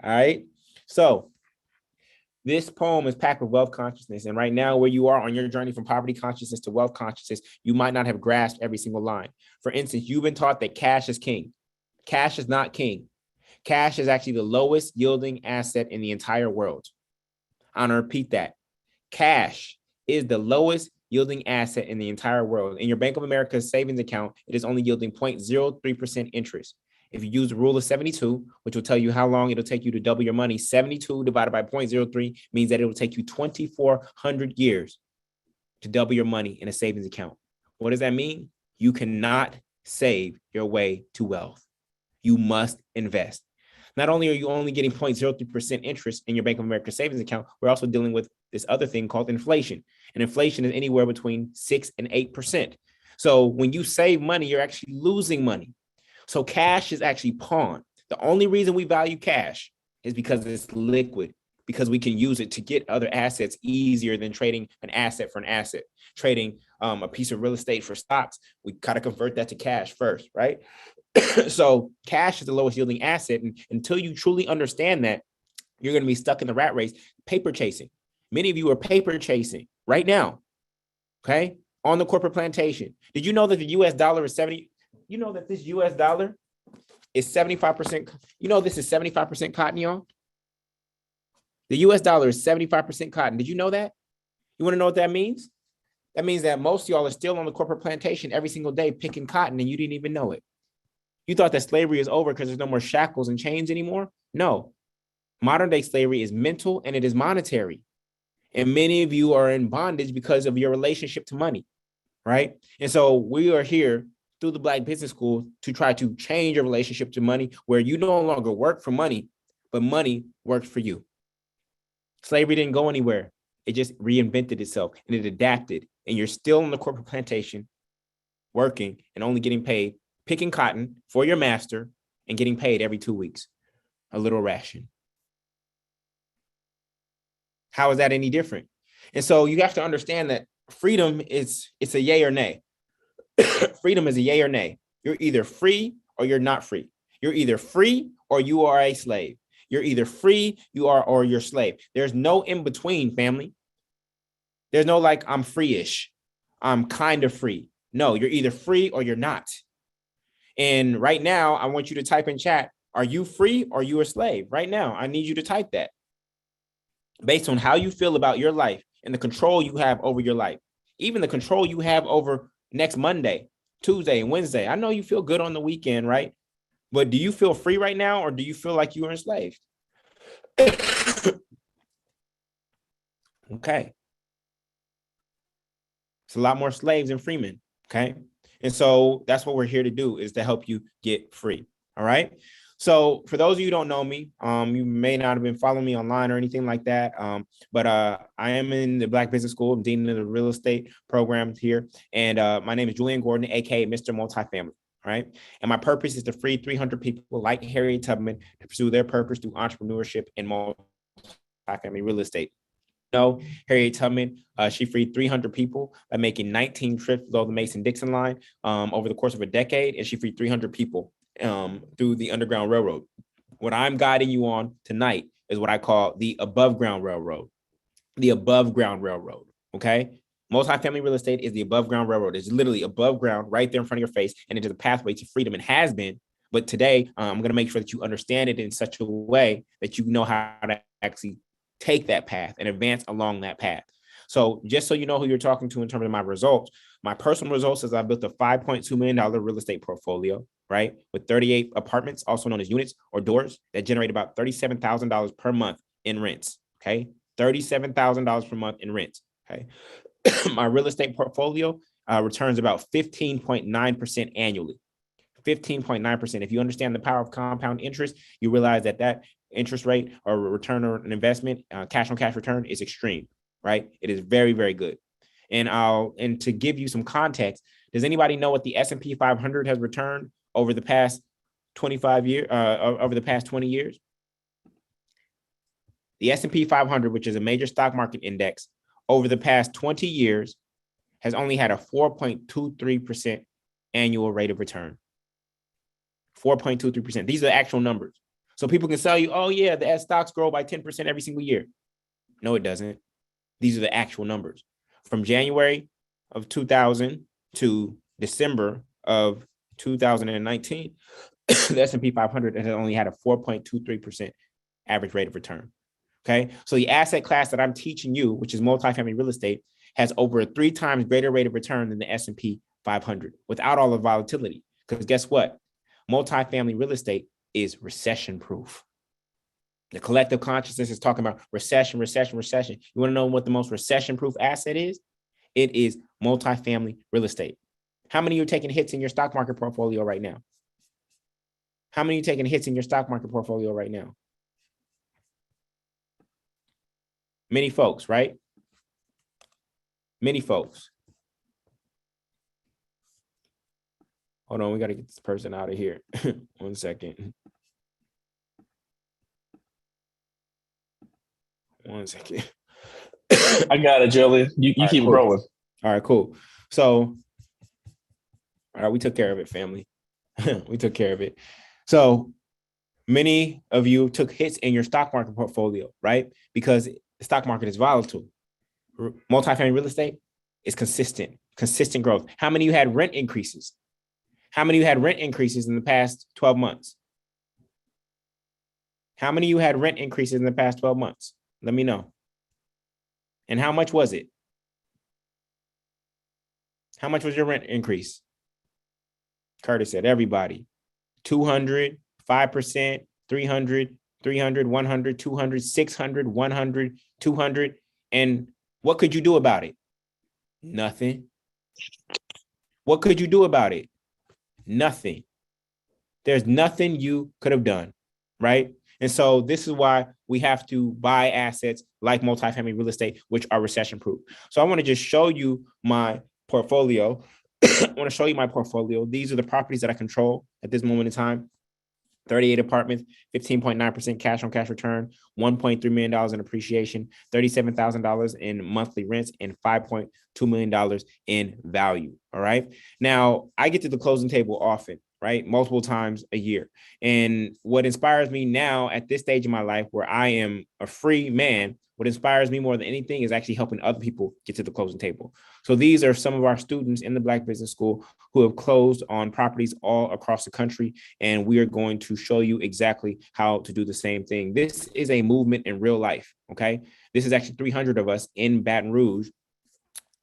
All right. So this poem is packed with wealth consciousness. And right now, where you are on your journey from poverty consciousness to wealth consciousness, you might not have grasped every single line. For instance, you've been taught that cash is king. Cash is not king. Cash is actually the lowest yielding asset in the entire world. I'm going to repeat that. Cash is the lowest yielding asset in the entire world. In your Bank of America savings account, it is only yielding 0.03% interest. If you use the rule of 72, which will tell you how long it'll take you to double your money, 72 divided by 0.03 means that it will take you 2,400 years to double your money in a savings account. What does that mean? You cannot save your way to wealth. You must invest. Not only are you only getting 0.03% interest in your Bank of America savings account, we're also dealing with this other thing called inflation. And inflation is anywhere between 6 and 8%. So when you save money, you're actually losing money. So cash is actually pawn. The only reason we value cash is because it's liquid, because we can use it to get other assets easier than trading an asset for an asset. Trading a piece of real estate for stocks, we got to convert that to cash first, right? So cash is the lowest yielding asset. And until you truly understand that, you're going to be stuck in the rat race, paper chasing. Many of you are paper chasing right now, okay, on the corporate plantation. Did you know that the US dollar is 70? You know that this US dollar is 75%. You know, this is 75% cotton, y'all. The US dollar is 75% cotton. Did you know that? You want to know what that means? That means that most of y'all are still on the corporate plantation every single day picking cotton and you didn't even know it. You thought that slavery is over because there's no more shackles and chains anymore? No. Modern day slavery is mental and it is monetary. And many of you are in bondage because of your relationship to money, right? And so we are here through the Black Business School to try to change your relationship to money where you no longer work for money, but money works for you. Slavery didn't go anywhere. It just reinvented itself and it adapted. And you're still on the corporate plantation working and only getting paid, picking cotton for your master and getting paid every 2 weeks, a little ration. How is that any different? And so you have to understand that freedom it's a yay or nay. Freedom is a yay or nay. You're either free or you're not free. You're either free or you are a slave. You're either free, you are, or you're slave. There's no in between, family. There's no like, I'm free-ish. I'm kind of free. No, you're either free or you're not. And right now, I want you to type in chat, are you free or you a slave? Right now, I need you to type that. Based on how you feel about your life and the control you have over your life, even the control you have over next Monday, Tuesday, and Wednesday. I know you feel good on the weekend, right? But do you feel free right now or do you feel like you are enslaved? Okay. It's a lot more slaves than freemen, okay? And so that's what we're here to do, is to help you get free, all right? So for those of you who don't know me, you may not have been following me online or anything like that, but I am in the Black Business School. I'm dean of the real estate program here, and my name is Julian Gordon, aka Mr. Multifamily, right? And my purpose is to free 300 people like Harriet Tubman to pursue their purpose through entrepreneurship and multifamily real estate. No, Harriet Tubman, she freed 300 people by making 19 trips below the Mason-Dixon line over the course of a decade, and she freed 300 people through the Underground Railroad. What I'm guiding you on tonight is what I call the above ground railroad. The above ground railroad, okay? Multifamily real estate is the above ground railroad. It's literally above ground right there in front of your face, and it is a pathway to freedom and has been. But today, I'm going to make sure that you understand it in such a way that you know how to actually take that path and advance along that path. So just so you know who you're talking to in terms of my results, my personal results is I built a $5.2 million real estate portfolio, right? With 38 apartments, also known as units or doors, that generate about $37,000 per month in rents, okay? $37,000 per month in rents, okay? My real estate portfolio returns about 15.9% annually. 15.9%. If you understand the power of compound interest, you realize that that interest rate or return on an investment, cash on cash return is extreme, right? It is very, very good. And to give you some context, does anybody know what the S&P 500 has returned over the past 25 years, over the past 20 years? The S&P 500, which is a major stock market index, over the past 20 years has only had a 4.23% annual rate of return. 4.23%. These are actual numbers. So people can sell you, oh yeah, the stocks grow by 10% every single year. No, it doesn't. These are the actual numbers. From January of 2000 to December of 2019, the S&P 500 has only had a 4.23% average rate of return. Okay, so the asset class that I'm teaching you, which is multifamily real estate, has over a 3 times greater rate of return than the S&P 500 without all the volatility. Because guess what? Multifamily real estate is recession proof. The collective consciousness is talking about recession, recession, recession. You want to know what the most recession proof asset is? It is multifamily real estate. How many of you are taking hits in your stock market portfolio right now? How many are taking hits in your stock market portfolio right now? Many folks, right? Many folks. Hold on, we got to get this person out of here. 1 second. 1 second. I got it, Julian. You right, keep cool. rolling. All right, cool. So, all right, we took care of it, family. We took care of it. So many of you took hits in your stock market portfolio, right? Because the stock market is volatile. Multifamily real estate is consistent growth. How many of you had rent increases? How many of you had rent increases in the past 12 months? How many of you had rent increases in the past 12 months? Let me know. And how much was it? How much was your rent increase? Curtis said, everybody. 200, 5%, 300, 300, 100, 200, 600, 100, 200. And what could you do about it? Nothing. What could you do about it? Nothing. There's nothing you could have done, right? And so this is why we have to buy assets like multifamily real estate, which are recession proof. So I want to just show you my portfolio. I want to show you my portfolio. These are the properties that I control at this moment in time. 38 apartments, 15.9% cash on cash return, $1.3 million in appreciation, $37,000 in monthly rents, and $5.2 million in value. All right. Now, I get to the closing table often, right? Multiple times a year. And what inspires me now at this stage in my life where I am a free man, what inspires me more than anything is actually helping other people get to the closing table. So these are some of our students in the Black Business School who have closed on properties all across the country. And we are going to show you exactly how to do the same thing. This is a movement in real life. Okay. This is actually 300 of us in Baton Rouge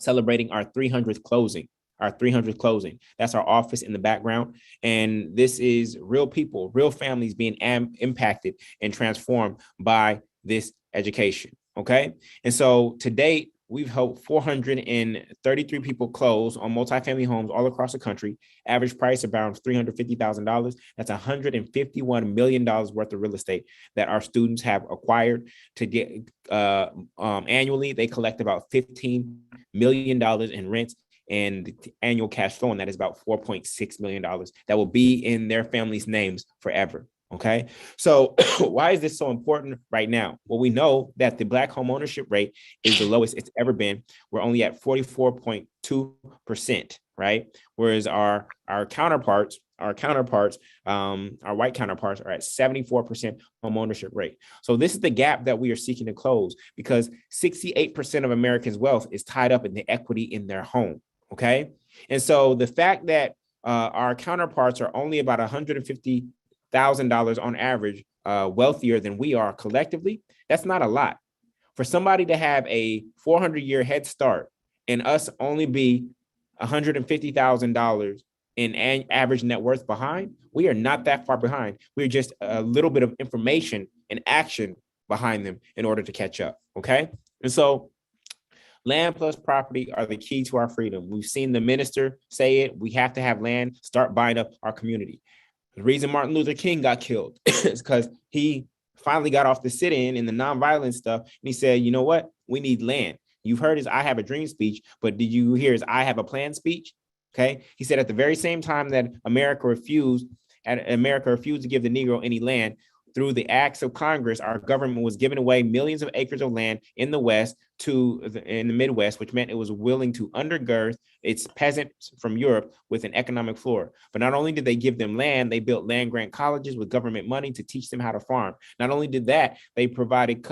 celebrating our 300th closing. Our 300th closing. That's our office in the background. And this is real people, real families being impacted and transformed by this education. Okay. And so to date, we've helped 433 people close on multifamily homes all across the country. Average price around $350,000. That's $151 million worth of real estate that our students have acquired to get annually. They collect about $15 million in rents and the annual cash flow, and that is about $4.6 million that will be in their families' names forever. Okay. So why is this so important right now? Well, we know that the Black home ownership rate is the lowest it's ever been. We're only at 44.2%, right? Whereas our white counterparts are at 74% home ownership rate. So this is the gap that we are seeking to close because 68% of Americans' wealth is tied up in the equity in their home. Okay. And so the fact that our counterparts are only about $150,000 on average wealthier than we are collectively, that's not a lot. For somebody to have a 400-year head start and us only be $150,000 in average net worth behind, we are not that far behind. We're just a little bit of information and action behind them in order to catch up. Okay. And so land plus property are the key to our freedom. We've seen the minister say it. We have to have land, start buying up our community. The reason Martin Luther King got killed is because he finally got off the sit-in and the nonviolent stuff. And he said, you know what? We need land. You've heard his I have a dream speech, but did you hear his I have a plan speech? Okay. He said at the very same time that America refused to give the Negro any land, through the acts of Congress, our government was giving away millions of acres of land in the West in the Midwest, which meant it was willing to undergird its peasants from Europe with an economic floor. But not only did they give them land, they built land grant colleges with government money to teach them how to farm. Not only did that, they provided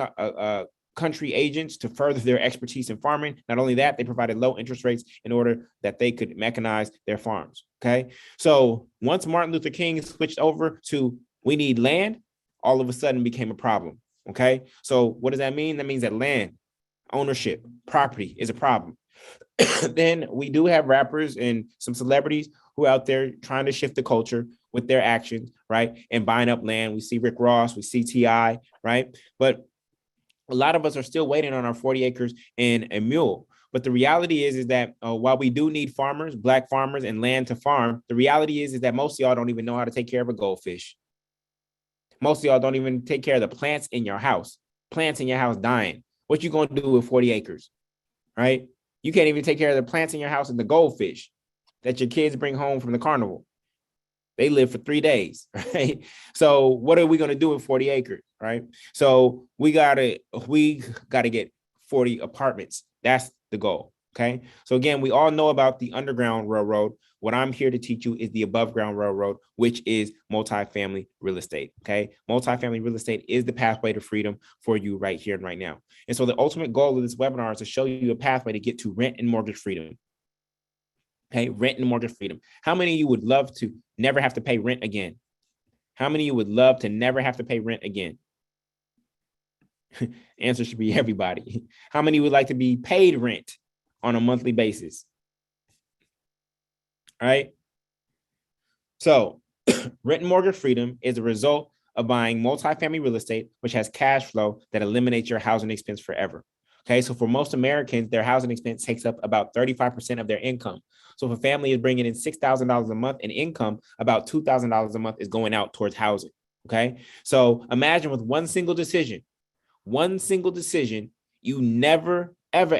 country agents to further their expertise in farming. Not only that, they provided low interest rates in order that they could mechanize their farms. Okay. So once Martin Luther King switched over to we need land, all of a sudden became a problem. Okay. So what does that mean? That means that land ownership, property is a problem. Then we do have rappers and some celebrities who are out there trying to shift the culture with their actions, right? And buying up land. We see Rick Ross, we see T.I., right? But a lot of us are still waiting on our 40 acres and a mule. But the reality is that while we do need farmers, Black farmers and land to farm, the reality is that most of y'all don't even know how to take care of a goldfish. Most of y'all don't even take care of the plants in your house. Plants in your house dying. What you gonna do with 40 acres, right? You can't even take care of the plants in your house and the goldfish that your kids bring home from the carnival. They live for 3 days, right? So what are we gonna do with 40 acres, right? So we gotta get 40 apartments. That's the goal, okay? So again, we all know about the Underground Railroad. What I'm here to teach you is the above ground railroad, which is multifamily real estate, okay? Multifamily real estate is the pathway to freedom for you right here and right now. And so the ultimate goal of this webinar is to show you a pathway to get to rent and mortgage freedom, okay? Rent and mortgage freedom. How many of you would love to never have to pay rent again? How many of you would love to never have to pay rent again? Answer should be everybody. How many would like to be paid rent on a monthly basis? All right. So rent and mortgage freedom is a result of buying multifamily real estate, which has cash flow that eliminates your housing expense forever. Okay. So for most Americans, their housing expense takes up about 35% of their income. So if a family is bringing in $6,000 a month in income, about $2,000 a month is going out towards housing. Okay. So imagine with one single decision, you never, ever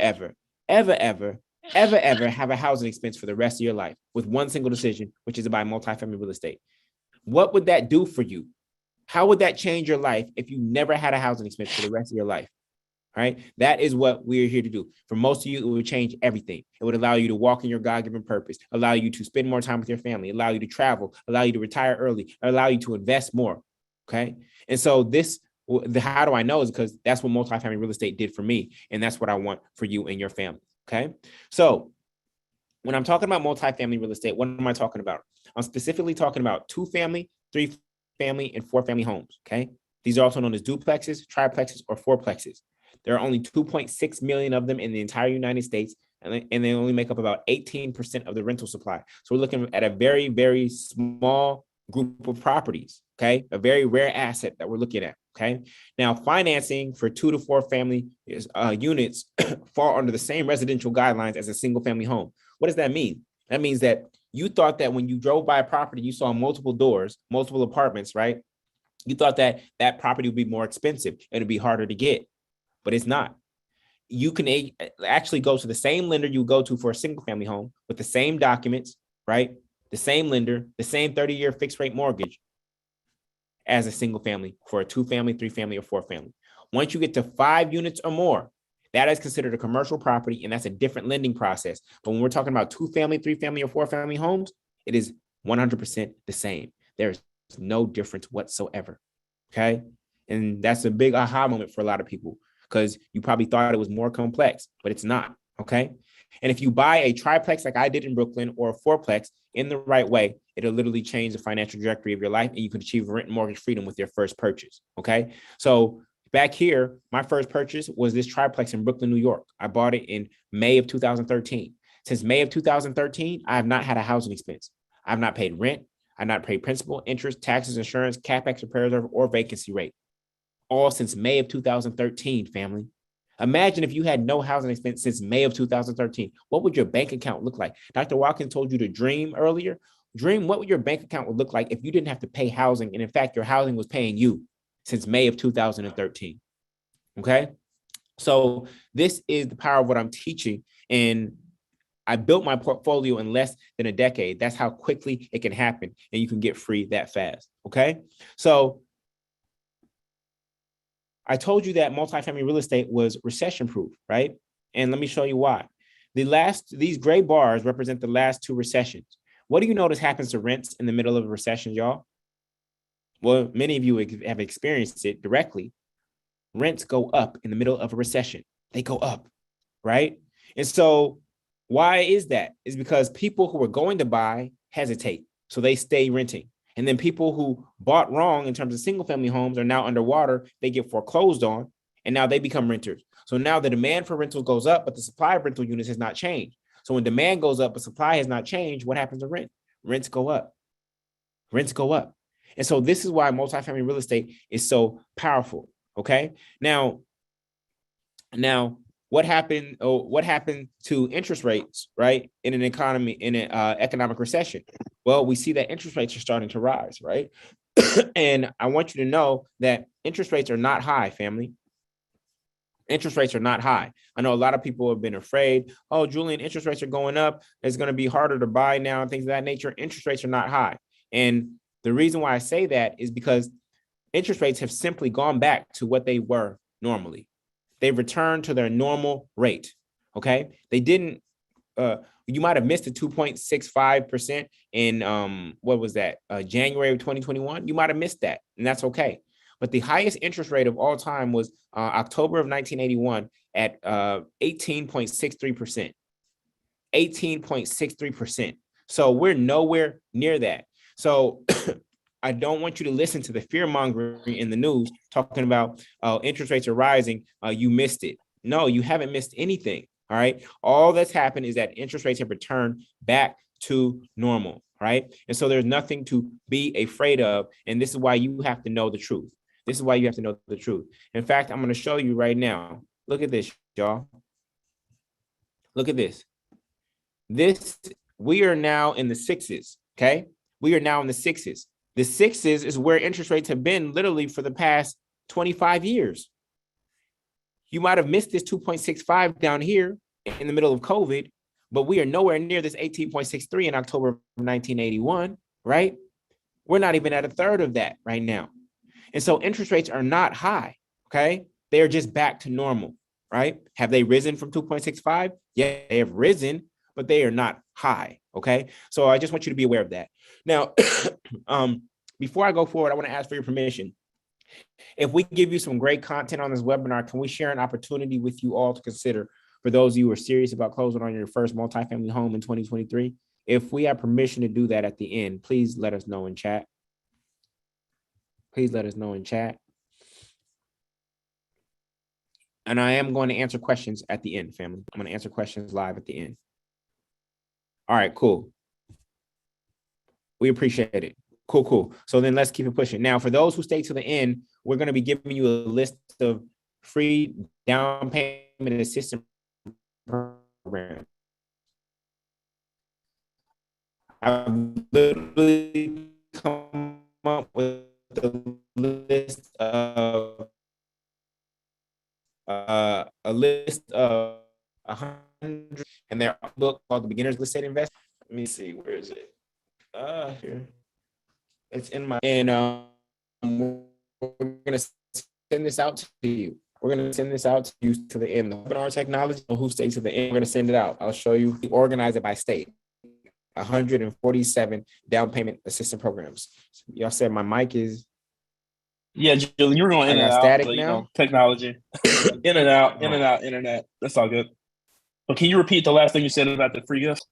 have a housing expense for the rest of your life with one single decision, which is to buy multifamily real estate. What would that do for you? How would that change your life if you never had a housing expense for the rest of your life? All right. That is what we're here to do. For most of you, it would change everything. It would allow you to walk in your God-given purpose, allow you to spend more time with your family, allow you to travel, allow you to retire early, allow you to invest more. Okay. And so how do I know is because that's what multifamily real estate did for me. And that's what I want for you and your family. Okay. So when I'm talking about multifamily real estate, what am I talking about? I'm specifically talking about 2-family, 3-family, and 4-family homes. Okay. These are also known as duplexes, triplexes, or fourplexes. There are only 2.6 million of them in the entire United States, and they only make up about 18% of the rental supply. So we're looking at a very, very small group of properties. Okay. A very rare asset that we're looking at. Okay. Now, financing for 2 to 4 family units fall under the same residential guidelines as a single family home. What does that mean? That means that you thought that when you drove by a property, you saw multiple doors, multiple apartments, right? You thought that that property would be more expensive and it'd be harder to get, but it's not. You can actually go to the same lender you go to for a single family home with the same documents, right? The same lender, the same 30-year fixed rate mortgage as a single family for a 2-family, 3-family, or 4-family. Once you get to 5 units or more, that is considered a commercial property, and that's a different lending process. But when we're talking about 2-family, 3-family, or 4-family homes, it is 100% the same. There's no difference whatsoever. Okay. And that's a big aha moment for a lot of people because you probably thought it was more complex, but it's not. Okay. And if you buy a triplex like I did in Brooklyn or a fourplex in the right way, it'll literally change the financial trajectory of your life and you can achieve rent and mortgage freedom with your first purchase. Okay. So back here, my first purchase was this triplex in Brooklyn, New York. I bought it in May of 2013. Since May of 2013, I have not had a housing expense. I've not paid rent. I've not paid principal, interest, taxes, insurance, CapEx, repair reserve, or vacancy rate. All since May of 2013, family. Imagine if you had no housing expense since May of 2013. What would your bank account look like? Dr. Watkins told you to dream earlier. Dream what would your bank account would look like if you didn't have to pay housing. And in fact, your housing was paying you since May of 2013. Okay. So this is the power of what I'm teaching. And I built my portfolio in less than a decade. That's how quickly it can happen. And you can get free that fast. Okay. So I told you that multifamily real estate was recession proof, right? And let me show you why. These gray bars represent the last two recessions. What do you notice happens to rents in the middle of a recession, y'all? Well, many of you have experienced it directly. Rents go up in the middle of a recession. They go up, right? And so why is that? It's because people who are going to buy hesitate. So they stay renting. And then people who bought wrong in terms of single family homes are now underwater. They get foreclosed on and now they become renters. So now the demand for rentals goes up, but the supply of rental units has not changed. So when demand goes up, but supply has not changed, what happens to rent? Rents go up. Rents go up. And so this is why multifamily real estate is so powerful. Okay. Now, what happened to interest rates, right? In an economic recession? Well, we see that interest rates are starting to rise, right? And I want you to know that interest rates are not high, family. Interest rates are not high. I know a lot of people have been afraid. Oh, Julian, interest rates are going up. It's going to be harder to buy now and things of that nature. Interest rates are not high. And the reason why I say that is because interest rates have simply gone back to what they were normally. They've returned to their normal rate. Okay. They didn't, you might have missed the 2.65% in what was that? January of 2021. You might have missed that, and that's okay. But the highest interest rate of all time was October of 1981 at 18.63%. 18.63%. So we're nowhere near that. So I don't want you to listen to the fear mongering in the news talking about interest rates are rising. You missed it. No, you haven't missed anything. All right. All that's happened is that interest rates have returned back to normal. Right. And so there's nothing to be afraid of. And this is why you have to know the truth. This is why you have to know the truth. In fact, I'm going to show you right now. Look at this, y'all. Look at this. We are now in the sixes. Okay. We are now in the sixes. The sixes is where interest rates have been literally for the past 25 years. You might have missed this 2.65 down here in the middle of COVID, but we are nowhere near this 18.63 in October of 1981, right? We're not even at a third of that right now. And so interest rates are not high, okay? They are just back to normal, right? Have they risen from 2.65? Yeah, they have risen, but they are not high, okay? So I just want you to be aware of that. Now, before I go forward, I want to ask for your permission. If we give you some great content on this webinar, can we share an opportunity with you all to consider for those of you who are serious about closing on your first multifamily home in 2023? If we have permission to do that at the end, please let us know in chat. Please let us know in chat. And I am going to answer questions at the end, family. I'm going to answer questions live at the end. All right, cool. We appreciate it. Cool. So then let's keep it pushing. Now, for those who stay to the end, we're going to be giving you a list of free down payment assistance programs. I've literally come up with a list of 100, and their book called The Beginner's Real Estate Investment. Let me see, where is it? Here. It's in my, and we're gonna send this out to you. We're gonna send this out to you to the end. The webinar technology, who stays to the end, we're gonna send it out. I'll show you. We organize it by state. 147 down payment assistance programs. Y'all said my mic is. Yeah, Julian, you were going in and out. Static but, now. Technology, in and out, internet. That's all good. But can you repeat the last thing you said about the free gifts?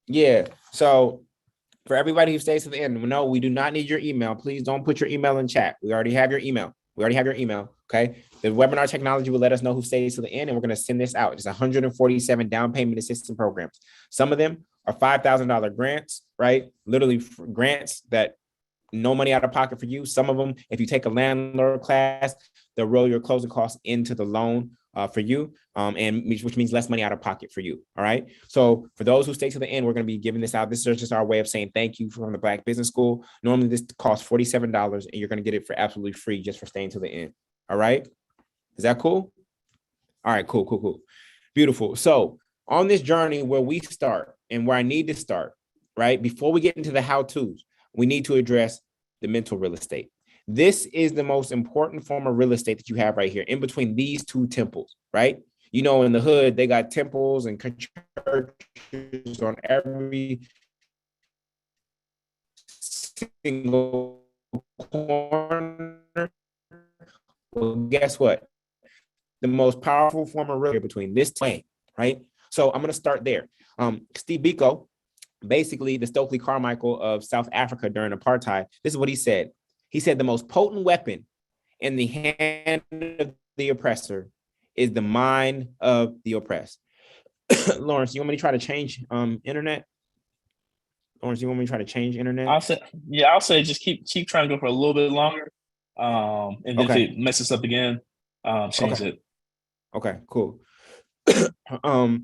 Yeah. So for everybody who stays to the end, no, we do not need your email. Please don't put your email in chat. We already have your email. Okay. The webinar technology will let us know who stays to the end, and we're going to send this out. It's 147 down payment assistance programs. Some of them are $5,000 grants, right? Literally grants that no money out of pocket for you. Some of them, if you take a landlord class, they'll roll your closing costs into the loan for you, and which means less money out of pocket for you. All right. So for those who stay to the end, we're going to be giving this out. This is just our way of saying thank you from the Black Business School. Normally this costs $47, and you're going to get it for absolutely free just for staying to the end. All right. Is that cool? All right, cool. Beautiful. So on this journey where we start and where I need to start, right? Before we get into the how-tos, we need to address the mental real estate. This is the most important form of real estate that you have right here in between these two temples, right? You know, in the hood, they got temples and churches on every single corner. Well, guess what? The most powerful form of real estate between this way, right? So I'm going to start there. Steve Biko, basically the Stokely Carmichael of South Africa during apartheid, this is what he said. He said the most potent weapon in the hand of the oppressor is the mind of the oppressed. Lawrence, you want me to try to change internet? Lawrence, you want me to try to change internet? I'll say just keep trying to go for a little bit longer. And then if it messes up again, change it. Okay, cool.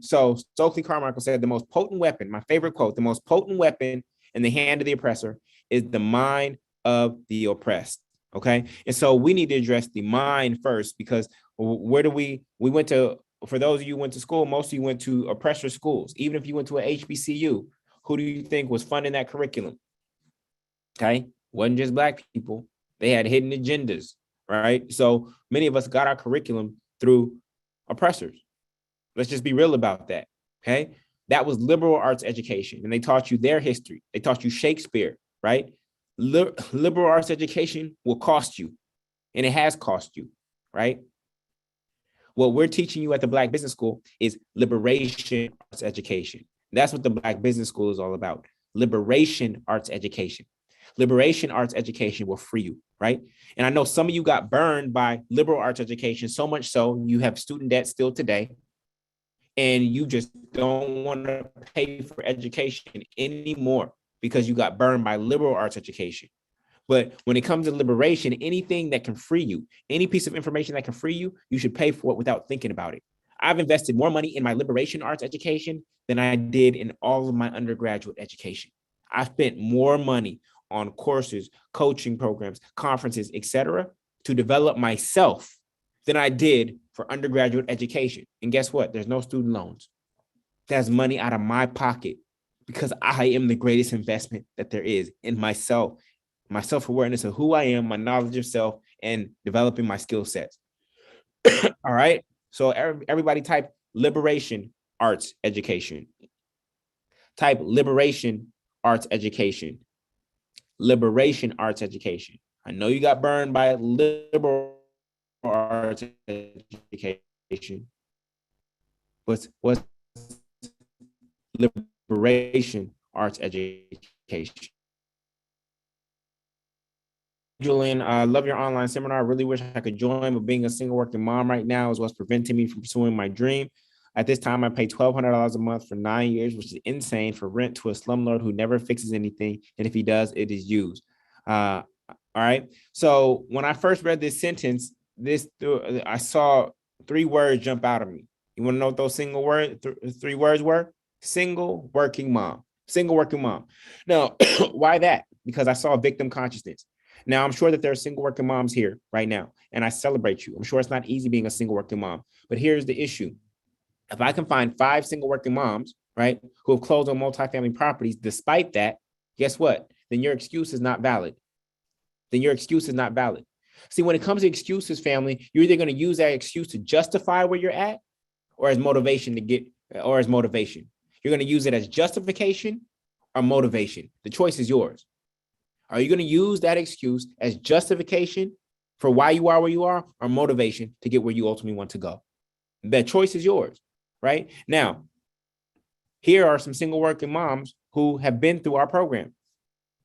So Stokely Carmichael said the most potent weapon, my favorite quote, the most potent weapon in the hand of the oppressor is the mind of the oppressed. Okay. And so we need to address the mind first, because where do we went to, for those of you who went to school, most of you went to oppressor schools. Even if you went to a HBCU, who do you think was funding that curriculum? Okay. Wasn't just Black people. They had hidden agendas, right? So many of us got our curriculum through oppressors. Let's just be real about that, okay? That was liberal arts education, and they taught you their history. They taught you Shakespeare, right? Liberal arts education will cost you, and it has cost you, right? What we're teaching you at the Black Business School is liberation arts education. That's what the Black Business School is all about, liberation arts education. Liberation arts education will free you, right? And I know some of you got burned by liberal arts education, so much so you have student debt still today, and you just don't want to pay for education anymore because you got burned by liberal arts education. But when it comes to liberation, anything that can free you, any piece of information that can free you, you should pay for it without thinking about it. I've invested more money in my liberation arts education than I did in all of my undergraduate education. I spent more money on courses, coaching programs, conferences, etc., to develop myself than I did for undergraduate education. And guess what? There's no student loans. That's money out of my pocket because I am the greatest investment that there is in myself, my self-awareness of who I am, my knowledge of self, and developing my skill sets. All right. So everybody type liberation arts education. Type liberation arts education. Liberation arts education. I know you got burned by liberal arts education. What's liberation arts education? Julian, I love your online seminar. I really wish I could join, but being a single working mom right now is what's preventing me from pursuing my dream. At this time, I pay $1,200 a month for 9 years, which is insane for rent to a slumlord who never fixes anything. And if he does, it is used. All right. So when I first read this sentence, I saw 3 words jump out of me. You want to know what those single words, 3 words were? Single working mom. Single working mom. Now, why that? Because I saw victim consciousness. Now, I'm sure that there are single working moms here right now, and I celebrate you. I'm sure it's not easy being a single working mom, but here's the issue. If I can find 5 single working moms, right, who have closed on multifamily properties, despite that, guess what? Then your excuse is not valid. Then your excuse is not valid. See, when it comes to excuses, family, you're either going to use that excuse to justify where you're at or as motivation to get, or as motivation. You're going to use it as justification or motivation. The choice is yours. Are you going to use that excuse as justification for why you are where you are or motivation to get where you ultimately want to go? The choice is yours, right? Now, here are some single working moms who have been through our program.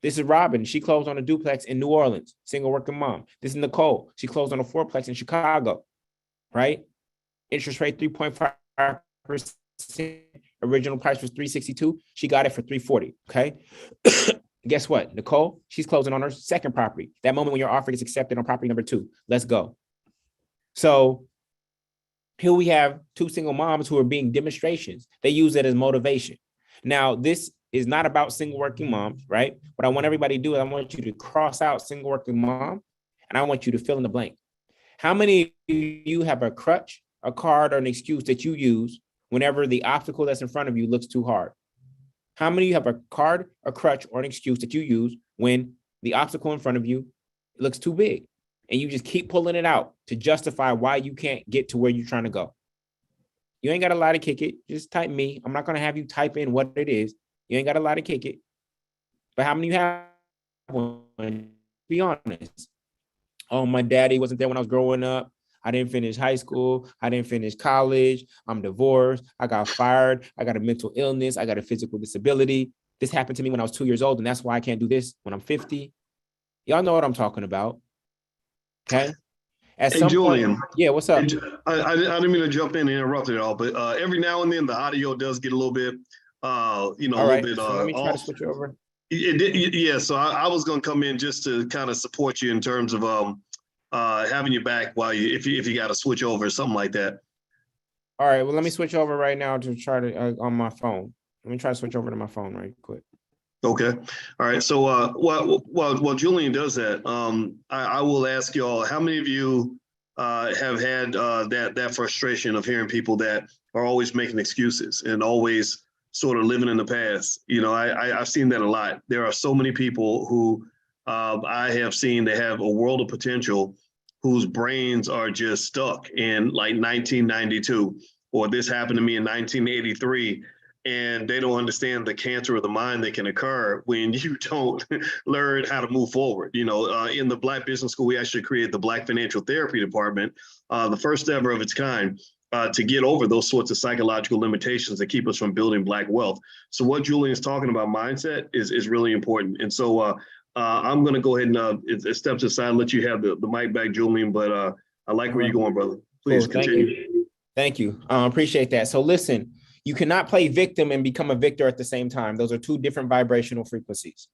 This is Robin. She closed on a duplex in New Orleans, single working mom. This is Nicole. She closed on a 4-plex in Chicago, right? Interest rate 3.5%. Original price was $362. She got it for $340, okay? Guess what? Nicole, she's closing on her second property. That moment when your offer gets accepted on property number 2. Let's go. So here we have 2 single moms who are being demonstrations. They use it as motivation. Now, this is not about single working moms, right? What I want everybody to do is I want you to cross out single working mom, and I want you to fill in the blank. How many of you have a crutch, a card, or an excuse that you use whenever the obstacle that's in front of you looks too hard? How many of you have a card, a crutch, or an excuse that you use when the obstacle in front of you It looks too big. And you just keep pulling it out to justify why you can't get to where you're trying to go. You ain't got a lot to kick it. Just type me. I'm not going to have you type in what it is. You ain't got a lot to kick it. But how many you have? One? Be honest. Oh, my daddy wasn't there when I was growing up. I didn't finish high school. I didn't finish college. I'm divorced. I got fired. I got a mental illness. I got a physical disability. This happened to me when I was 2 years old, and that's why I can't do this when I'm 50. Y'all know what I'm talking about. Okay. At Hey, some Julian. point, yeah, what's up? I didn't mean to jump in and interrupt it all, but every now and then the audio does get a little bit, All a right, little bit so let me try to off. switch over. Yeah, so I was going to come in just to kind of support you in terms of having you back while if you got to switch over or something like that. All right, well, let me switch over right now to try to on my phone. Let me try to switch over to my phone right quick. Okay. All right. So while Julian does that, I will ask y'all, how many of you have had that frustration of hearing people that are always making excuses and always sort of living in the past? You know, I've seen that a lot. There are so many people who I have seen that have a world of potential whose brains are just stuck in like 1992, or this happened to me in 1983. And they don't understand the cancer of the mind that can occur when you don't learn how to move forward. You know, in the Black Business School, we actually created the Black Financial Therapy Department, the first ever of its kind, to get over those sorts of psychological limitations that keep us from building Black wealth. So what Julian is talking about, mindset, is really important. And so I'm going to go ahead and step aside and let you have the mic back, Julian. But I like where you're going, brother. Please continue. Thank you. Appreciate that. So listen, you cannot play victim and become a victor at the same time. Those are two different vibrational frequencies.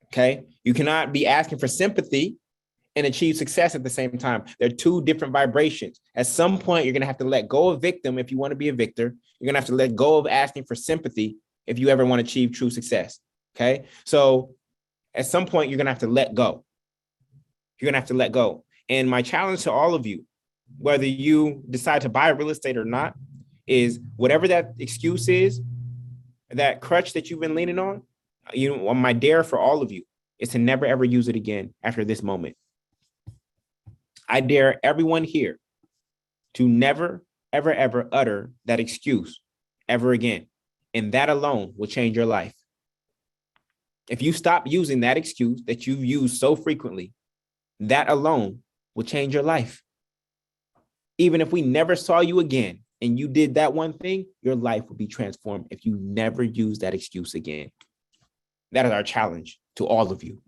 Okay. You cannot be asking for sympathy and achieve success at the same time. They're two different vibrations. At some point, you're going to have to let go of victim if you want to be a victor. You're going to have to let go of asking for sympathy if you ever want to achieve true success. Okay. So at some point, you're going to have to let go. You're going to have to let go. And my challenge to all of you, whether you decide to buy real estate or not, is whatever that excuse is, that crutch that you've been leaning on, my dare for all of you is to never, ever use it again after this moment. I dare everyone here to never, ever, ever utter that excuse ever again. And that alone will change your life. If you stop using that excuse that you've used so frequently, that alone will change your life. Even if we never saw you again, and you did that one thing, your life will be transformed if you never use that excuse again. That is our challenge to all of you.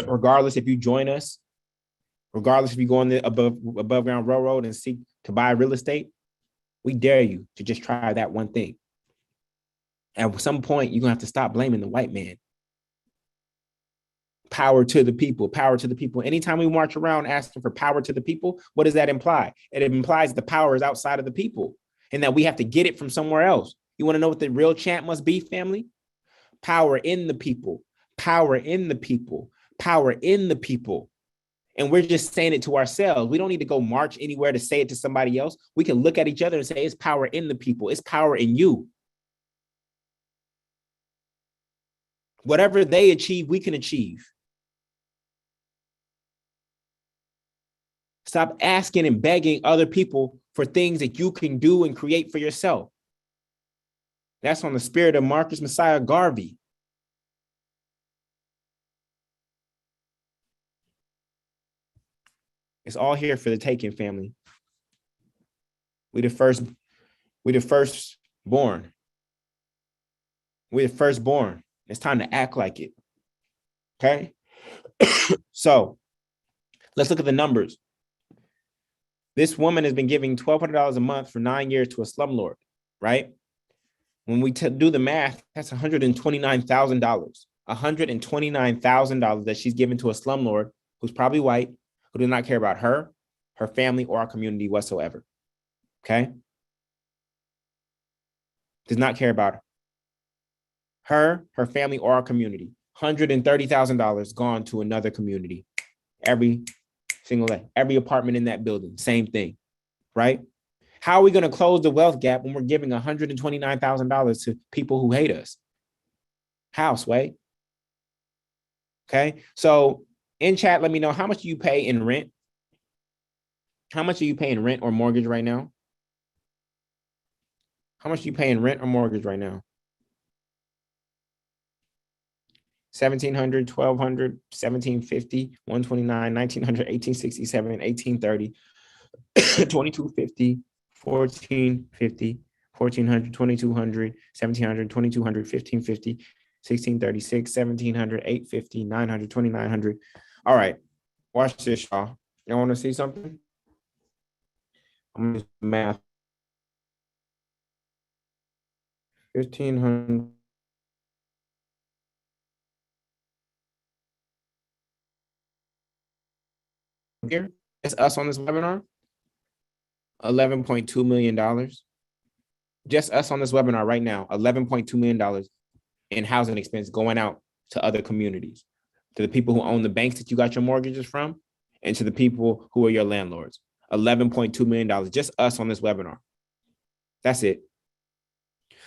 Regardless if you join us, regardless if you go on the above ground railroad and seek to buy real estate, we dare you to just try that one thing. At some point, you're gonna have to stop blaming the white man. Power to the people, power to the people. Anytime we march around asking for power to the people, what does that imply? It implies the power is outside of the people and that we have to get it from somewhere else. You want to know what the real chant must be, family? Power in the people, power in the people, power in the people. And we're just saying it to ourselves. We don't need to go march anywhere to say it to somebody else. We can look at each other and say, it's power in the people. It's power in you. Whatever they achieve, we can achieve. Stop asking and begging other people for things that you can do and create for yourself. That's on the spirit of Marcus Messiah Garvey. It's all here for the taking, family. We the firstborn. We're the firstborn. It's time to act like it. Okay? So let's look at the numbers. This woman has been giving $1,200 a month for 9 years to a slumlord, right? When we do the math, that's $129,000. $129,000 that she's given to a slumlord who's probably white, who does not care about her, her family, or our community whatsoever. Okay? Does not care about her, her family, or our community. $130,000 gone to another community. Every single day, every apartment in that building, same thing, right? How are we going to close the wealth gap when we're giving $129,000 to people who hate us? How, Sway? Okay, so In chat, let me know how much you pay in rent. How much are you paying rent or mortgage right now? How much are you paying rent or mortgage right now? 1,700, 1,200, 1,750, 129, 1,900, 1,867, 1,830, 2,250, 1,450, 1,400, 2,200, 1,700, 2,200, 1,550, 1,636, 1,700, 850, 900, 2,900. All right, watch this, y'all. Y'all want to see something? I'm gonna do math. 1,500. Here, it's us on this webinar. $11.2 million. Just us on this webinar right now, $11.2 million in housing expense going out to other communities, to the people who own the banks that you got your mortgages from, and to the people who are your landlords. $11.2 million, just us on this webinar. That's it.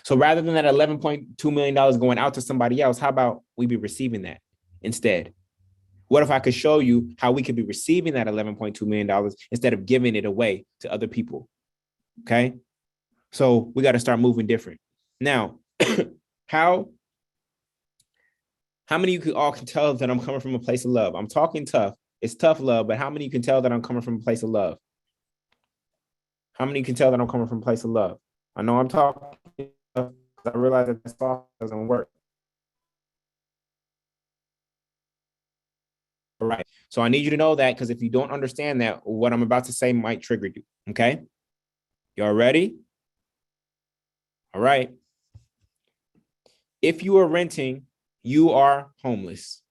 So rather than that $11.2 million going out to somebody else, how about we be receiving that instead? What if I could show you how we could be receiving that $11.2 million instead of giving it away to other people? Okay. So we got to start moving different. Now, how many of you all can tell that I'm coming from a place of love? I'm talking tough. It's tough love, but how many of you can tell that I'm coming from a place of love? How many can tell that I'm coming from a place of love? I know I'm talking tough because I realize that this talk doesn't work. All right. So I need you to know that, because if you don't understand that, what I'm about to say might trigger you. Okay. Y'all ready? All right. If you are renting, you are homeless.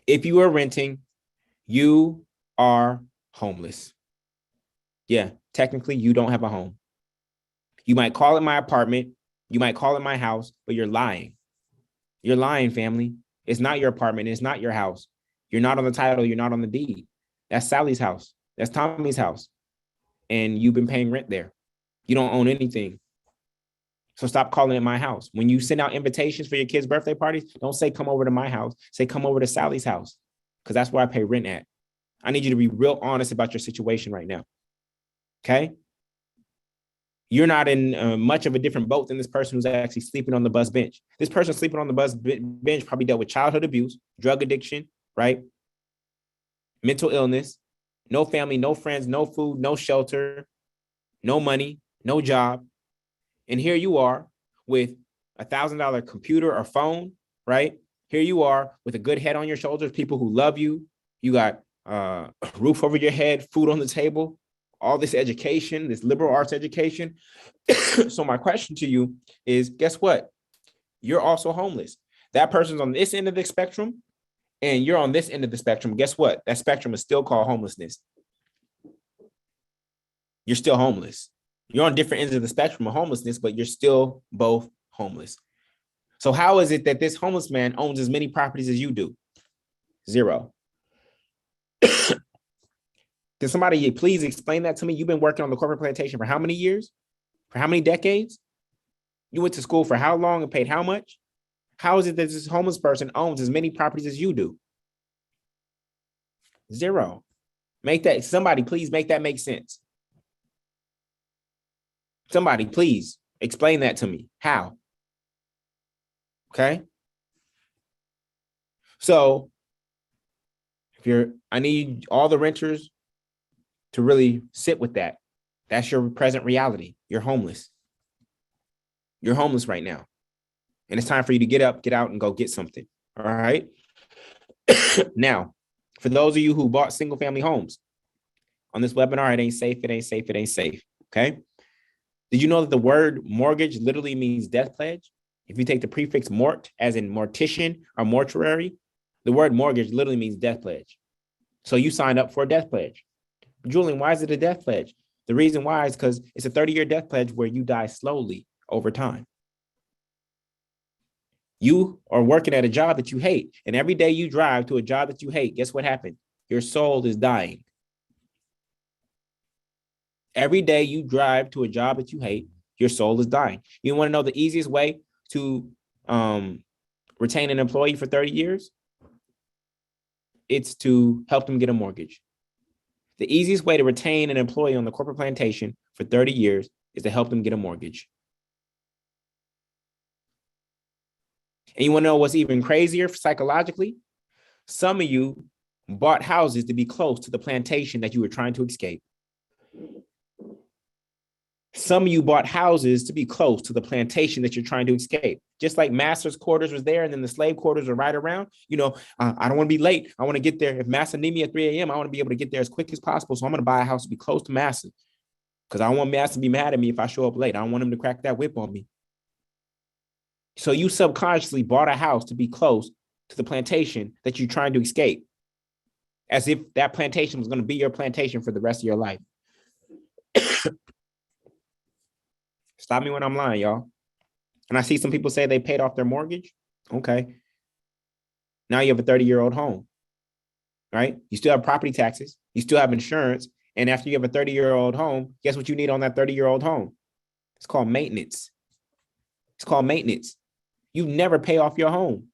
If you are renting, you are homeless. Yeah, technically you don't have a home. You might call it my apartment. You might call it my house, but you're lying. You're lying, family. It's not your apartment. It's not your house. You're not on the title. You're not on the deed. That's Sally's house. That's Tommy's house. And you've been paying rent there. You don't own anything. So stop calling it my house. When you send out invitations for your kids' birthday parties, don't say come over to my house. Say come over to Sally's house, because that's where I pay rent at. I need you to be real honest about your situation right now. Okay? You're not in much of a different boat than this person who's actually sleeping on the bus bench. This person sleeping on the bus bench probably dealt with childhood abuse, drug addiction, right? Mental illness, no family, no friends, no food, no shelter, no money, no job. And here you are with $1,000 computer or phone, right? Here you are with a good head on your shoulders, people who love you. You got a roof over your head, food on the table, all this education, this liberal arts education. So my question to you is, guess what? You're also homeless. That person's on this end of the spectrum and you're on this end of the spectrum. Guess what? That spectrum is still called homelessness. You're still homeless. You're on different ends of the spectrum of homelessness, but you're still both homeless. So how is it that this homeless man owns as many properties as you do? Zero. Can somebody please explain that to me? You've been working on the corporate plantation for how many years? For how many decades? You went to school for how long and paid how much? How is it that this homeless person owns as many properties as you do? Zero. Somebody please make that make sense. Somebody please explain that to me. How? Okay. So I need all the renters to really sit with that. That's your present reality. You're homeless. You're homeless right now. And it's time for you to get up, get out, and go get something. All right. Now, for those of you who bought single family homes on this webinar, it ain't safe, it ain't safe, it ain't safe. Okay. Did you know that the word mortgage literally means death pledge? If you take the prefix mort, as in mortician or mortuary, the word mortgage literally means death pledge. So you signed up for a death pledge. Julian, why is it a death pledge? The reason why is because it's a 30-year death pledge where you die slowly over time. You are working at a job that you hate, and every day you drive to a job that you hate, guess what happened? Your soul is dying. Every day you drive to a job that you hate, your soul is dying. You want to know the easiest way to retain an employee for 30 years? it's to help them get a mortgage. The easiest way to retain an employee on the corporate plantation for 30 years is to help them get a mortgage. And you want to know what's even crazier psychologically? Some of you bought houses to be close to the plantation that you were trying to escape. Some of you bought houses to be close to the plantation that you're trying to escape. Just like master's quarters was there and then the slave quarters were right around. I don't want to be late. I want to get there. If master need me at 3 a.m., I want to be able to get there as quick as possible. So I'm going to buy a house to be close to master because I don't want master to be mad at me if I show up late. I don't want him to crack that whip on me. So you subconsciously bought a house to be close to the plantation that you're trying to escape, as if that plantation was going to be your plantation for the rest of your life. Stop me when I'm lying, y'all. And I see some people say they paid off their mortgage. Okay. Now you have a 30-year-old home, right? You still have property taxes. You still have insurance. And after you have a 30-year-old home, guess what you need on that 30-year-old home? It's called maintenance. It's called maintenance. You never pay off your home.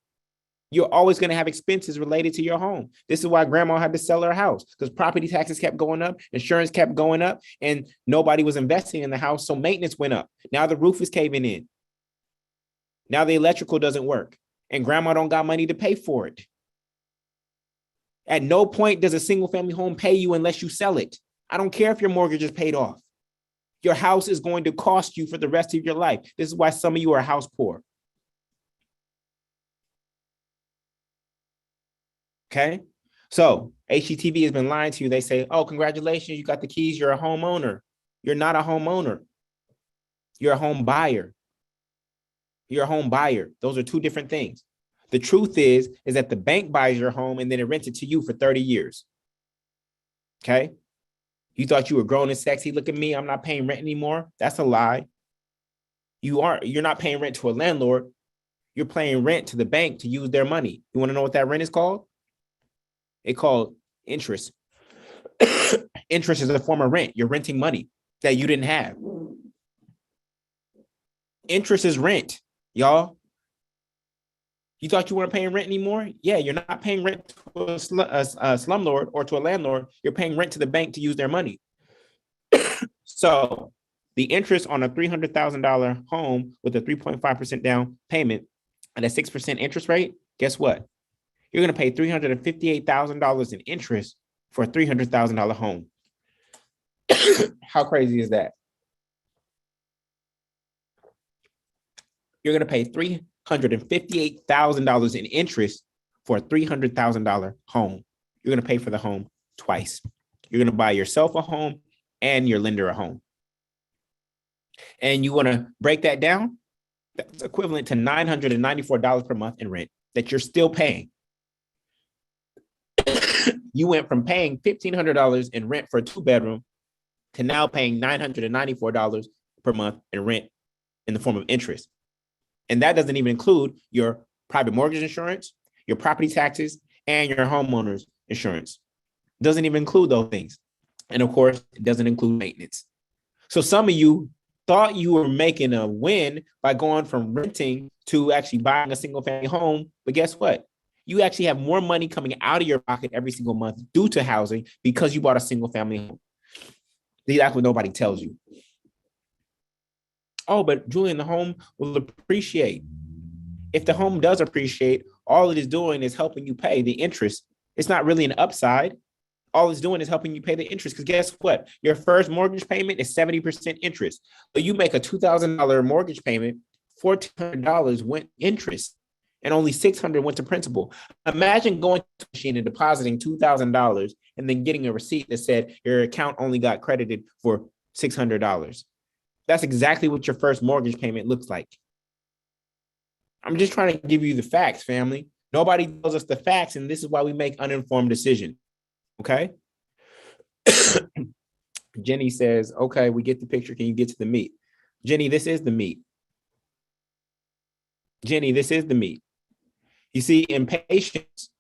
You're always going to have expenses related to your home. This is why grandma had to sell her house, because property taxes kept going up, insurance kept going up, and nobody was investing in the house. So maintenance went up. Now the roof is caving in. Now the electrical doesn't work, and grandma don't got money to pay for it. At no point does a single family home pay you unless you sell it. I don't care if your mortgage is paid off. Your house is going to cost you for the rest of your life. This is why some of you are house poor. Okay, so HGTV has been lying to you. They say, oh, congratulations, you got the keys. You're a homeowner. You're not a homeowner. You're a home buyer. You're a home buyer. Those are two different things. The truth is that the bank buys your home and then it rents it to you for 30 years. Okay, you thought you were grown and sexy. Look at me. I'm not paying rent anymore. That's a lie. You're not paying rent to a landlord. You're paying rent to the bank to use their money. You want to know what that rent is called? It's called interest. Interest is a form of rent. You're renting money that you didn't have. Interest is rent, y'all. You thought you weren't paying rent anymore? Yeah, you're not paying rent to a slumlord or to a landlord. You're paying rent to the bank to use their money. So the interest on a $300,000 home with a 3.5% down payment and a 6% interest rate, guess what? You're going to pay $358,000 in interest for a $300,000 home. How crazy is that? You're going to pay $358,000 in interest for a $300,000 home. You're going to pay for the home twice. You're going to buy yourself a home and your lender a home. And you want to break that down? That's equivalent to $994 per month in rent that you're still paying. You went from paying $1,500 in rent for a 2-bedroom to now paying $994 per month in rent in the form of interest. And that doesn't even include your private mortgage insurance, your property taxes, and your homeowner's insurance. Doesn't even include those things. And of course, it doesn't include maintenance. So some of you thought you were making a win by going from renting to actually buying a single family home. But guess what? You actually have more money coming out of your pocket every single month due to housing because you bought a single family home. That's what nobody tells you. Oh, but Julian, the home will appreciate. If the home does appreciate, all it is doing is helping you pay the interest. It's not really an upside. All it's doing is helping you pay the interest. Because guess what? Your first mortgage payment is 70% interest. So you make a $2,000 mortgage payment, $1,400 went interest, and only $600 went to principal. Imagine going to the machine and depositing $2,000 and then getting a receipt that said your account only got credited for $600. That's exactly what your first mortgage payment looks like. I'm just trying to give you the facts, family. Nobody tells us the facts, and this is why we make uninformed decisions. Okay? Jenny says, okay, we get the picture. Can you get to the meat? Jenny, this is the meat. Jenny, this is the meat. You see, impatience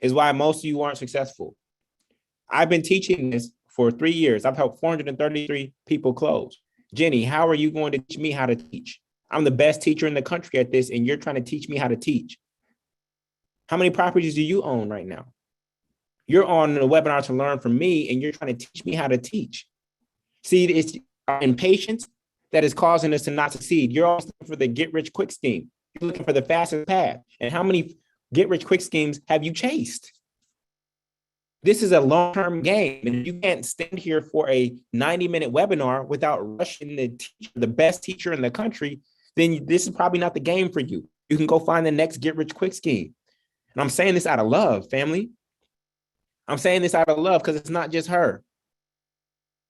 is why most of you aren't successful. I've been teaching this for 3 years. I've helped 433 people close. Jenny, how are you going to teach me how to teach? I'm the best teacher in the country at this, and you're trying to teach me how to teach. How many properties do you own right now? You're on the webinar to learn from me, and you're trying to teach me how to teach. See, it's our impatience that is causing us to not succeed. You're always looking for the get-rich-quick scheme. You're looking for the fastest path. And how many get-rich-quick schemes have you chased? This is a long-term game, and you can't stand here for a 90-minute webinar without rushing the teacher, the best teacher in the country. Then this is probably not the game for you. You can go find the next get-rich-quick scheme. And I'm saying this out of love, family. I'm saying this out of love because it's not just her.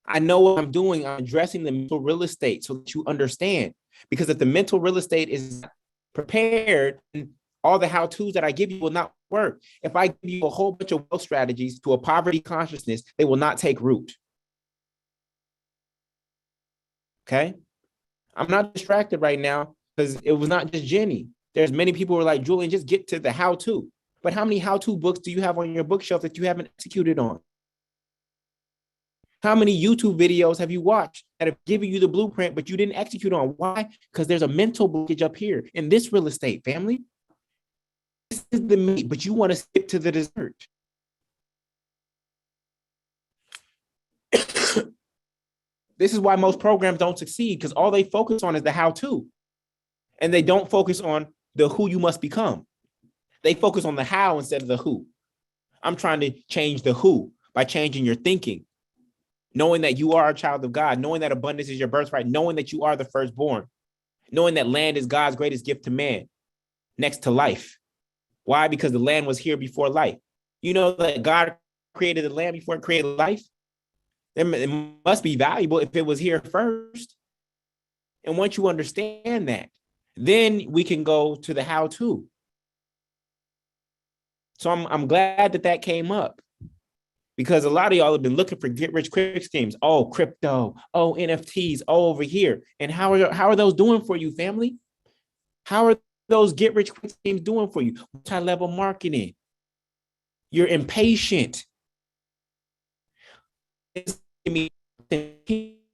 I know what I'm doing. I'm addressing the mental real estate so that you understand. Because if the mental real estate is prepared, all the how-tos that I give you will not work. If I give you a whole bunch of wealth strategies to a poverty consciousness, they will not take root. Okay? I'm not distracted right now because it was not just Jenny. There's many people who are like, Julian, just get to the how-to. But how many how-to books do you have on your bookshelf that you haven't executed on? How many YouTube videos have you watched that have given you the blueprint, but you didn't execute on? Why? Because there's a mental blockage up here in this real estate, family. This is the meat, but you want to skip to the dessert. This is why most programs don't succeed, because all they focus on is the how-to. And they don't focus on the who you must become. They focus on the how instead of the who. I'm trying to change the who by changing your thinking. Knowing that you are a child of God, knowing that abundance is your birthright, knowing that you are the firstborn, knowing that land is God's greatest gift to man, next to life. Why? Because the land was here before life. You know that God created the land before it created life? It must be valuable if it was here first. And once you understand that, then we can go to the how-to. So I'm glad that came up. Because a lot of y'all have been looking for get-rich-quick schemes. Oh, crypto. Oh, NFTs. Oh, over here. And how are those doing for you, family? How are those get-rich-quick schemes doing for you? Multi-level marketing. You're impatient. It's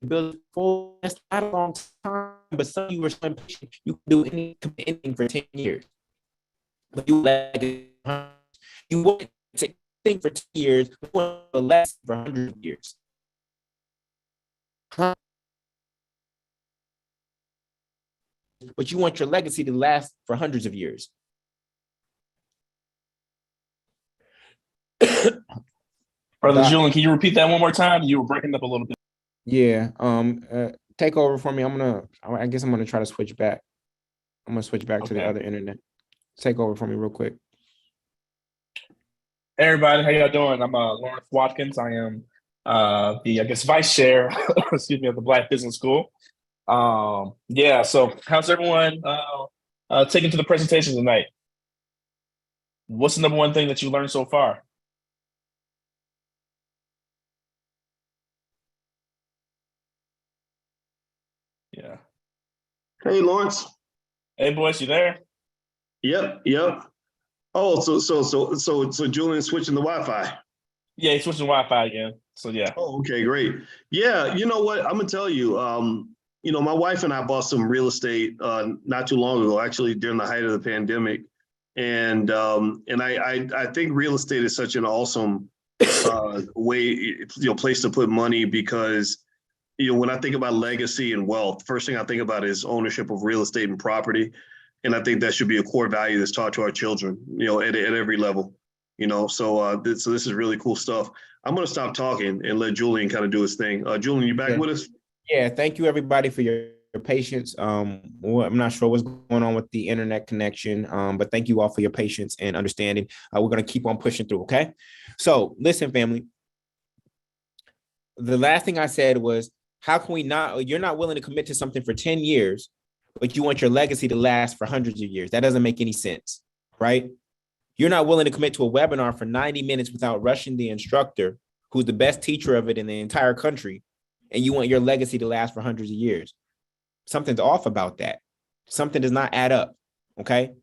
build full. That's not a long time, but some of you were so impatient. You can do anything for 10 years. But you want to thing for 2 years, but less for 100 years. Huh? But you want your legacy to last for hundreds of years. Brother Julian, can you repeat that one more time? You were breaking up a little bit. Yeah. Take over for me. I guess I'm gonna try to switch back. I'm gonna switch back to the other internet. Take over for me real quick. Hey everybody, how y'all doing? I'm Lawrence Watkins. I am the vice chair, excuse me, of the Black Business School. So how's everyone taking to the presentation tonight? What's the number one thing that you learned so far? Yeah. Hey, Lawrence. Hey, Boyce, you there? Yep. Oh, so Julian's switching the Wi-Fi. Yeah, he's switching Wi-Fi again. So yeah. Oh, okay, great. Yeah, you know what? I'm gonna tell you. My wife and I bought some real estate not too long ago, actually during the height of the pandemic, and I think real estate is such an awesome place to put money because when I think about legacy and wealth, first thing I think about is ownership of real estate and property. And I think that should be a core value that's taught to our children, at every level, so this is really cool stuff. I'm going to stop talking and let Julian kind of do his thing. Julian, you back with us? Yeah. Thank you everybody for your patience. I'm not sure what's going on with the internet connection, but thank you all for your patience and understanding. We're going to keep on pushing through. Okay. So listen, family, the last thing I said was, how can we you're not willing to commit to something for 10 years, but you want your legacy to last for hundreds of years. That doesn't make any sense, right? You're not willing to commit to a webinar for 90 minutes without rushing the instructor, who's the best teacher of it in the entire country, and you want your legacy to last for hundreds of years. Something's off about that. Something does not add up, okay?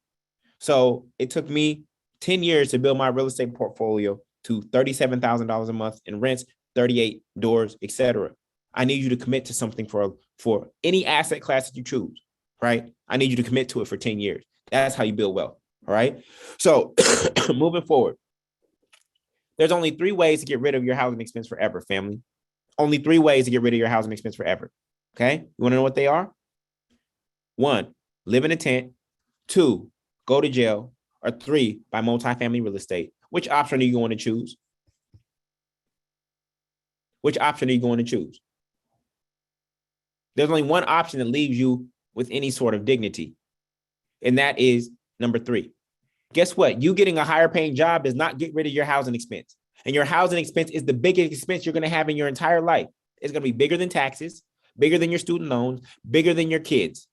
So it took me 10 years to build my real estate portfolio to $37,000 a month in rents, 38 doors, etc. I need you to commit to something for any asset class that you choose, right? I need you to commit to it for 10 years. That's how you build wealth, all right? So moving forward, There's only 3 ways to get rid of your housing expense forever, family. Only 3 ways to get rid of your housing expense forever. Okay? You want to know what they are? 1, live in a tent. 2, go to jail. Or 3, buy multifamily real estate. Which option are you going to choose? Which option are you going to choose? There's only one option that leaves you with any sort of dignity, and that is number 3. Guess what? You getting a higher paying job does not get rid of your housing expense. And your housing expense is the biggest expense you're going to have in your entire life. It's going to be bigger than taxes, bigger than your student loans, bigger than your kids.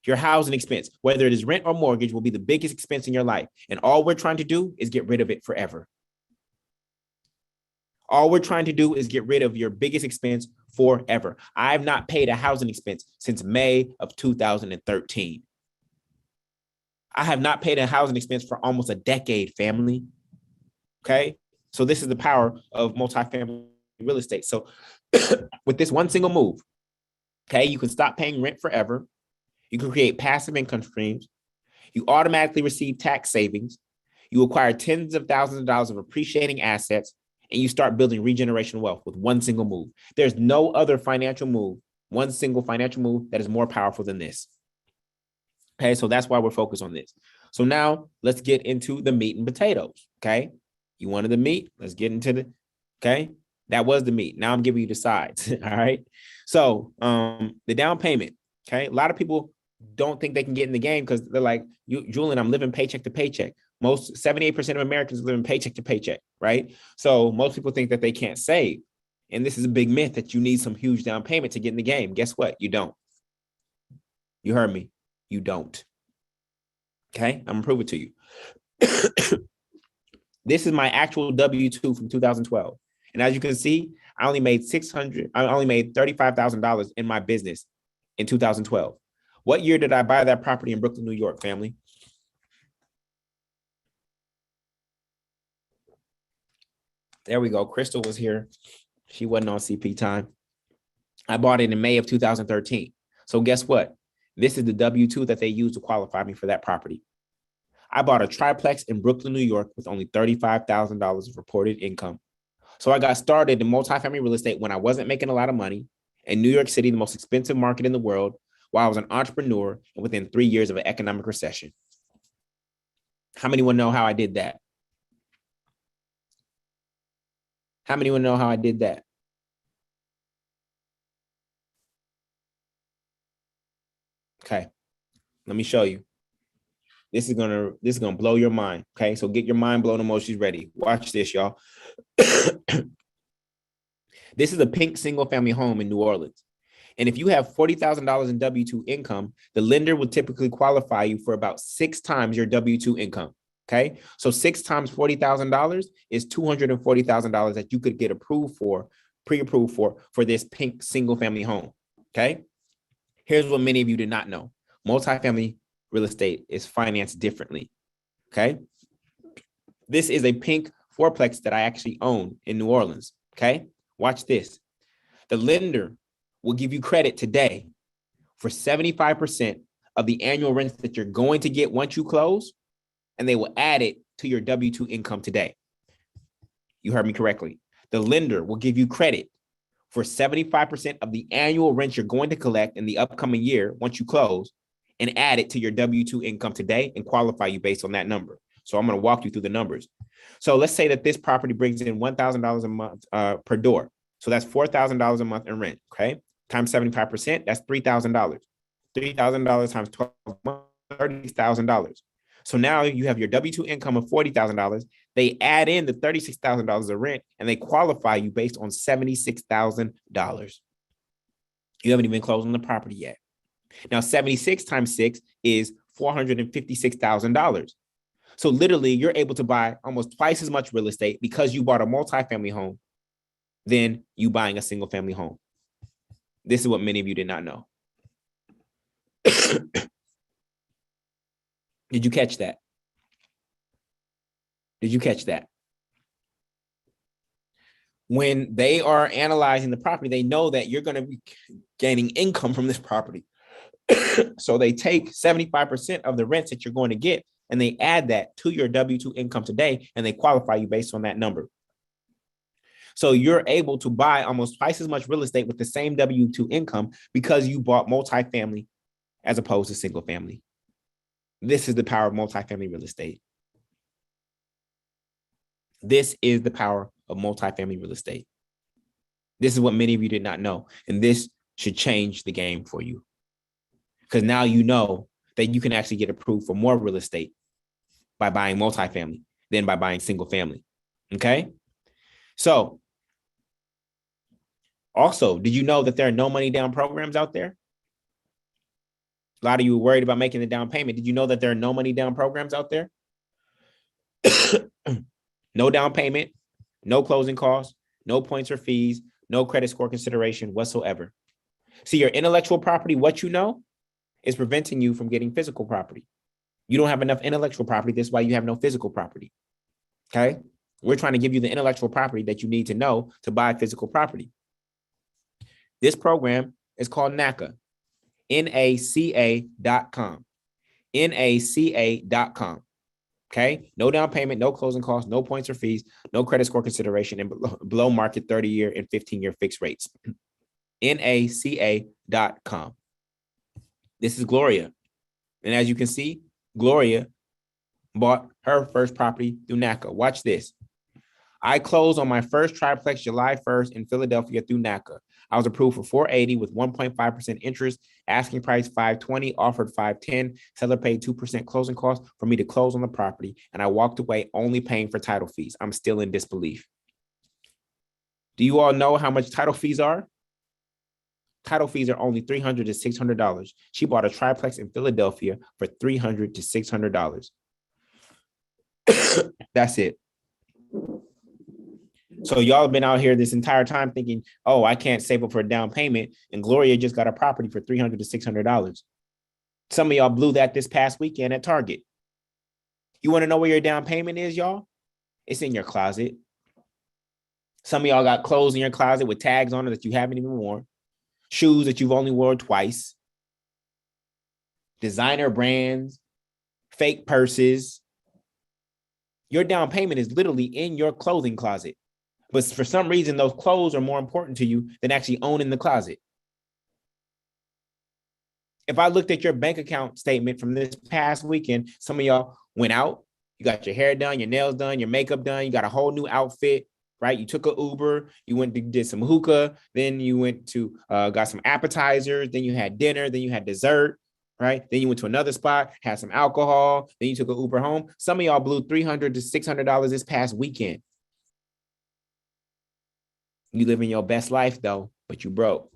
Your housing expense, whether it is rent or mortgage, will be the biggest expense in your life. And all we're trying to do is get rid of it forever. All we're trying to do is get rid of your biggest expense forever. I've not paid a housing expense since May of 2013. I have not paid a housing expense for almost a decade, family. Okay? So this is the power of multifamily real estate. So with this one single move, okay, you can stop paying rent forever. You can create passive income streams. You automatically receive tax savings. You acquire tens of thousands of dollars of appreciating assets, and you start building regenerational wealth with one single move. There's no other financial move, one single financial move that is more powerful than this. Okay, so that's why we're focused on this. So now let's get into the meat and potatoes. Okay, you wanted the meat. Let's get into the, okay, that was the meat. Now I'm giving you the sides. All right. So the down payment. Okay, a lot of people don't think they can get in the game because they're like, Julian, I'm living paycheck to paycheck. Most 78% of Americans live in paycheck to paycheck, right? So most people think that they can't save. And this is a big myth that you need some huge down payment to get in the game. Guess what? You don't. You heard me. You don't. Okay, I'm gonna prove it to you. This is my actual W-2 from 2012. And as you can see, I only made $35,000 in my business in 2012. What year did I buy that property in Brooklyn, New York, family? There we go. Crystal was here. She wasn't on CP time. I bought it in May of 2013. So guess what? This is the W-2 that they used to qualify me for that property. I bought a triplex in Brooklyn, New York with only $35,000 of reported income. So I got started in multifamily real estate when I wasn't making a lot of money in New York City, the most expensive market in the world, while I was an entrepreneur and within 3 years of an economic recession. How many want to know how I did that? How many want to know how I did that? Okay, let me show you. This is gonna blow your mind. Okay, so get your mind blown emotions ready. Watch this, y'all. This is a pink single family home in New Orleans. And if you have $40,000 in W-2 income, the lender would typically qualify you for about 6 times your W-2 income. Okay, so 6 times $40,000 is $240,000 that you could get approved for, pre-approved for this pink single family home. Okay, here's what many of you did not know: multifamily real estate is financed differently. Okay, this is a pink fourplex that I actually own in New Orleans. Okay, watch this. The lender will give you credit today for 75% of the annual rent that you're going to get once you close, and they will add it to your W-2 income today. You heard me correctly. The lender will give you credit for 75% of the annual rent you're going to collect in the upcoming year once you close, and add it to your W-2 income today and qualify you based on that number. So I'm going to walk you through the numbers. So let's say that this property brings in $1,000 a month per door. So that's $4,000 a month in rent, okay? Times 75%, that's $3,000. $3,000 times 12 months, $30,000. So now you have your W-2 income of $40,000. They add in the $36,000 of rent, and they qualify you based on $76,000. You haven't even closed on the property yet. Now, 76 times 6 is $456,000. So literally, you're able to buy almost twice as much real estate because you bought a multifamily home than you buying a single family home. This is what many of you did not know. Did you catch that? Did you catch that? When they are analyzing the property, they know that you're going to be gaining income from this property. So they take 75% of the rents that you're going to get, and they add that to your W-2 income today, and they qualify you based on that number. So you're able to buy almost twice as much real estate with the same W-2 income because you bought multifamily as opposed to single family. This is the power of multifamily real estate. This is the power of multifamily real estate. This is what many of you did not know. And this should change the game for you. Because now you know that you can actually get approved for more real estate by buying multifamily than by buying single family. Okay? So, also, did you know that there are no money down programs out there? A lot of you were worried about making the down payment. Did you know that there are no money down programs out there? No down payment, no closing costs, no points or fees, no credit score consideration whatsoever. See, your intellectual property, what you know, is preventing you from getting physical property. You don't have enough intellectual property. That's why you have no physical property. Okay? We're trying to give you the intellectual property that you need to know to buy physical property. This program is called NACA, NACA.com, NACA.com. Okay? No down payment, no closing costs, no points or fees, no credit score consideration, and below market 30-year and 15-year fixed rates. NACA.com. This is Gloria. And as you can see, Gloria bought her first property through NACA. Watch this. I closed on my first triplex July 1st in Philadelphia through NACA. I was approved for 480 with 1.5% interest, asking price 520, offered 510, seller paid 2% closing costs for me to close on the property, and I walked away only paying for title fees. I'm still in disbelief. Do you all know how much title fees are? Title fees are only $300 to $600. She bought a triplex in Philadelphia for $300 to $600. That's it. So y'all have been out here this entire time thinking, oh, I can't save up for a down payment. And Gloria just got a property for $300 to $600. Some of y'all blew that this past weekend at Target. You want to know where your down payment is, y'all? It's in your closet. Some of y'all got clothes in your closet with tags on it that you haven't even worn. Shoes that you've only worn twice. Designer brands, fake purses. Your down payment is literally in your clothing closet. But for some reason, those clothes are more important to you than actually owning the closet. If I looked at your bank account statement from this past weekend, some of y'all went out, you got your hair done, your nails done, your makeup done, you got a whole new outfit, right? You took an Uber, you went to did some hookah, then you went to got some appetizers, then you had dinner, then you had dessert, right? Then you went to another spot, had some alcohol, then you took an Uber home. Some of y'all blew $300 to $600 this past weekend. You living your best life though, but you broke.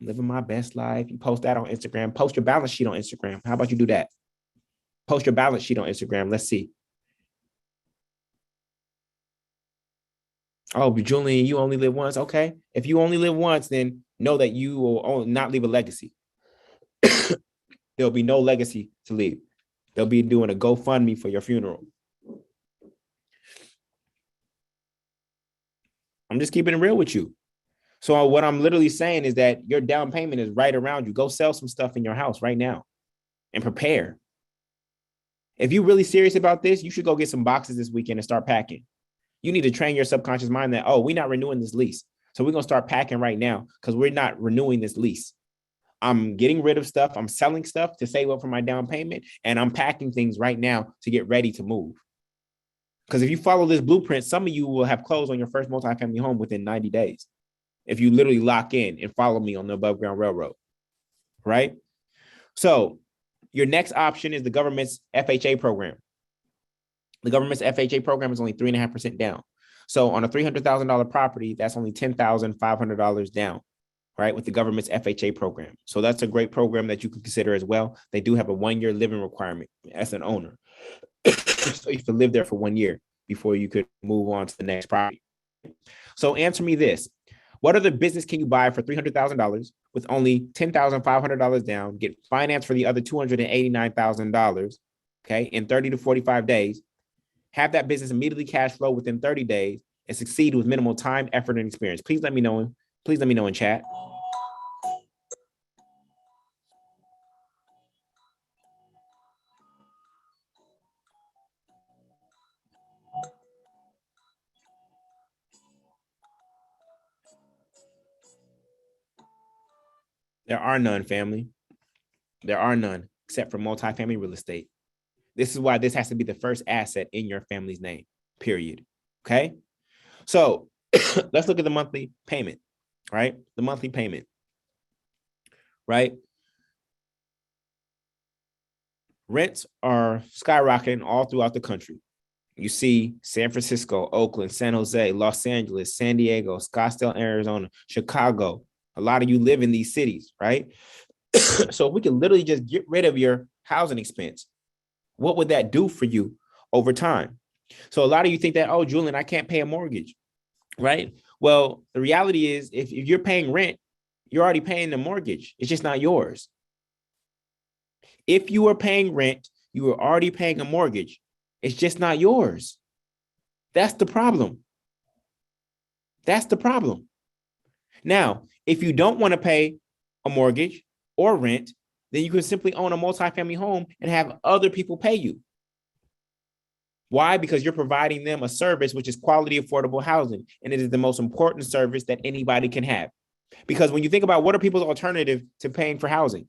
I'm living my best life. You post that on Instagram. Post your balance sheet on Instagram. How about you do that? Post your balance sheet on Instagram. Let's see. Oh, but Julian, you only live once. Okay. If you only live once, then know that you will not leave a legacy. There'll be no legacy to leave. They'll be doing a GoFundMe for your funeral. I'm just keeping it real with you. So what I'm literally saying is that your down payment is right around you. Go sell some stuff in your house right now and prepare. If you're really serious about this, you should go get some boxes this weekend and start packing. You need to train your subconscious mind that, oh, we're not renewing this lease. So we're going to start packing right now because we're not renewing this lease. I'm getting rid of stuff. I'm selling stuff to save up for my down payment. And I'm packing things right now to get ready to move. Because if you follow this blueprint, some of you will have closed on your first multifamily home within 90 days. If you literally lock in and follow me on the Above Ground Railroad, right? So your next option is the government's FHA program. The government's FHA program is only 3.5% down. So on a $300,000 property, that's only $10,500 down, right? With the government's FHA program. So that's a great program that you can consider as well. They do have a 1-year living requirement as an owner. So you have to live there for 1 year before you could move on to the next property. So answer me this. What other business can you buy for $300,000 with only $10,500 down, get financed for the other $289,000, okay, in 30 to 45 days, have that business immediately cash flow within 30 days, and succeed with minimal time, effort, and experience? Please let me know. Please let me know in chat. There are none, family. There are none except for multifamily real estate. This is why this has to be the first asset in your family's name, period. Okay. So let's look at the monthly payment, right? The monthly payment, right? Rents are skyrocketing all throughout the country. You see San Francisco, Oakland, San Jose, Los Angeles, San Diego, Scottsdale, Arizona, Chicago. A lot of you live in these cities, right? So if we could literally just get rid of your housing expense, what would that do for you over time? So a lot of you think that, oh, Julian, I can't pay a mortgage, right? Well, the reality is if you're paying rent, you're already paying the mortgage. It's just not yours. If you are paying rent, you are already paying a mortgage. It's just not yours. That's the problem. That's the problem. Now, if you don't want to pay a mortgage or rent, then you can simply own a multifamily home and have other people pay you. Why? Because you're providing them a service, which is quality, affordable housing. And it is the most important service that anybody can have. Because when you think about what are people's alternative to paying for housing,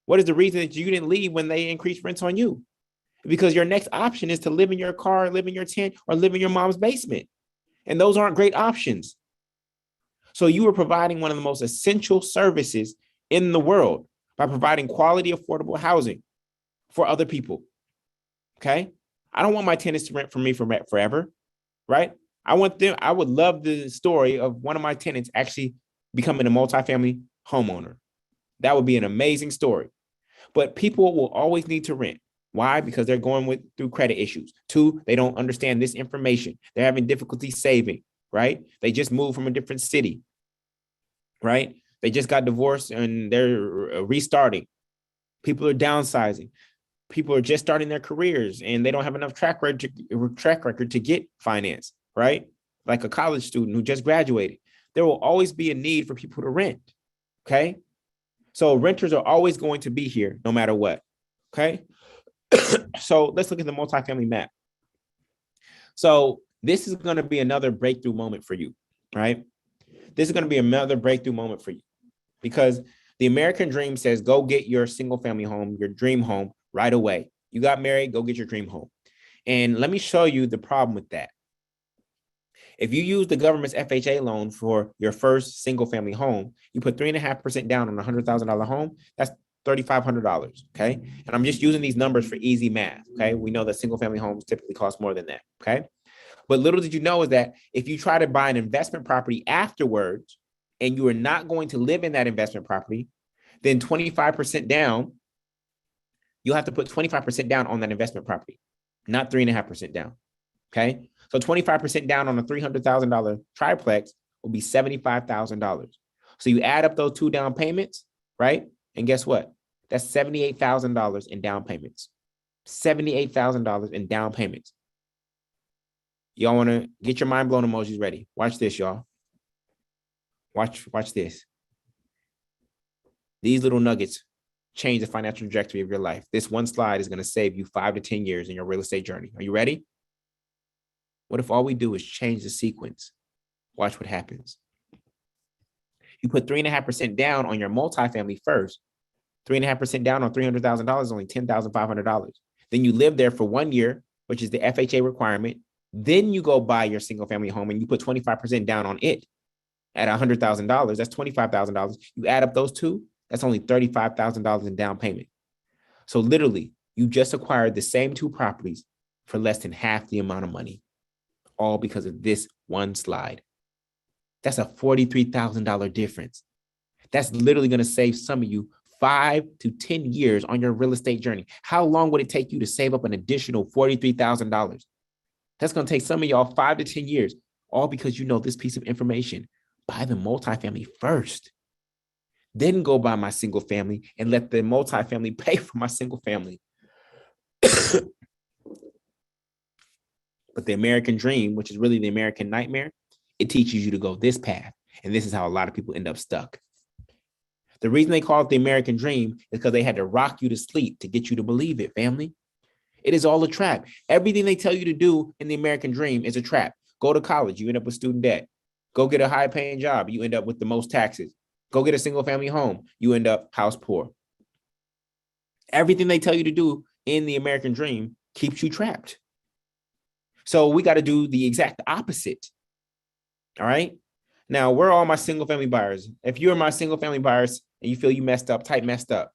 what is the reason that you didn't leave when they increased rents on you? Because your next option is to live in your car, live in your tent, or live in your mom's basement. And those aren't great options. So you are providing one of the most essential services in the world by providing quality, affordable housing for other people. Okay. I don't want my tenants to rent from me forever, right? I would love the story of one of my tenants actually becoming a multifamily homeowner. That would be an amazing story. But people will always need to rent. Why? Because they're going through credit issues. 2, they don't understand this information. They're having difficulty saving, right? They just moved from a different city, right? They just got divorced and they're restarting. People are downsizing. People are just starting their careers and they don't have enough track record to get finance, right? Like a college student who just graduated. There will always be a need for people to rent, okay? So renters are always going to be here no matter what, okay? So let's look at the multifamily map. So this is going to be another breakthrough moment for you, right? This is going to be another breakthrough moment for you because the American dream says, go get your single family home, your dream home right away. You got married, go get your dream home. And let me show you the problem with that. If you use the government's FHA loan for your first single family home, you put 3.5% down on a $100,000 home, that's $3,500, okay? And I'm just using these numbers for easy math, okay? We know that single family homes typically cost more than that, okay? But little did you know is that if you try to buy an investment property afterwards and you are not going to live in that investment property, then 25% down, you'll have to put 25% down on that investment property, not 3.5% down, okay? So 25% down on a $300,000 triplex will be $75,000. So you add up those 2 down payments, right? And guess what? That's $78,000 in down payments. $78,000 in down payments. Y'all want to get your mind blown emojis ready. Watch this, y'all. Watch this. These little nuggets change the financial trajectory of your life. This one slide is going to save you 5 to 10 years in your real estate journey. Are you ready? What if all we do is change the sequence? Watch what happens. You put 3.5% down on your multifamily first. 3.5% down on $300,000 is only $10,500. Then you live there for 1 year, which is the FHA requirement. Then you go buy your single family home and you put 25% down on it at $100,000. That's $25,000. You add up those 2, that's only $35,000 in down payment. So literally, you just acquired the same 2 properties for less than half the amount of money, all because of this one slide. That's a $43,000 difference. That's literally going to save some of you 5 to 10 years on your real estate journey. How long would it take you to save up an additional $43,000? That's going to take some of y'all 5 to 10 years, all because you know this piece of information. Buy the multifamily first. Then go buy my single family and let the multifamily pay for my single family. But the American dream, which is really the American nightmare, it teaches you to go this path. And this is how a lot of people end up stuck. The reason they call it the American dream is because they had to rock you to sleep to get you to believe it, family. It is all a trap. Everything they tell you to do in the American dream is a trap. Go to college, you end up with student debt. Go get a high-paying job, you end up with the most taxes. Go get a single family home. You end up house poor. Everything they tell you to do in the American dream keeps you trapped. So we got to do the exact opposite. All right. Now, where are all my single family buyers? If you're my single family buyers and you feel you messed up, type messed up.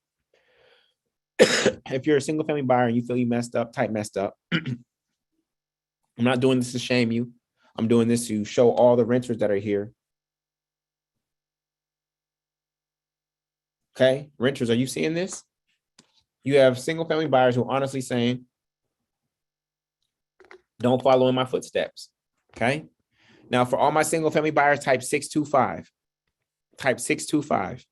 If you're a single family buyer and you feel you messed up, type messed up. I'm not doing this to shame you. I'm doing this to show all the renters that are here. Okay, renters, are you seeing this? You have single family buyers who are honestly saying, don't follow in my footsteps. Okay. Now, for all my single family buyers, type 625. Type 625.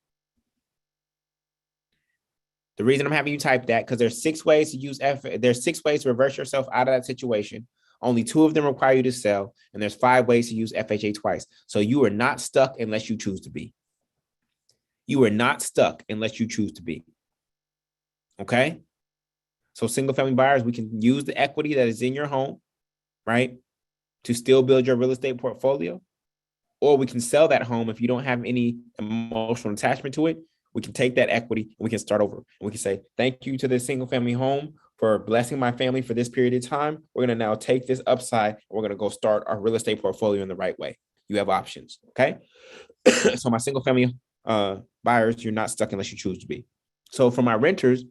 The reason I'm having you type that, because there's 6 ways to use there's 6 ways to reverse yourself out of that situation. Only 2 of them require you to sell, and there's 5 ways to use FHA twice. So you are not stuck unless you choose to be. You are not stuck unless you choose to be. Okay? So single family buyers, we can use the equity that is in your home, right, to still build your real estate portfolio. Or we can sell that home if you don't have any emotional attachment to it. We can take that equity and we can start over. And we can say, thank you to this single family home for blessing my family for this period of time. We're going to now take this upside and we're going to go start our real estate portfolio in the right way. You have options. Okay. So my single family buyers, you're not stuck unless you choose to be. So for my renters,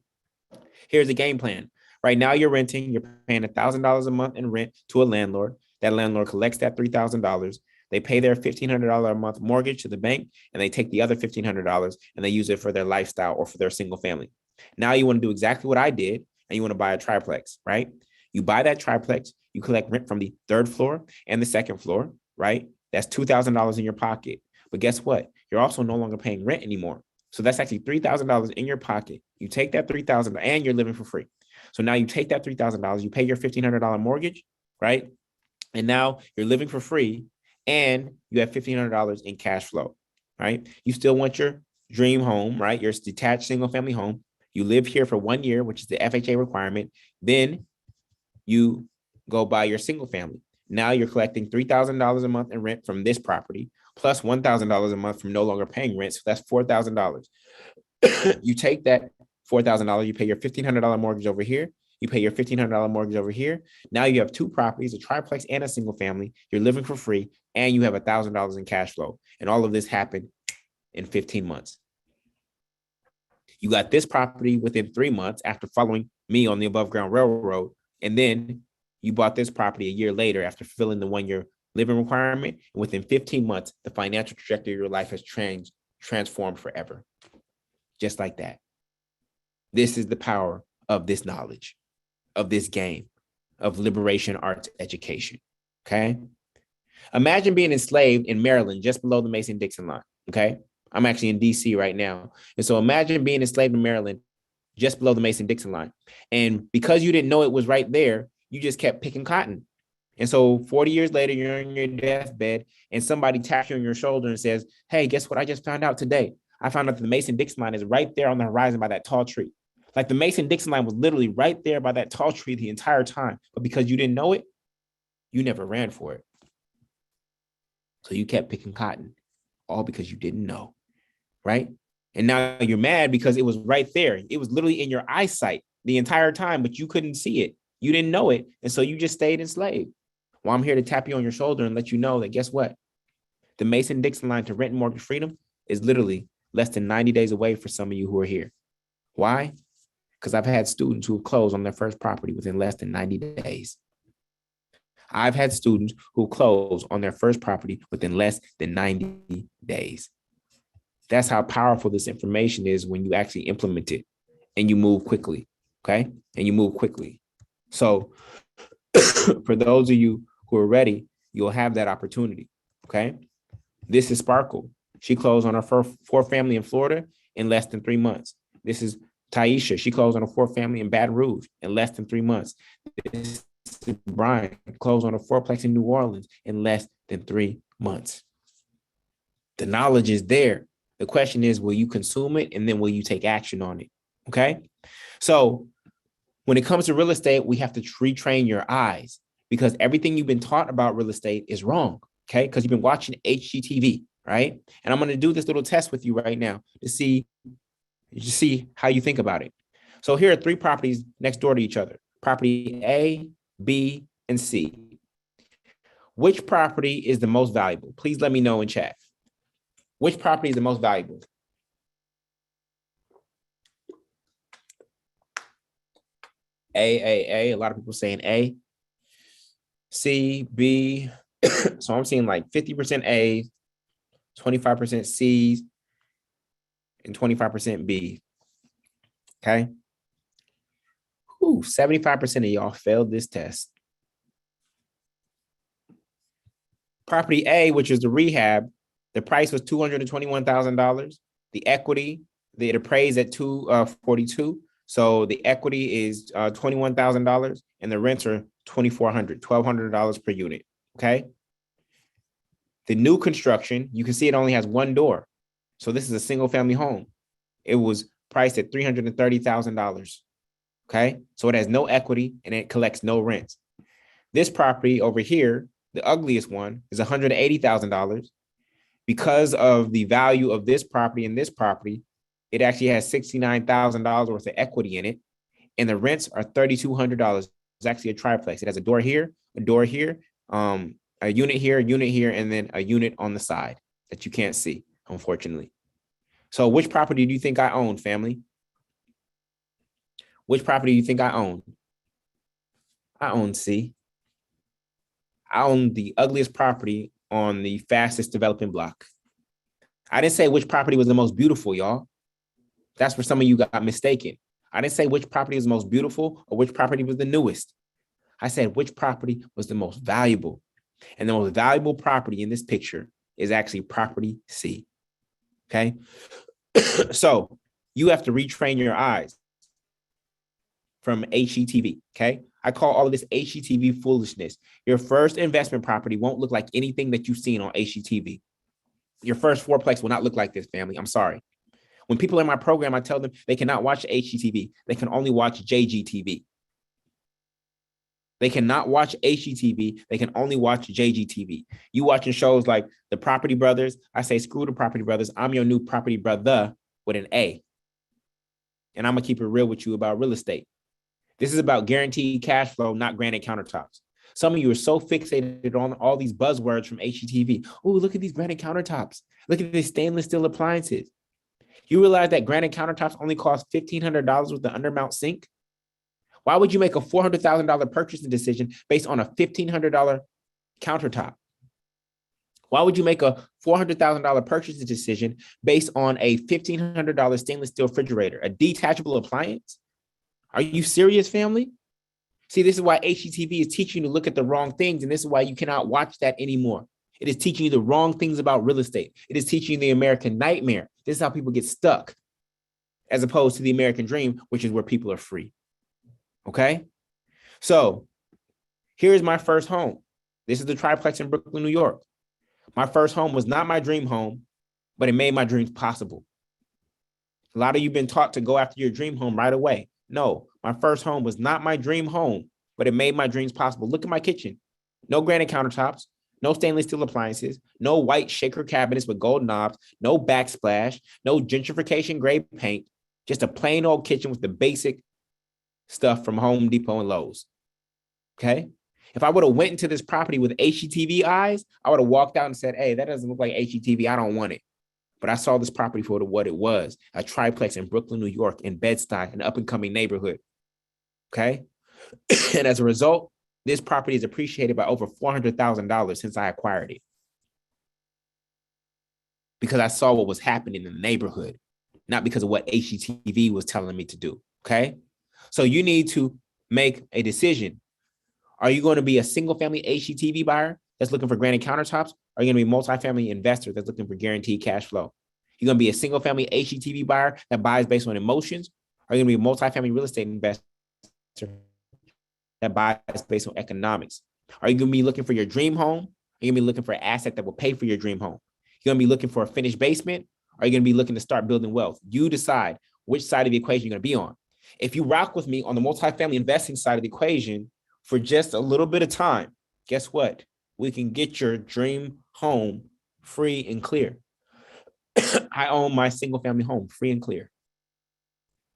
here's the game plan. Right now you're renting, you're paying $1,000 a month in rent to a landlord. That landlord collects that $3,000. They pay their $1,500 a month mortgage to the bank, and they take the other $1,500 and they use it for their lifestyle or for their single family. Now you want to do exactly what I did, and you want to buy a triplex, right? You buy that triplex, you collect rent from the 3rd floor and the 2nd floor, right? That's $2,000 in your pocket. But guess what? You're also no longer paying rent anymore. So that's actually $3,000 in your pocket. You take that $3,000 and you're living for free. So now you take that $3,000, you pay your $1,500 mortgage, right? And now you're living for free and you have $1,500 in cash flow, right? You still want your dream home, right? Your detached single family home. You live here for 1 year, which is the FHA requirement. Then you go buy your single family. Now you're collecting $3,000 a month in rent from this property, plus $1,000 a month from no longer paying rent. So that's $4,000. You take that $4,000, you pay your $1,500 mortgage over here. You pay your $1,500 mortgage over here. Now you have 2 properties, a triplex and a single family. You're living for free and you have $1,000 in cash flow. And all of this happened in 15 months. You got this property within 3 months after following me on the above ground railroad. And then you bought this property a year later after fulfilling the 1-year living requirement. And within 15 months, the financial trajectory of your life has transformed forever. Just like that. This is the power of this knowledge, of this game, of liberation arts education. Okay. Imagine being enslaved in Maryland, just below the Mason-Dixon line. Okay. I'm actually in DC right now. And so imagine being enslaved in Maryland, just below the Mason-Dixon line. And because you didn't know it was right there, you just kept picking cotton. And so 40 years later, you're in your deathbed and somebody taps you on your shoulder and says, hey, guess what I just found out today? I found out that the Mason-Dixon line is right there on the horizon by that tall tree. Like the Mason-Dixon line was literally right there by that tall tree the entire time. But because you didn't know it, you never ran for it. So you kept picking cotton, all because you didn't know, right? And now you're mad because it was right there. It was literally in your eyesight the entire time, but you couldn't see it. You didn't know it. And so you just stayed enslaved. Well, I'm here to tap you on your shoulder and let you know that guess what? The Mason-Dixon line to rent and mortgage freedom is literally less than 90 days away for some of you who are here. Why? Because I've had students who have closed on their first property within less than 90 days. I've had students who close on their first property within less than 90 days. That's how powerful this information is when you actually implement it and you move quickly, okay? And you move quickly. So for those of you who are ready, you'll have that opportunity, okay? This is Sparkle. She closed on her first 4th family in Florida in less than 3 months. This is Taisha. She closed on a 4th family in Baton Rouge in less than 3 months. This is Brian, closed on a 4-plex in New Orleans in less than 3 months. The knowledge is there. The question is, will you consume it? And then will you take action on it? Okay. So when it comes to real estate, we have to retrain your eyes because everything you've been taught about real estate is wrong. Okay. Because you've been watching HGTV, right? And I'm going to do this little test with you right now to see how you think about it. So here are 3 properties next door to each other: property A, B, and C. Which property is the most valuable? Please let me know in chat. Which property is the most valuable? A. A lot of people saying A. C, B. So I'm seeing like 50% A, 25% C's, and 25% B. Okay. 75% of y'all failed this test. Property A, which is the rehab, the price was $221,000. The equity, it appraised at $242,000. So the equity is $21,000, and the rents are $2,400, $1,200 per unit. Okay. The new construction, you can see it only has 1 door. So this is a single family home. It was priced at $330,000. Okay. So it has no equity and it collects no rents. This property over here, the ugliest one, is $180,000. Because of the value of this property and this property, it actually has $69,000 worth of equity in it. And the rents are $3,200. It's actually a triplex. It has a door here, a unit here, a unit here, and then a unit on the side that you can't see, unfortunately. So which property do you think I own, family? Which property do you think I own? I own C. I own the ugliest property on the fastest developing block. I didn't say which property was the most beautiful, y'all. That's where some of you got mistaken. I didn't say which property was the most beautiful or which property was the newest. I said which property was the most valuable. And the most valuable property in this picture is actually property C. Okay. So you have to retrain your eyes from HGTV. Okay. I call all of this HGTV foolishness. Your first investment property won't look like anything that you've seen on HGTV. Your first fourplex will not look like this, family. I'm sorry. When people in my program, I tell them they cannot watch HGTV. They can only watch JGTV. They cannot watch HGTV. They can only watch JGTV. You watching shows like The Property Brothers. I say, screw The Property Brothers. I'm your new property brother with an A. And I'm going to keep it real with you about real estate. This is about guaranteed cash flow, not granite countertops. Some of you are so fixated on all these buzzwords from HGTV. Oh, look at these granite countertops. Look at these stainless steel appliances. You realize that granite countertops only cost $1,500 with the undermount sink? Why would you make a $400,000 purchasing decision based on a $1,500 countertop? Why would you make a $400,000 purchasing decision based on a $1,500 stainless steel refrigerator, a detachable appliance? Are you serious, family? See, this is why HGTV is teaching you to look at the wrong things, and this is why you cannot watch that anymore. It is teaching you the wrong things about real estate. It is teaching you the American nightmare. This is how people get stuck, as opposed to the American dream, which is where people are free. Okay? So here's my first home. This is the triplex in Brooklyn, New York. My first home was not my dream home, but it made my dreams possible. A lot of you have been taught to go after your dream home right away. No, my first home was not my dream home, but it made my dreams possible. Look at my kitchen. No granite countertops, no stainless steel appliances, no white shaker cabinets with gold knobs, no backsplash, no gentrification gray paint, just a plain old kitchen with the basic stuff from Home Depot and Lowe's. Okay? If I would have went into this property with HGTV eyes, I would have walked out and said, hey, that doesn't look like HGTV. I don't want it. But I saw this property for what it was, a triplex in Brooklyn, New York, in Bed-Stuy, an up-and-coming neighborhood. Okay? And as a result, this property is appreciated by over $400,000 since I acquired it. Because I saw what was happening in the neighborhood, not because of what HGTV was telling me to do. Okay? So you need to make a decision. Are you going to be a single-family HGTV buyer that's looking for granite countertops? Or are you going to be a multifamily investor that's looking for guaranteed cash flow? You're going to be a single-family HGTV buyer that buys based on emotions? Or are you going to be a multifamily real estate investor that buys based on economics? Are you going to be looking for your dream home? Or are you going to be looking for an asset that will pay for your dream home? You're going to be looking for a finished basement? Or are you going to be looking to start building wealth? You decide which side of the equation you're going to be on. If you rock with me on the multifamily investing side of the equation for just a little bit of time, guess what? We can get your dream home free and clear. I own my single family home free and clear.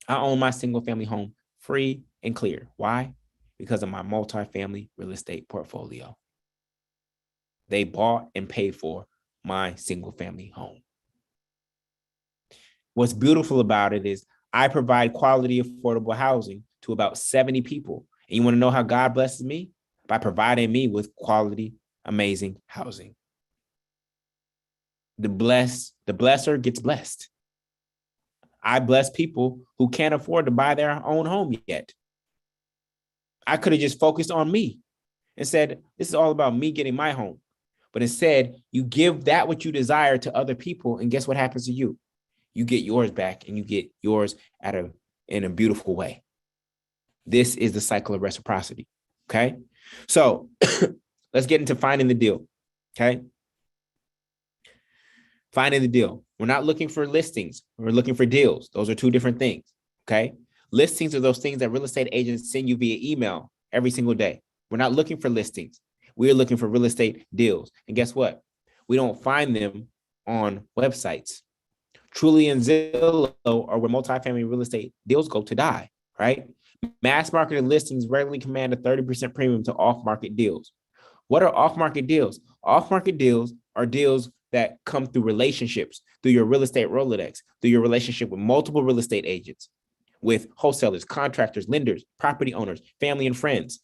I own my single family home free and clear. Why? Because of my multifamily real estate portfolio. They bought and paid for my single family home. What's beautiful about it is I provide quality, affordable housing to about 70 people. And you want to know how God blesses me? By providing me with quality, amazing housing. The blesser gets blessed. I bless people who can't afford to buy their own home yet. I could have just focused on me and said, this is all about me getting my home. But instead, you give that what you desire to other people, and guess what happens to you? You get yours back, and you get yours in a beautiful way. This is the cycle of reciprocity, okay? So let's get into finding the deal, okay? Finding the deal. We're not looking for listings. We're looking for deals. Those are two different things, okay? Listings are those things that real estate agents send you via email every single day. We're not looking for listings. We're looking for real estate deals. And guess what? We don't find them on websites. Truly and Zillow are where multifamily real estate deals go to die, right? Mass market listings regularly command a 30% premium to off-market deals. What are off-market deals? Off-market deals are deals that come through relationships, through your real estate Rolodex, through your relationship with multiple real estate agents, with wholesalers, contractors, lenders, property owners, family and friends,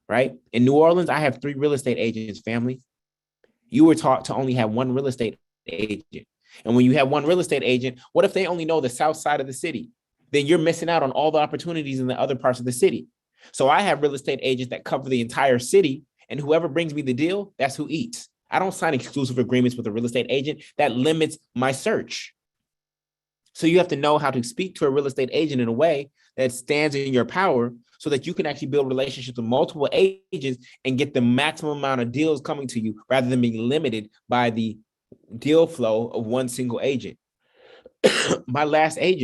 right? In New Orleans, I have 3 real estate agents, family. You were taught to only have one real estate agent. And when you have one real estate agent, what if they only know the south side of the city? Then you're missing out on all the opportunities in the other parts of the city. So I have real estate agents that cover the entire city, and whoever brings me the deal, that's who eats. I don't sign exclusive agreements with a real estate agent. That limits my search. So you have to know how to speak to a real estate agent in a way that stands in your power so that you can actually build relationships with multiple agents and get the maximum amount of deals coming to you rather than being limited by the deal flow of one single agent. My last 8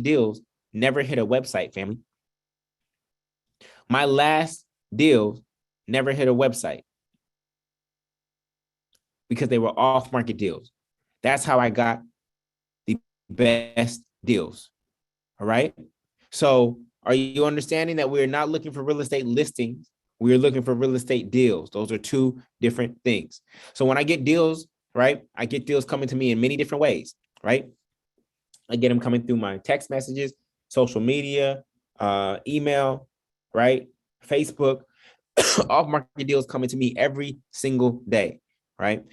deals never hit a website, family. My last deals never hit a website because they were off-market deals. That's how I got the best deals. All right. So are you understanding that we're not looking for real estate listings? We're looking for real estate deals. Those are two different things. So when I get deals, right, I get deals coming to me in many different ways, right? I get them coming through my text messages, social media, email, right? Facebook, off-market deals coming to me every single day, right?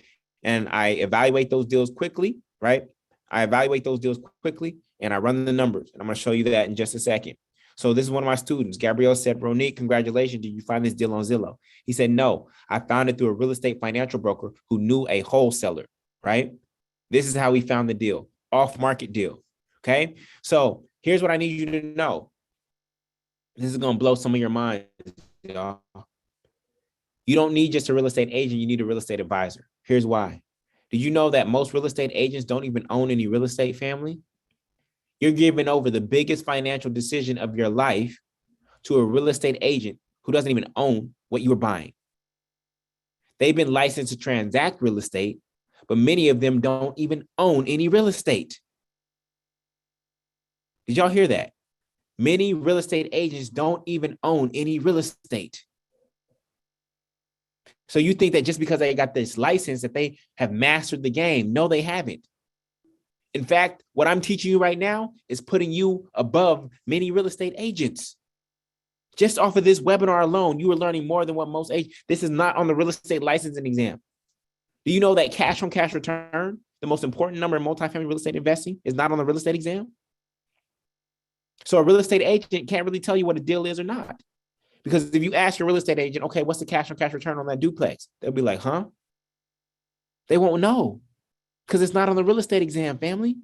And I evaluate those deals quickly, right? I evaluate those deals quickly and I run the numbers. And I'm going to show you that in just a second. So this is one of my students. Gabrielle said, Ronique, congratulations. Did you find this deal on Zillow? He said, no, I found it through a real estate financial broker who knew a wholesaler, right? This is how we found the deal, off-market deal, okay? So here's what I need you to know. This is going to blow some of your minds, y'all. You don't need just a real estate agent. You need a real estate advisor. Here's why. Did you know that most real estate agents don't even own any real estate, family? You're giving over the biggest financial decision of your life to a real estate agent who doesn't even own what you're buying. They've been licensed to transact real estate, but many of them don't even own any real estate. Did y'all hear that? Many real estate agents don't even own any real estate. So you think that just because they got this license that they have mastered the game. No, they haven't. In fact, what I'm teaching you right now is putting you above many real estate agents. Just off of this webinar alone, you are learning more than what most agents. This is not on the real estate licensing exam. Do you know that cash on cash return, the most important number in multifamily real estate investing, is not on the real estate exam? So a real estate agent can't really tell you what a deal is or not. Because if you ask your real estate agent, okay, what's the cash on cash return on that duplex? They'll be like, huh? They won't know because it's not on the real estate exam, family.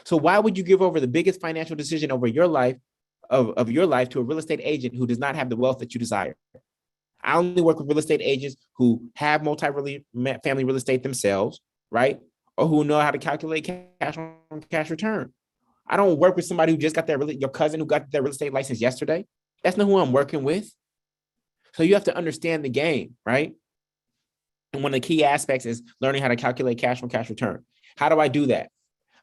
So why would you give over the biggest financial decision over your life, of your life, to a real estate agent who does not have the wealth that you desire? I only work with real estate agents who have multi-family real estate themselves, right? Or who know how to calculate cash on cash return. I don't work with somebody who just got your cousin who got their real estate license yesterday. That's not who I'm working with. So you have to understand the game, right? And one of the key aspects is learning how to calculate cash on cash return. How do I do that?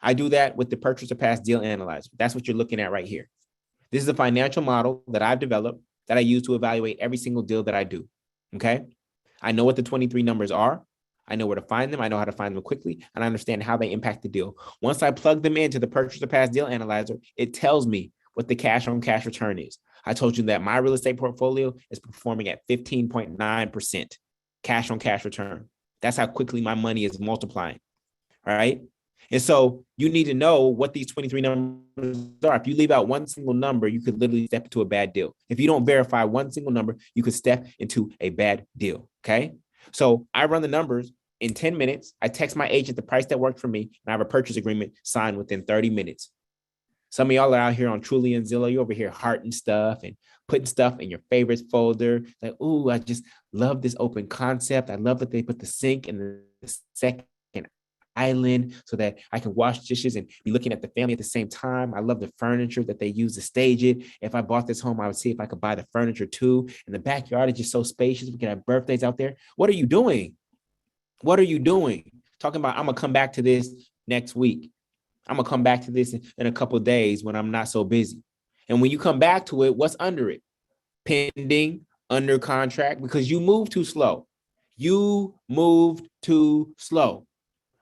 I do that with the purchase or pass deal analyzer. That's what you're looking at right here. This is a financial model that I've developed that I use to evaluate every single deal that I do. Okay. I know what the 23 numbers are. I know where to find them. I know how to find them quickly, and I understand how they impact the deal. Once I plug them into the purchase or pass deal analyzer, it tells me what the cash on cash return is. I told you that my real estate portfolio is performing at 15.9% cash on cash return. That's how quickly my money is multiplying. All right. And so you need to know what these 23 numbers are. If you leave out one single number, you could literally step into a bad deal. If you don't verify one single number, you could step into a bad deal. Okay. So I run the numbers in 10 minutes. I text my agent the price that worked for me, and I have a purchase agreement signed within 30 minutes. Some of y'all are out here on Truly and Zillow. You're over here hearting stuff and putting stuff in your favorites folder. Like, ooh, I just love this open concept. I love that they put the sink in the second island so that I can wash dishes and be looking at the family at the same time. I love the furniture that they use to stage it. If I bought this home, I would see if I could buy the furniture too. And the backyard is just so spacious. We can have birthdays out there. What are you doing? What are you doing? Talking about, I'm going to come back to this next week. I'm going to come back to this in a couple of days when I'm not so busy. And when you come back to it, what's under it? Pending, under contract, because you moved too slow. You moved too slow.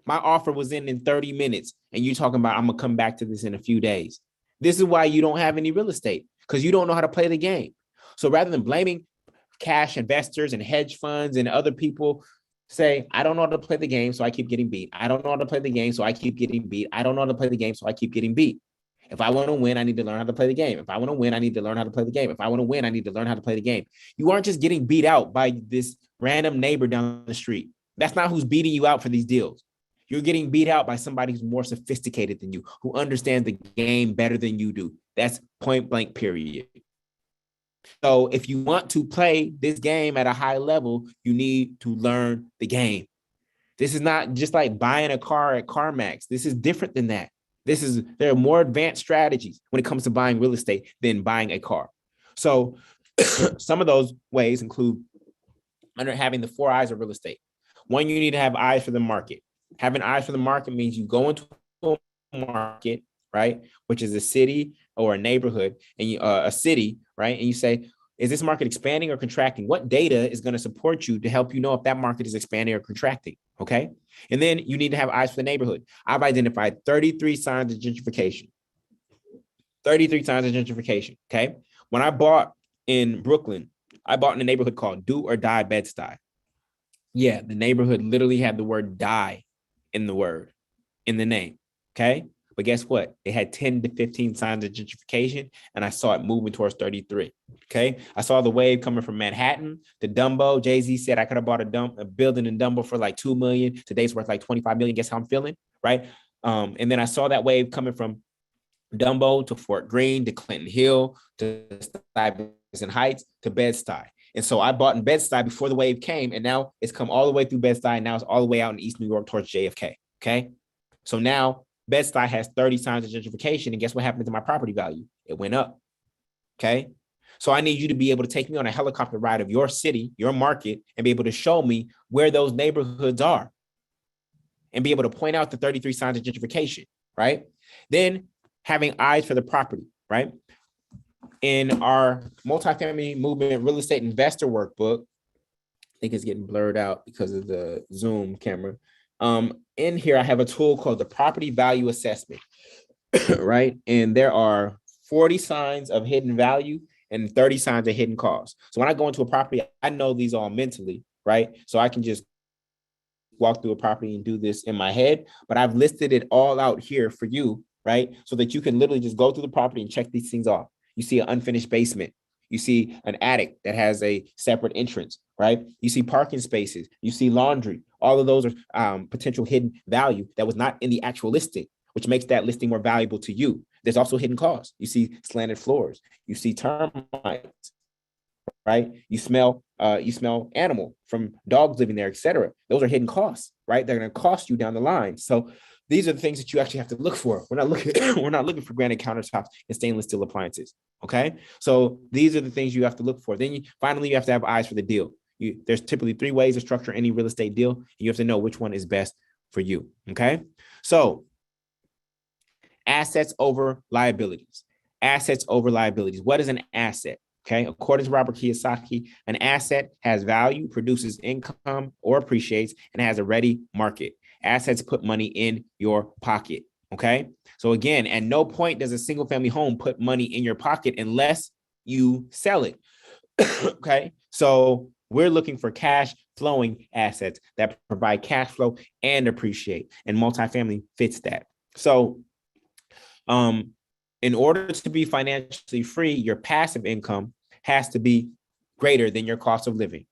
My offer was in 30 minutes, and you're talking about, I'm going to come back to this in a few days. This is why you don't have any real estate, because you don't know how to play the game. So rather than blaming cash investors and hedge funds and other people, say, I don't know how to play the game, so I keep getting beat. I don't know how to play the game, so I keep getting beat. I don't know how to play the game, so I keep getting beat. If I want to win, I need to learn how to play the game. If I want to win, I need to learn how to play the game. If I want to win, I need to learn how to play the game. You aren't just getting beat out by this random neighbor down the street. That's not who's beating you out for these deals. You're getting beat out by somebody who's more sophisticated than you, who understands the game better than you do. That's point blank, period. So if you want to play this game at a high level, you need to learn the game. This is not just like buying a car at CarMax. This is different than that. There are more advanced strategies when it comes to buying real estate than buying a car. So some of those ways include under having the 4 eyes of real estate. One, you need to have eyes for the market. Having eyes for the market means you go into a market, right, which is a city or a neighborhood, and a city, right, and you say, is this market expanding or contracting? What data is going to support you to help you know if that market is expanding or contracting, okay? And then you need to have eyes for the neighborhood. I've identified 33 signs of gentrification. 33 signs of gentrification, okay? When I bought in Brooklyn, I bought in a neighborhood called Do or Die Bed-Stuy. Yeah, the neighborhood literally had the word die in the name, okay? But guess what? It had 10 to 15 signs of gentrification, and I saw it moving towards 33, okay? I saw the wave coming from Manhattan to Dumbo. Jay-Z said I could have bought a building in Dumbo for like $2 million. Today's worth like $25 million. Guess how I'm feeling, right? And then I saw that wave coming from Dumbo to Fort Greene to Clinton Hill to Stuyvesant Heights to Bed-Stuy. And so I bought in Bed-Stuy before the wave came, and now it's come all the way through Bed-Stuy, and now it's all the way out in East New York towards JFK, okay? So now Bed-Stuy has 30 signs of gentrification, and guess what happened to my property value? It went up, okay? So I need you to be able to take me on a helicopter ride of your city, your market, and be able to show me where those neighborhoods are and be able to point out the 33 signs of gentrification, right? Then having eyes for the property, right? In our multifamily movement real estate investor workbook, I think it's getting blurred out because of the Zoom camera. In here, I have a tool called the property value assessment, right? And there are 40 signs of hidden value and 30 signs of hidden cost. So when I go into a property, I know these all mentally, right? So I can just walk through a property and do this in my head, but I've listed it all out here for you, right? So that you can literally just go through the property and check these things off. You see an unfinished basement. You see an attic that has a separate entrance, right? You see parking spaces. You see laundry. All of those are potential hidden value that was not in the actual listing, which makes that listing more valuable to you. There's also hidden costs. You see slanted floors. You see termites, right? You smell animal from dogs living there, et cetera. Those are hidden costs, right? They're going to cost you down the line. So these are the things that you actually have to look for. We're not looking for granite countertops and stainless steel appliances. Okay. So these are the things you have to look for. Then finally, you have to have eyes for the deal. There's typically 3 ways to structure any real estate deal. And you have to know which one is best for you. Okay. So assets over liabilities. Assets over liabilities. What is an asset? Okay. According to Robert Kiyosaki, an asset has value, produces income or appreciates, and has a ready market. Assets put money in your pocket. Okay. So again, at no point does a single family home put money in your pocket unless you sell it. Okay. So we're looking for cash flowing assets that provide cash flow and appreciate, and multifamily fits that. So, in order to be financially free, your passive income has to be greater than your cost of living.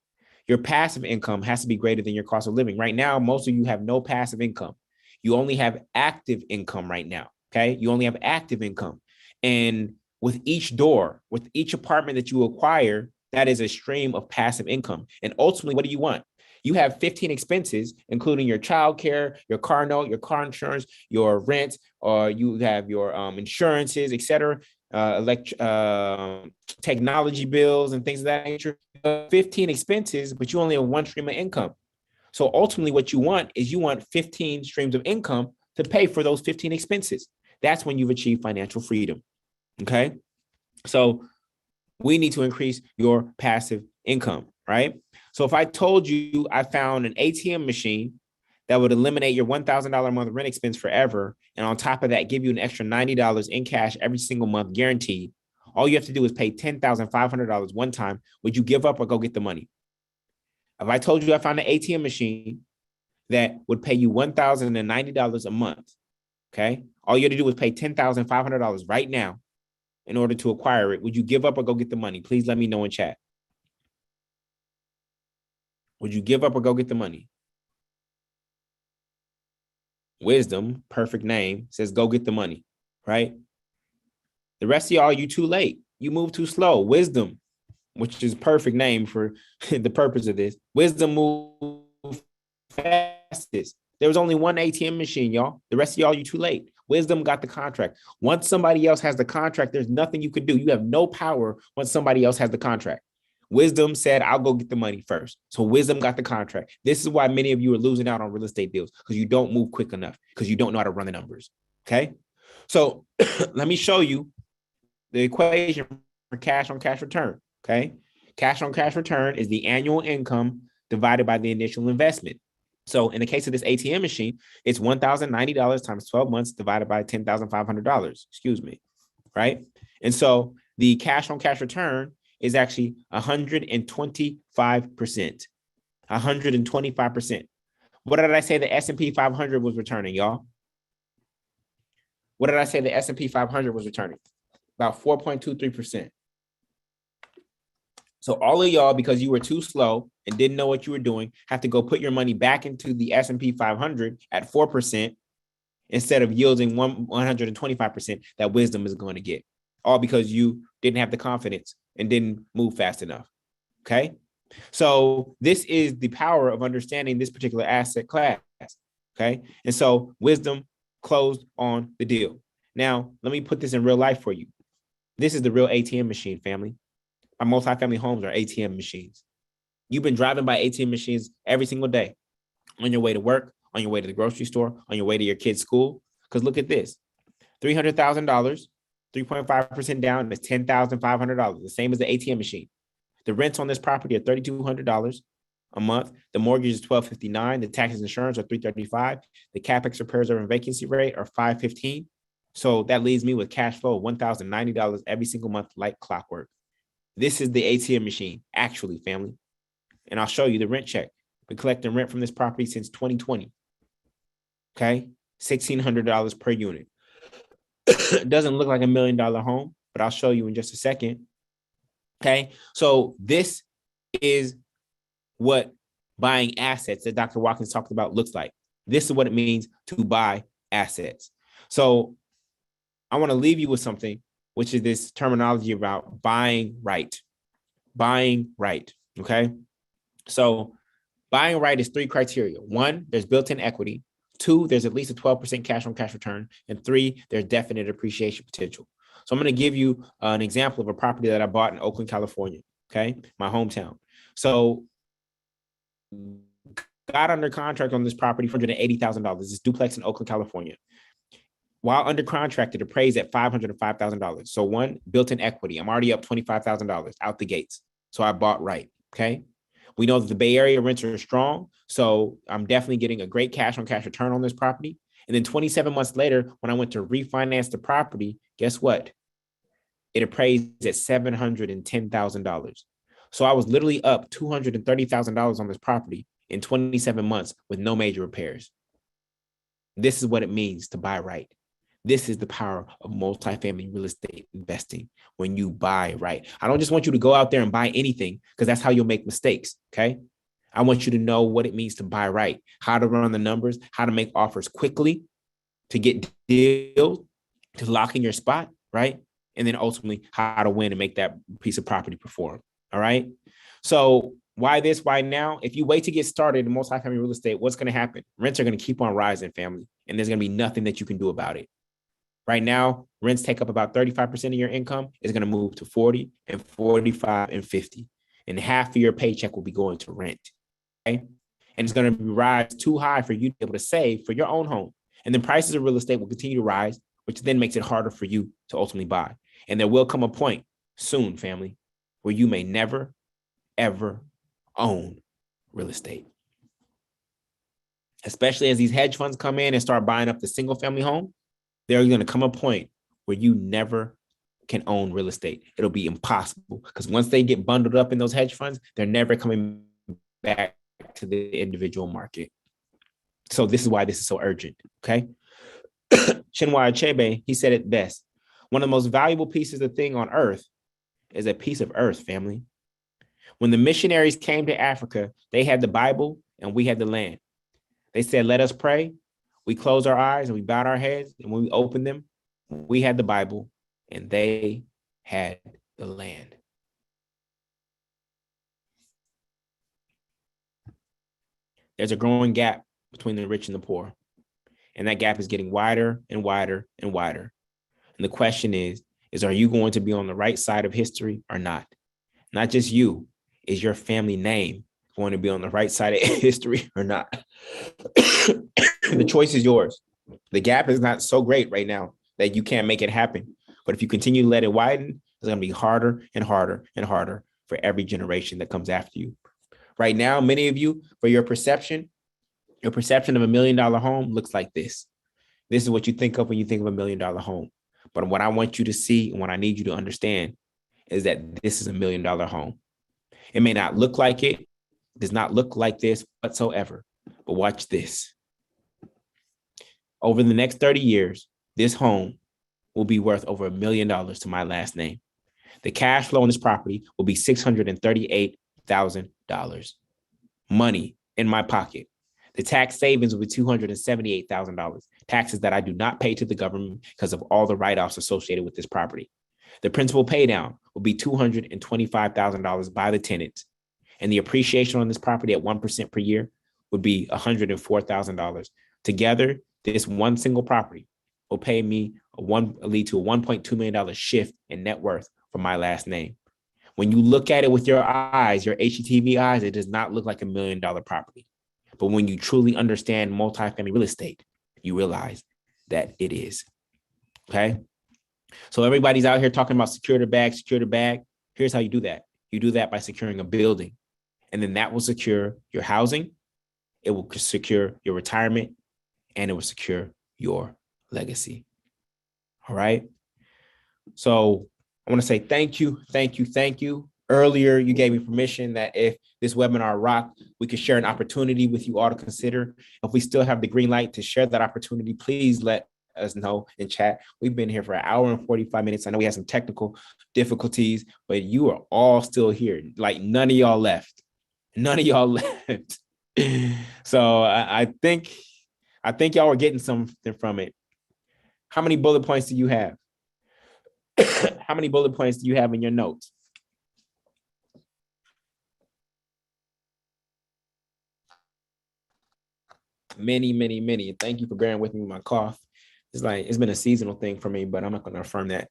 Your passive income has to be greater than your cost of living. Right now, most of you have no passive income. You only have active income right now. Okay. You only have active income. And with each door, with each apartment that you acquire, that is a stream of passive income. And ultimately, what do you want? You have 15 expenses, including your childcare, your car note, your car insurance, your rent, or you have your insurances, et cetera, technology bills and things of that nature. 15 expenses, but you only have one stream of income. So ultimately, what you want is you want 15 streams of income to pay for those 15 expenses. That's when you've achieved financial freedom. Okay. So we need to increase your passive income, right? So if I told you I found an ATM machine that would eliminate your $1,000 a month rent expense forever, and on top of that, give you an extra $90 in cash every single month, guaranteed, all you have to do is pay $10,500 one time. Would you give up or go get the money? If I told you I found an ATM machine that would pay you $1,090 a month, okay, all you have to do is pay $10,500 right now in order to acquire it, would you give up or go get the money? Please let me know in chat. Would you give up or go get the money? Wisdom, perfect name, says go get the money, right? The rest of y'all, you too late. You move too slow. Wisdom, which is perfect name for the purpose of this. Wisdom move fastest. There was only one ATM machine, y'all. The rest of y'all, you too late. Wisdom got the contract. Once somebody else has the contract, there's nothing you can do. You have no power once somebody else has the contract. Wisdom said, I'll go get the money first. So Wisdom got the contract. This is why many of you are losing out on real estate deals, because you don't move quick enough, because you don't know how to run the numbers. Okay. So let me show you the equation for cash on cash return. Okay. Cash on cash return is the annual income divided by the initial investment. So in the case of this ATM machine, it's $1,090 times 12 months divided by $10,500, excuse me, right? And so the cash on cash return is actually 125%, 125%. What did I say the S&P 500 was returning, y'all? What did I say the S&P 500 was returning? About 4.23%. So all of y'all, because you were too slow and didn't know what you were doing, have to go put your money back into the S&P 500 at 4% instead of yielding 125% that Wisdom is going to get. All because you didn't have the confidence and didn't move fast enough. Okay. So this is the power of understanding this particular asset class. Okay. And so Wisdom closed on the deal. Now, let me put this in real life for you. This is the real ATM machine, family. Our multifamily homes are ATM machines. You've been driving by ATM machines every single day on your way to work, on your way to the grocery store, on your way to your kid's school. Because look at this, $300,000, 3.5% down is $10,500, the same as the ATM machine. The rents on this property are $3,200 a month. The mortgage is $1,259. The taxes and insurance are $335. The CapEx repairs and vacancy rate are $515. So that leaves me with cash flow of $1,090 every single month, like clockwork. This is the ATM machine, actually, family. And I'll show you the rent check. Been collecting rent from this property since 2020. Okay, $1,600 per unit. It doesn't look like $1 million home, but I'll show you in just a second. Okay, so this is what buying assets that Dr. Watkins talked about looks like. This is what it means to buy assets. So I want to leave you with something, which is this terminology about buying right. Buying right, okay? So buying right is 3 criteria. 1, there's built-in equity. 2, there's at least a 12% cash on cash return. And 3, there's definite appreciation potential. So I'm going to give you an example of a property that I bought in Oakland, California, okay? My hometown. So got under contract on this property for $180,000. This duplex in Oakland, California. While under contract, it appraised at $505,000. So one, built-in equity. I'm already up $25,000 out the gates. So I bought right. Okay. We know that the Bay Area rents are strong. So I'm definitely getting a great cash on cash return on this property. And then 27 months later, when I went to refinance the property, guess what? It appraised at $710,000. So I was literally up $230,000 on this property in 27 months with no major repairs. This is what it means to buy right. This is the power of multifamily real estate investing when you buy right. I don't just want you to go out there and buy anything because that's how you'll make mistakes, okay? I want you to know what it means to buy right, how to run the numbers, how to make offers quickly, to get deals, to lock in your spot, right? And then ultimately how to win and make that piece of property perform, all right? So why this, why now? If you wait to get started in multifamily real estate, what's going to happen? Rents are going to keep on rising, family, and there's going to be nothing that you can do about it. Right now, rents take up about 35% of your income. It's going to move to 40 and 45 and 50. And half of your paycheck will be going to rent. Okay. And it's going to rise too high for you to be able to save for your own home. And then prices of real estate will continue to rise, which then makes it harder for you to ultimately buy. And there will come a point soon, family, where you may never, ever own real estate. Especially as these hedge funds come in and start buying up the single family home. There's going to come a point where you never can own real estate. It'll be impossible because once they get bundled up in those hedge funds, they're never coming back to the individual market. So this is why this is so urgent, okay? Chinua Achebe, he said it best. One of the most valuable pieces of thing on earth is a piece of earth, family. When the missionaries came to Africa, they had the Bible and we had the land. They said, let us pray. We closed our eyes and we bowed our heads. And when we opened them, we had the Bible and they had the land. There's a growing gap between the rich and the poor. And that gap is getting wider and wider and wider. And the question is are you going to be on the right side of history or not? Not just you, is your family name going to be on the right side of history or not? The choice is yours. The gap is not so great right now that you can't make it happen. But if you continue to let it widen, it's going to be harder and harder and harder for every generation that comes after you. Right now, many of you, for your perception of $1 million home looks like this. This is what you think of when you think of $1 million home. But what I want you to see and what I need you to understand is that this is $1 million home. It may not look like it, does not look like this whatsoever, but watch this. Over the next 30 years, this home will be worth over $1 million to my last name. The cash flow on this property will be $638,000. Money in my pocket. The tax savings will be $278,000. Taxes that I do not pay to the government because of all the write-offs associated with this property. The principal pay down will be $225,000 by the tenants. And the appreciation on this property at 1% per year would be $104,000. Together, this one single property will pay me lead to a $1.2 million shift in net worth from my last name. When you look at it with your eyes, your HGTV eyes, it does not look like $1 million property. But when you truly understand multifamily real estate, you realize that it is. Okay. So everybody's out here talking about secure the bag. Here's how you do that. You do that by securing a building. And then that will secure your housing. It will secure your retirement. And it will secure your legacy. All right. So I want to say thank you. Earlier, you gave me permission that if this webinar rocked, we could share an opportunity with you all to consider. If we still have the green light to share that opportunity, please let us know in chat. We've been here for 1 hour and 45 minutes. I know we had some technical difficulties, but you are all still here. Like none of y'all left. So I think y'all were getting something from it. How many bullet points do you have? How many bullet points do you have in your notes? Many. Thank you for bearing with me with my cough. It's been a seasonal thing for me, but I'm not going to affirm that.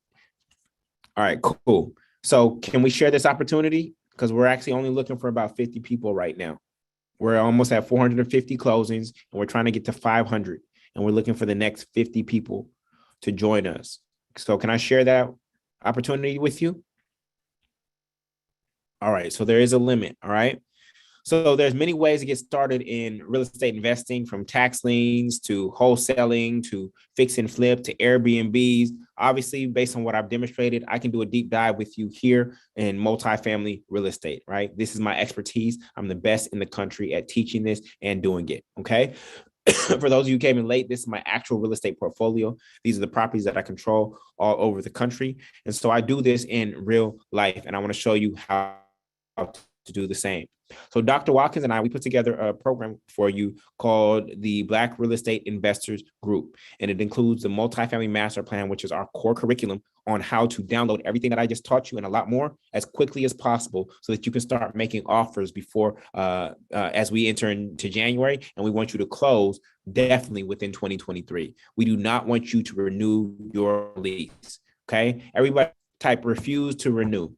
All right, cool. So can we share this opportunity? Because we're actually only looking for about 50 people right now. We're almost at 450 closings, and we're trying to get to 500. And we're looking for the next 50 people to join us. So can I share that opportunity with you? All right. So there is a limit. All right. So there's many ways to get started in real estate investing, from tax liens to wholesaling to fix and flip to Airbnbs. Obviously, based on what I've demonstrated, I can do a deep dive with you here in multifamily real estate, right? This is my expertise. I'm the best in the country at teaching this and doing it, okay? For those of you who came in late, this is my actual real estate portfolio. These are the properties that I control all over the country. And so I do this in real life, and I want to show you how to do the same. So Dr. Watkins and I, we put together a program for you called the Black Real Estate Investors Group. And it includes the Multifamily Master Plan, which is our core curriculum on how to download everything that I just taught you and a lot more as quickly as possible so that you can start making offers before as we enter into January. And we want you to close definitely within 2023. We do not want you to renew your lease. Okay. Everybody type refuse to renew.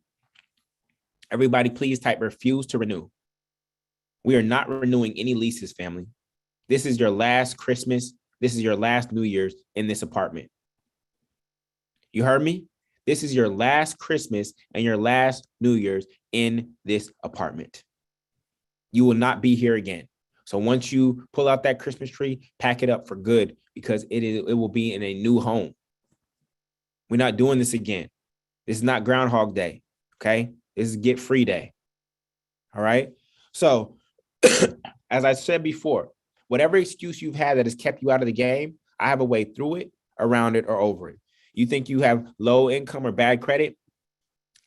Everybody, please type refuse to renew. We are not renewing any leases, family. This is your last Christmas. This is your last New Year's in this apartment. You heard me? This is your last Christmas and your last New Year's in this apartment. You will not be here again. So once you pull out that Christmas tree, pack it up for good, because it will be in a new home. We're not doing this again. This is not Groundhog Day, okay? This is Get Free Day, all right? So as I said before, whatever excuse you've had that has kept you out of the game, I have a way through it, around it, or over it. You think you have low income or bad credit?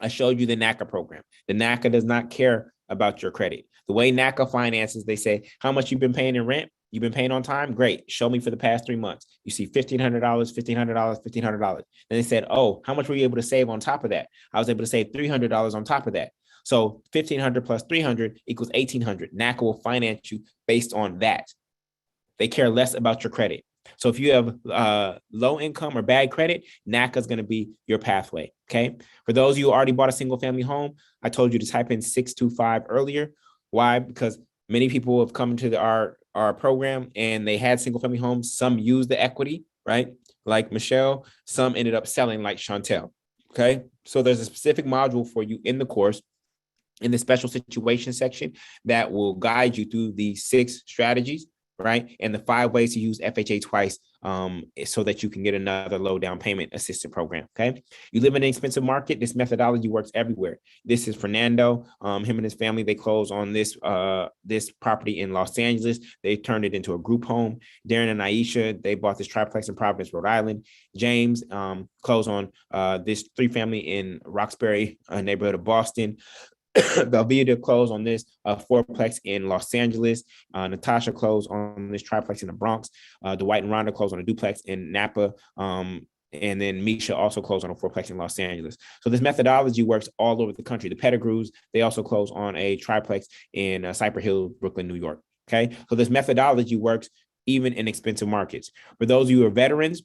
I showed you the NACA program. The NACA does not care about your credit. The way NACA finances, they say, how much you've been paying in rent? You've been paying on time? Great. Show me for the past 3 months. You see $1,500, $1,500, $1,500. Then they said, oh, how much were you able to save on top of that? I was able to save $300 on top of that. So 1,500 plus 300 equals 1,800. NACA will finance you based on that. They care less about your credit. So if you have low income or bad credit, NACA is going to be your pathway. Okay. For those of you who already bought a single family home, I told you to type in 625 earlier. Why? Because many people have come to our program and they had single family homes. Some used the equity, right? Like Michelle. Some ended up selling, like Chantel. Okay. So there's a specific module for you in the course, in the special situation section, that will guide you through the 6 strategies, right? And the 5 ways to use FHA twice so that you can get another low down payment assistance program, okay? You live in an expensive market. This methodology works everywhere. This is Fernando, him and his family, they closed on this property in Los Angeles. They turned it into a group home. Darren and Aisha, they bought this triplex in Providence, Rhode Island. James closed on this 3-family in Roxbury, neighborhood of Boston. Belvita closed on this 4-plex in Los Angeles. Natasha closed on this triplex in the Bronx. Dwight and Rhonda closed on a duplex in Napa. And then Misha also closed on a 4-plex in Los Angeles. So this methodology works all over the country. The Pettigrews, they also closed on a triplex in Cypress Hill, Brooklyn, New York. Okay, so this methodology works even in expensive markets. For those of you who are veterans,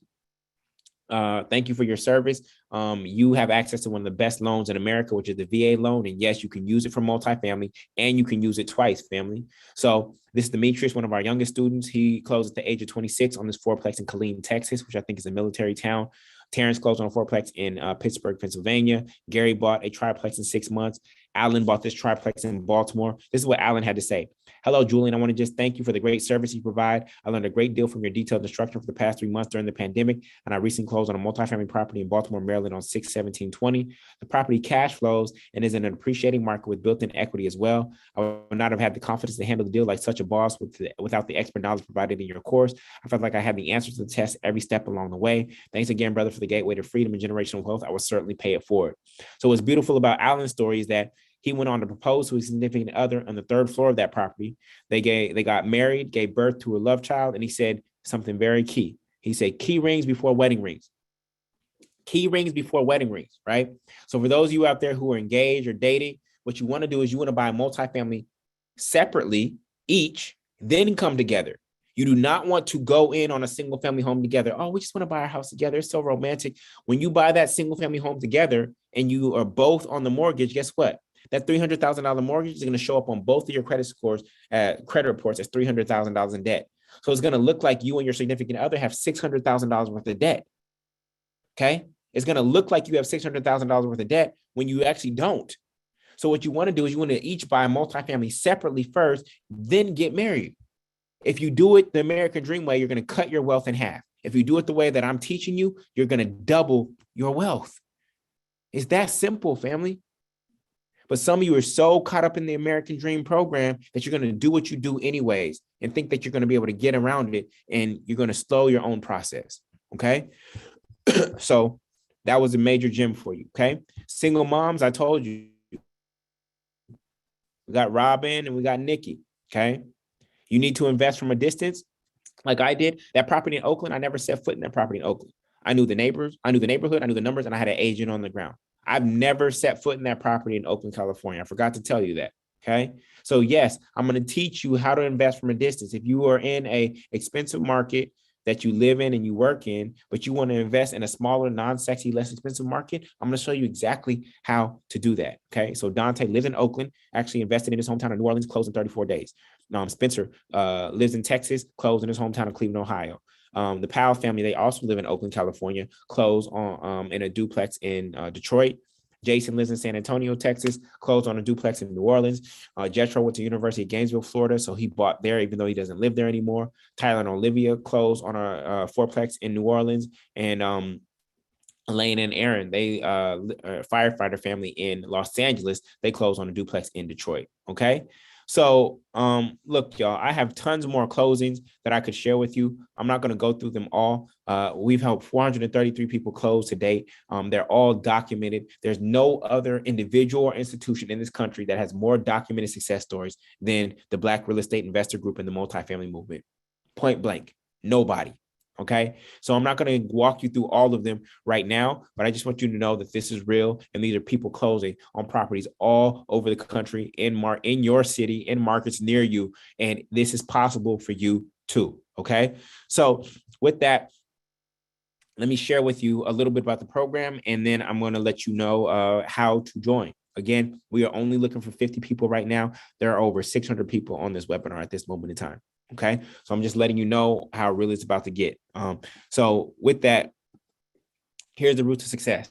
thank you for your service. You have access to one of the best loans in America, which is the VA loan. And yes, you can use it for multifamily, and you can use it twice, family. So this is Demetrius, one of our youngest students. He closed at the age of 26 on this 4-plex in Killeen, Texas, which I think is a military town. Terrence closed on a 4-plex in Pittsburgh, Pennsylvania. Gary bought a triplex in 6 months. Alan bought this triplex in Baltimore. This is what Alan had to say. Hello, Julian. I want to just thank you for the great service you provide. I learned a great deal from your detailed instruction for the past 3 months during the pandemic, and I recently closed on a multifamily property in Baltimore, Maryland on 6/17/20. The property cash flows and is in an appreciating market with built-in equity as well. I would not have had the confidence to handle the deal like such a boss without the expert knowledge provided in your course. I felt like I had the answers to the test every step along the way. Thanks again, brother, for the gateway to freedom and generational wealth. I will certainly pay it forward. So what's beautiful about Alan's story is that he went on to propose to his significant other on the 3rd floor of that property. They got married, gave birth to a love child, and he said something very key. He said, key rings before wedding rings. Key rings before wedding rings, right? So for those of you out there who are engaged or dating, what you want to do is you want to buy a multifamily separately, each, then come together. You do not want to go in on a single family home together. Oh, we just want to buy our house together. It's so romantic. When you buy that single family home together and you are both on the mortgage, guess what? That $300,000 mortgage is going to show up on both of your credit scores, credit reports as $300,000 in debt. So it's going to look like you and your significant other have $600,000 worth of debt. Okay. It's going to look like you have $600,000 worth of debt when you actually don't. So what you want to do is you want to each buy a multifamily separately first, then get married. If you do it the American dream way, you're going to cut your wealth in half. If you do it the way that I'm teaching you, you're going to double your wealth. It's that simple, family. But some of you are so caught up in the American dream program that you're going to do what you do anyways and think that you're going to be able to get around it, and you're going to slow your own process. Okay. So that was a major gem for you. Okay. Single moms, I told you, we got Robin and we got Nikki. Okay. You need to invest from a distance. Like I did. That property in Oakland, I never set foot in that property in Oakland. I knew the neighbors, I knew the neighborhood, I knew the numbers, and I had an agent on the ground. I've never set foot in that property in Oakland, California. I forgot to tell you that. Okay. So yes, I'm going to teach you how to invest from a distance. If you are in a expensive market that you live in and you work in, but you want to invest in a smaller, non-sexy, less expensive market, I'm going to show you exactly how to do that. Okay. So Dante lives in Oakland, actually invested in his hometown of New Orleans, closed in 34 days. Spencer lives in Texas, closed in his hometown of Cleveland, Ohio. The Powell family, they also live in Oakland, California, closed on in a duplex in Detroit. Jason lives in San Antonio, Texas, closed on a duplex in New Orleans. Jetro went to University of Gainesville, Florida, so he bought there, even though he doesn't live there anymore. Tyler and Olivia closed on a fourplex in New Orleans. And Elaine and Aaron, they firefighter family in Los Angeles, they closed on a duplex in Detroit. Okay. So look, y'all, I have tons more closings that I could share with you. I'm not going to go through them all. We've helped 433 people close to date. They're all documented. There's no other individual or institution in this country that has more documented success stories than the Black Real Estate Investor Group and the multifamily movement. Point blank, nobody. Okay. So I'm not going to walk you through all of them right now, but I just want you to know that this is real. And these are people closing on properties all over the country, in your city, in markets near you. And this is possible for you too. Okay. So with that, let me share with you a little bit about the program, and then I'm going to let you know how to join. Again, we are only looking for 50 people right now. There are over 600 people on this webinar at this moment in time. Okay. So I'm just letting you know how real it's about to get. So with that, here's the route to success.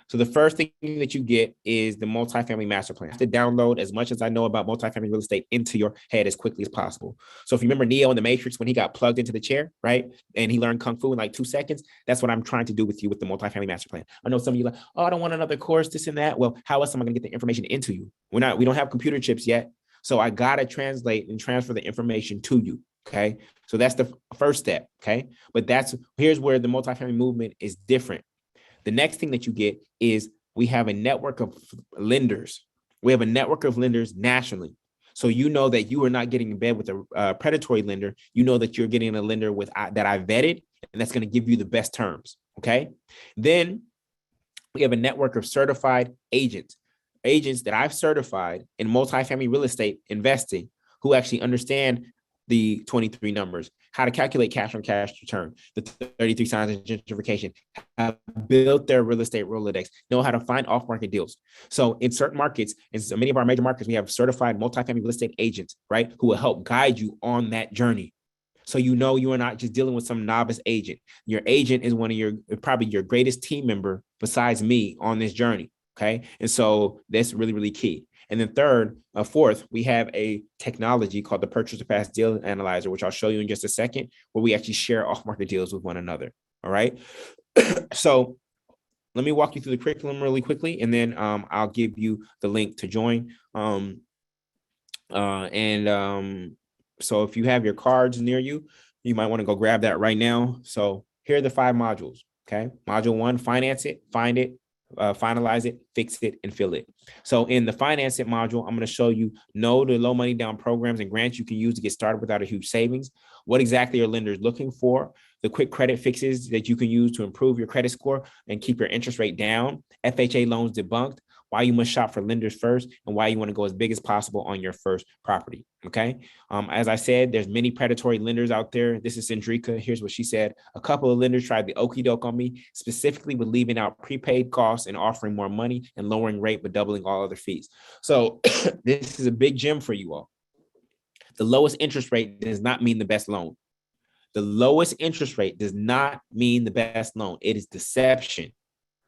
So the first thing that you get is the multifamily master plan. You have to download as much as I know about multifamily real estate into your head as quickly as possible. So if you remember Neo in the Matrix, when he got plugged into the chair, right? And he learned Kung Fu in like 2 seconds, that's what I'm trying to do with you with the multifamily master plan. I know some of you are like, oh, I don't want another course, this and that. Well, how else am I going to get the information into you? We don't have computer chips yet. So I got to translate and transfer the information to you. Okay. So that's the first step. Okay. But here's where the multifamily movement is different. The next thing that you get is we have a network of lenders. We have a network of lenders nationally. So you know that you are not getting in bed with a predatory lender. You know that you're getting a lender that I vetted, and that's going to give you the best terms. Okay. Then we have a network of certified agents that I've certified in multifamily real estate investing, who actually understand the 23 numbers, how to calculate cash on cash return, the 33 signs of gentrification, have built their real estate Rolodex, know how to find off-market deals. So in certain markets, in so many of our major markets, we have certified multifamily real estate agents, right, who will help guide you on that journey. So you know you are not just dealing with some novice agent. Your agent is probably your greatest team member besides me on this journey. Okay. And so that's really, really key. And then fourth, we have a technology called the Purchase or Pass Deal Analyzer, which I'll show you in just a second, where we actually share off-market deals with one another. All right. So let me walk you through the curriculum really quickly, and then I'll give you the link to join. So if you have your cards near you, you might want to go grab that right now. So here are the 5 modules. Okay. Module 1, finance it, find it, finalize it, fix it, and fill it. So in the finance it module, I'm going to show you the low money down programs and grants you can use to get started without a huge savings. What exactly are lenders looking for? The quick credit fixes that you can use to improve your credit score and keep your interest rate down. FHA loans debunked. why you must shop for lenders first, and why you want to go as big as possible on your first property. Okay. As I said, there's many predatory lenders out there. This is Cendrika. Here's what she said. A couple of lenders tried the okie doke on me, specifically with leaving out prepaid costs and offering more money and lowering rate, but doubling all other fees. So this is a big gem for you all. The lowest interest rate does not mean the best loan. The lowest interest rate does not mean the best loan. It is deception.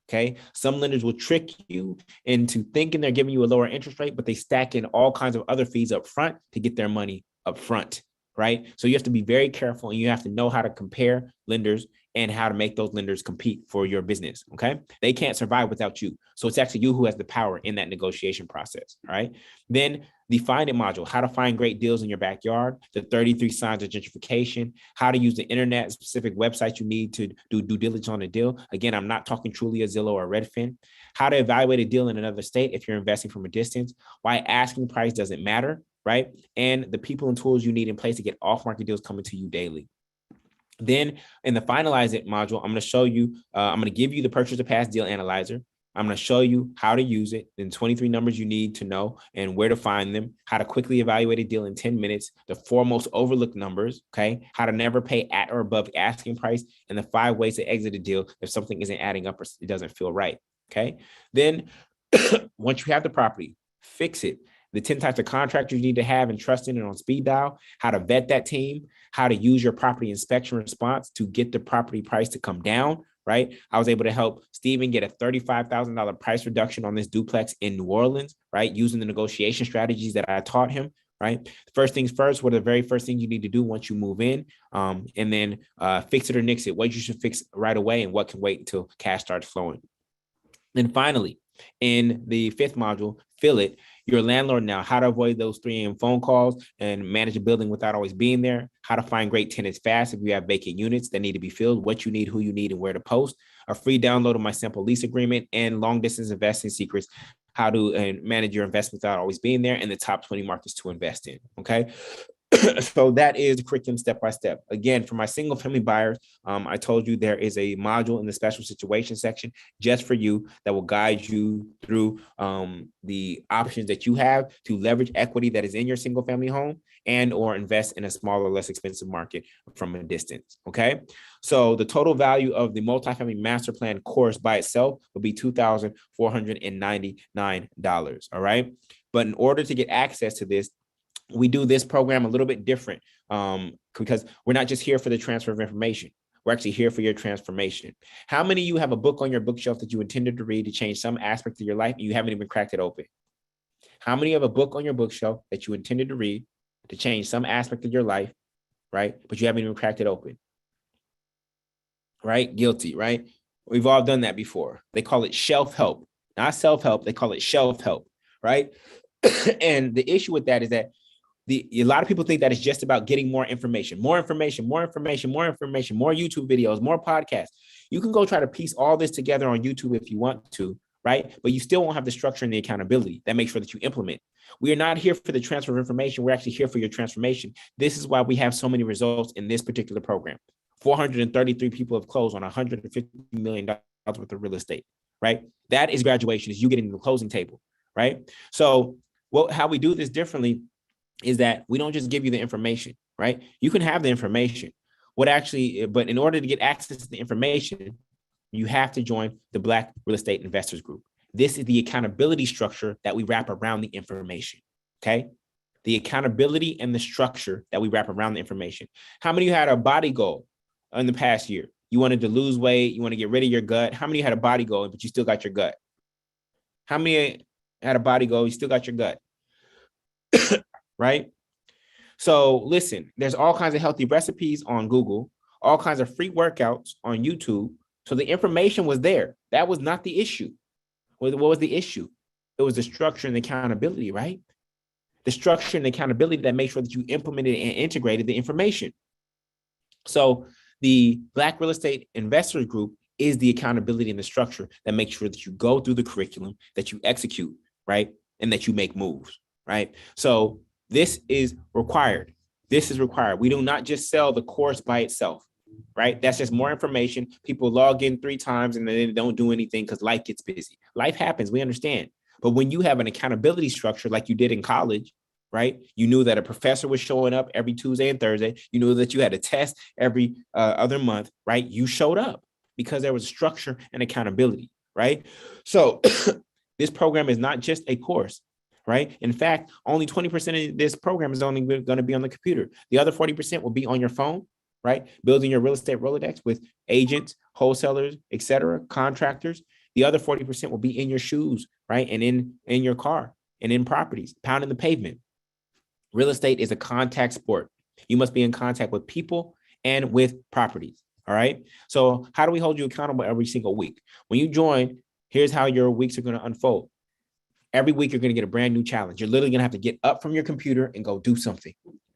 Okay. Some lenders will trick you into thinking they're giving you a lower interest rate, but they stack in all kinds of other fees up front to get their money up front. Right. So you have to be very careful, and you have to know how to compare lenders and how to make those lenders compete for your business. Okay. They can't survive without you. So it's actually you who has the power in that negotiation process. All right. Then the Find It module, how to find great deals in your backyard, the 33 signs of gentrification, how to use the internet, specific websites you need to do due diligence on a deal. Again, I'm not talking truly a Zillow or Redfin. How to evaluate a deal in another state if you're investing from a distance, why asking price doesn't matter, right? And the people and tools you need in place to get off-market deals coming to you daily. Then in the Finalize It module, I'm going to show you, I'm going to give you the purchase to pass deal analyzer. I'm going to show you how to use it, and 23 numbers you need to know and where to find them, how to quickly evaluate a deal in 10 minutes, the 4 most overlooked numbers, okay, how to never pay at or above asking price, and the 5 ways to exit a deal if something isn't adding up or it doesn't feel right, okay? Then once you have the property, fix it. The 10 types of contractors you need to have and trust in and on speed dial, how to vet that team, how to use your property inspection response to get the property price to come down, right? I was able to help Steven get a $35,000 price reduction on this duplex in New Orleans, right? Using the negotiation strategies that I taught him, right? First things first, what are the very first things you need to do once you move in? And then fix it or nix it, what you should fix right away and what can wait until cash starts flowing. And finally, in the 5th module, Fill It, you're a landlord now, how to avoid those 3 a.m. phone calls and manage a building without always being there, how to find great tenants fast if you have vacant units that need to be filled, what you need, who you need, and where to post, a free download of my simple lease agreement, and long distance investing secrets, how to manage your investments without always being there, and the top 20 markets to invest in, okay? So that is the curriculum step by step. Again, for my single family buyers, I told you there is a module in the special situation section just for you that will guide you through the options that you have to leverage equity that is in your single family home and or invest in a smaller, less expensive market from a distance. Okay. So the total value of the multifamily master plan course by itself will be $2,499. All right. But in order to get access to this, we do this program a little bit different because we're not just here for the transfer of information. We're actually here for your transformation. How many of you have a book on your bookshelf that you intended to read to change some aspect of your life and you haven't even cracked it open? How many have a book on your bookshelf that you intended to read to change some aspect of your life, right? But you haven't even cracked it open, right? Guilty, right? We've all done that before. They call it shelf help, not self-help. They call it shelf help, right? And the issue with that is that a lot of people think that it's just about getting more information, more YouTube videos, more podcasts. You can go try to piece all this together on YouTube if you want to, right? But you still won't have the structure and the accountability that makes sure that you implement. We are not here for the transfer of information. We're actually here for your transformation. This is why we have so many results in this particular program. 433 people have closed on $150 million worth of real estate, right? That is graduation, is you getting to the closing table, right? So how we do this differently is that we don't just give you the information, right? You can have the information. But in order to get access to the information, you have to join the Black Real Estate Investors Group. This is the accountability structure that we wrap around the information, okay? The accountability and the structure that we wrap around the information. How many of you had a body goal in the past year? You wanted to lose weight, you want to get rid of your gut. How many of you had a body goal, but you still got your gut? How many had a body goal, you still got your gut? Right? So listen, there's all kinds of healthy recipes on Google, all kinds of free workouts on YouTube. So the information was there. That was not the issue. What was the issue? It was the structure and the accountability, right? The structure and the accountability that made sure that you implemented and integrated the information. So the Black Real Estate Investors Group is the accountability and the structure that makes sure that you go through the curriculum, that you execute, right? And that you make moves, right? So this is required. This is required. We do not just sell the course by itself, right? That's just more information. People log in 3 times and then they don't do anything because life gets busy. Life happens. We understand. But when you have an accountability structure like you did in college, right? You knew that a professor was showing up every Tuesday and Thursday. You knew that you had a test every other month, right? You showed up because there was structure and accountability, right? So this program is not just a course, right? In fact, only 20% of this program is only going to be on the computer. The other 40% will be on your phone, right? Building your real estate Rolodex with agents, wholesalers, et cetera, contractors. The other 40% will be in your shoes, right? And in your car and in properties, pounding the pavement. Real estate is a contact sport. You must be in contact with people and with properties. All right. So how do we hold you accountable every single week? When you join, here's how your weeks are going to unfold. Every week, you're going to get a brand new challenge. You're literally going to have to get up from your computer and go do something.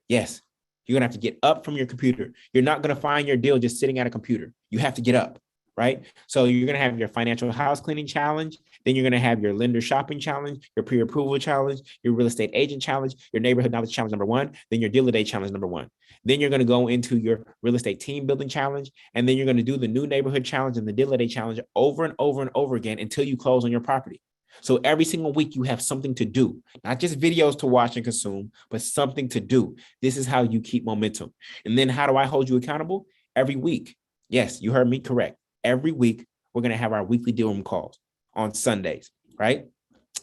Yes, you're going to have to get up from your computer. You're not going to find your deal just sitting at a computer. You have to get up, right? So you're going to have your financial house cleaning challenge. Then you're going to have your lender shopping challenge, your pre-approval challenge, your real estate agent challenge, your neighborhood knowledge challenge number 1, then your deal a day challenge number 1. Then you're going to go into your real estate team building challenge. And then you're going to do the new neighborhood challenge and the deal a day challenge over and over and over again until you close on your property. So every single week you have something to do, not just videos to watch and consume, but something to do. This is how you keep momentum. And then how do I hold you accountable? Every week. Yes, you heard me correct. Every week, we're going to have our weekly deal room calls on Sundays, right?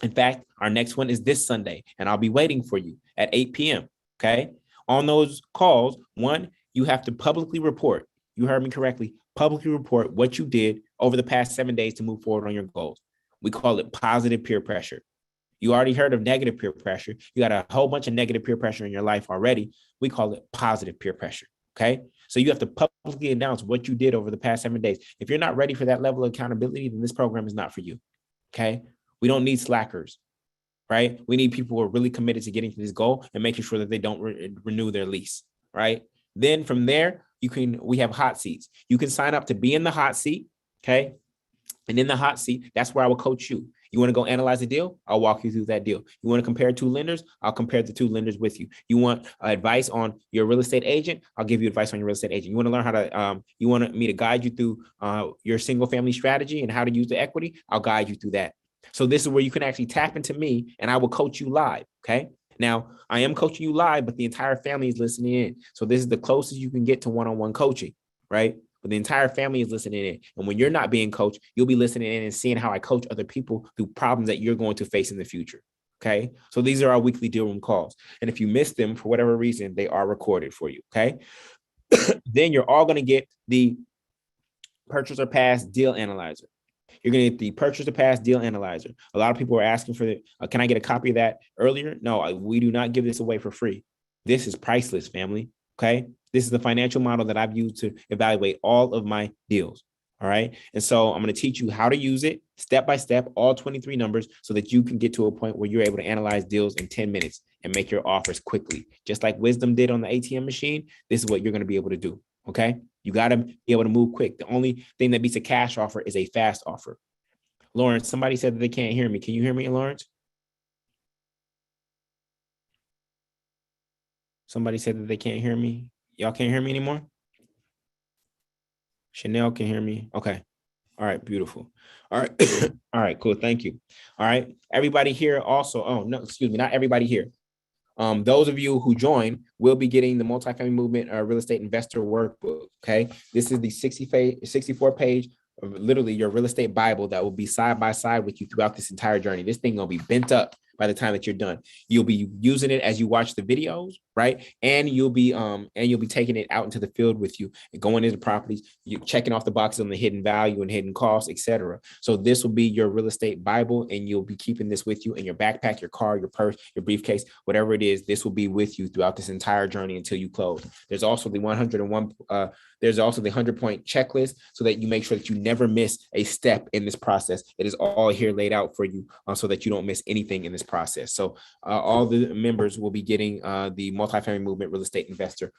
In fact, our next one is this Sunday, and I'll be waiting for you at 8 p.m., okay? On those calls, one, you have to publicly report. You heard me correctly. Publicly report what you did over the past 7 days to move forward on your goals. We call it positive peer pressure. You already heard of negative peer pressure. You got a whole bunch of negative peer pressure in your life already. We call it positive peer pressure, okay? So you have to publicly announce what you did over the past 7 days. If you're not ready for that level of accountability, then this program is not for you, okay? We don't need slackers, right? We need people who are really committed to getting to this goal and making sure that they don't renew their lease, right? Then from there, we have hot seats. You can sign up to be in the hot seat, okay? And in the hot seat, that's where I will coach you. You want to go analyze a deal? I'll walk you through that deal. You want to compare 2 lenders? I'll compare the 2 lenders with you. You want advice on your real estate agent? I'll give you advice on your real estate agent. You want to learn how to, you want me to guide you through your single family strategy and how to use the equity? I'll guide you through that. So this is where you can actually tap into me and I will coach you live, okay? Now, I am coaching you live, but the entire family is listening in. So this is the closest you can get to one-on-one coaching, right? But the entire family is listening in. And when you're not being coached, you'll be listening in and seeing how I coach other people through problems that you're going to face in the future. Okay. So these are our weekly deal room calls. And if you miss them for whatever reason, they are recorded for you. Okay. Then you're all going to get the purchase or pass deal analyzer. You're going to get the purchase or pass deal analyzer. A lot of people are asking for can I get a copy of that earlier? No, we do not give this away for free. This is priceless, family. Okay. This is the financial model that I've used to evaluate all of my deals. All right. And so I'm going to teach you how to use it step by step, all 23 numbers, so that you can get to a point where you're able to analyze deals in 10 minutes and make your offers quickly. Just like Wisdom did on the ATM machine, this is what you're going to be able to do. Okay. You got to be able to move quick. The only thing that beats a cash offer is a fast offer. Lawrence, somebody said that they can't hear me. Can you hear me, Lawrence? Somebody said that they can't hear me. Y'all can't hear me anymore? Chanel can hear me. Okay. All right. Beautiful. All right. All right. Cool. Thank you. All right. Everybody here also. Oh, no, excuse me. Not everybody here. Those of you who join will be getting the Multifamily Movement Real Estate Investor Workbook. Okay. This is the 64 page of literally your real estate Bible that will be side by side with you throughout this entire journey. This thing will be bent up by the time that you're done. You'll be using it as you watch the videos, right? And you'll be taking it out into the field with you and going into properties, you checking off the boxes on the hidden value and hidden costs, etc. So this will be your real estate Bible, and you'll be keeping this with you in your backpack, your car, your purse, your briefcase, whatever it is. This will be with you throughout this entire journey until you close. There's also the 100-point checklist so that you make sure that you never miss a step in this process. It is all here laid out for you so that you don't miss anything in this process. So all the members will be getting the Multifamily Movement Real Estate Investor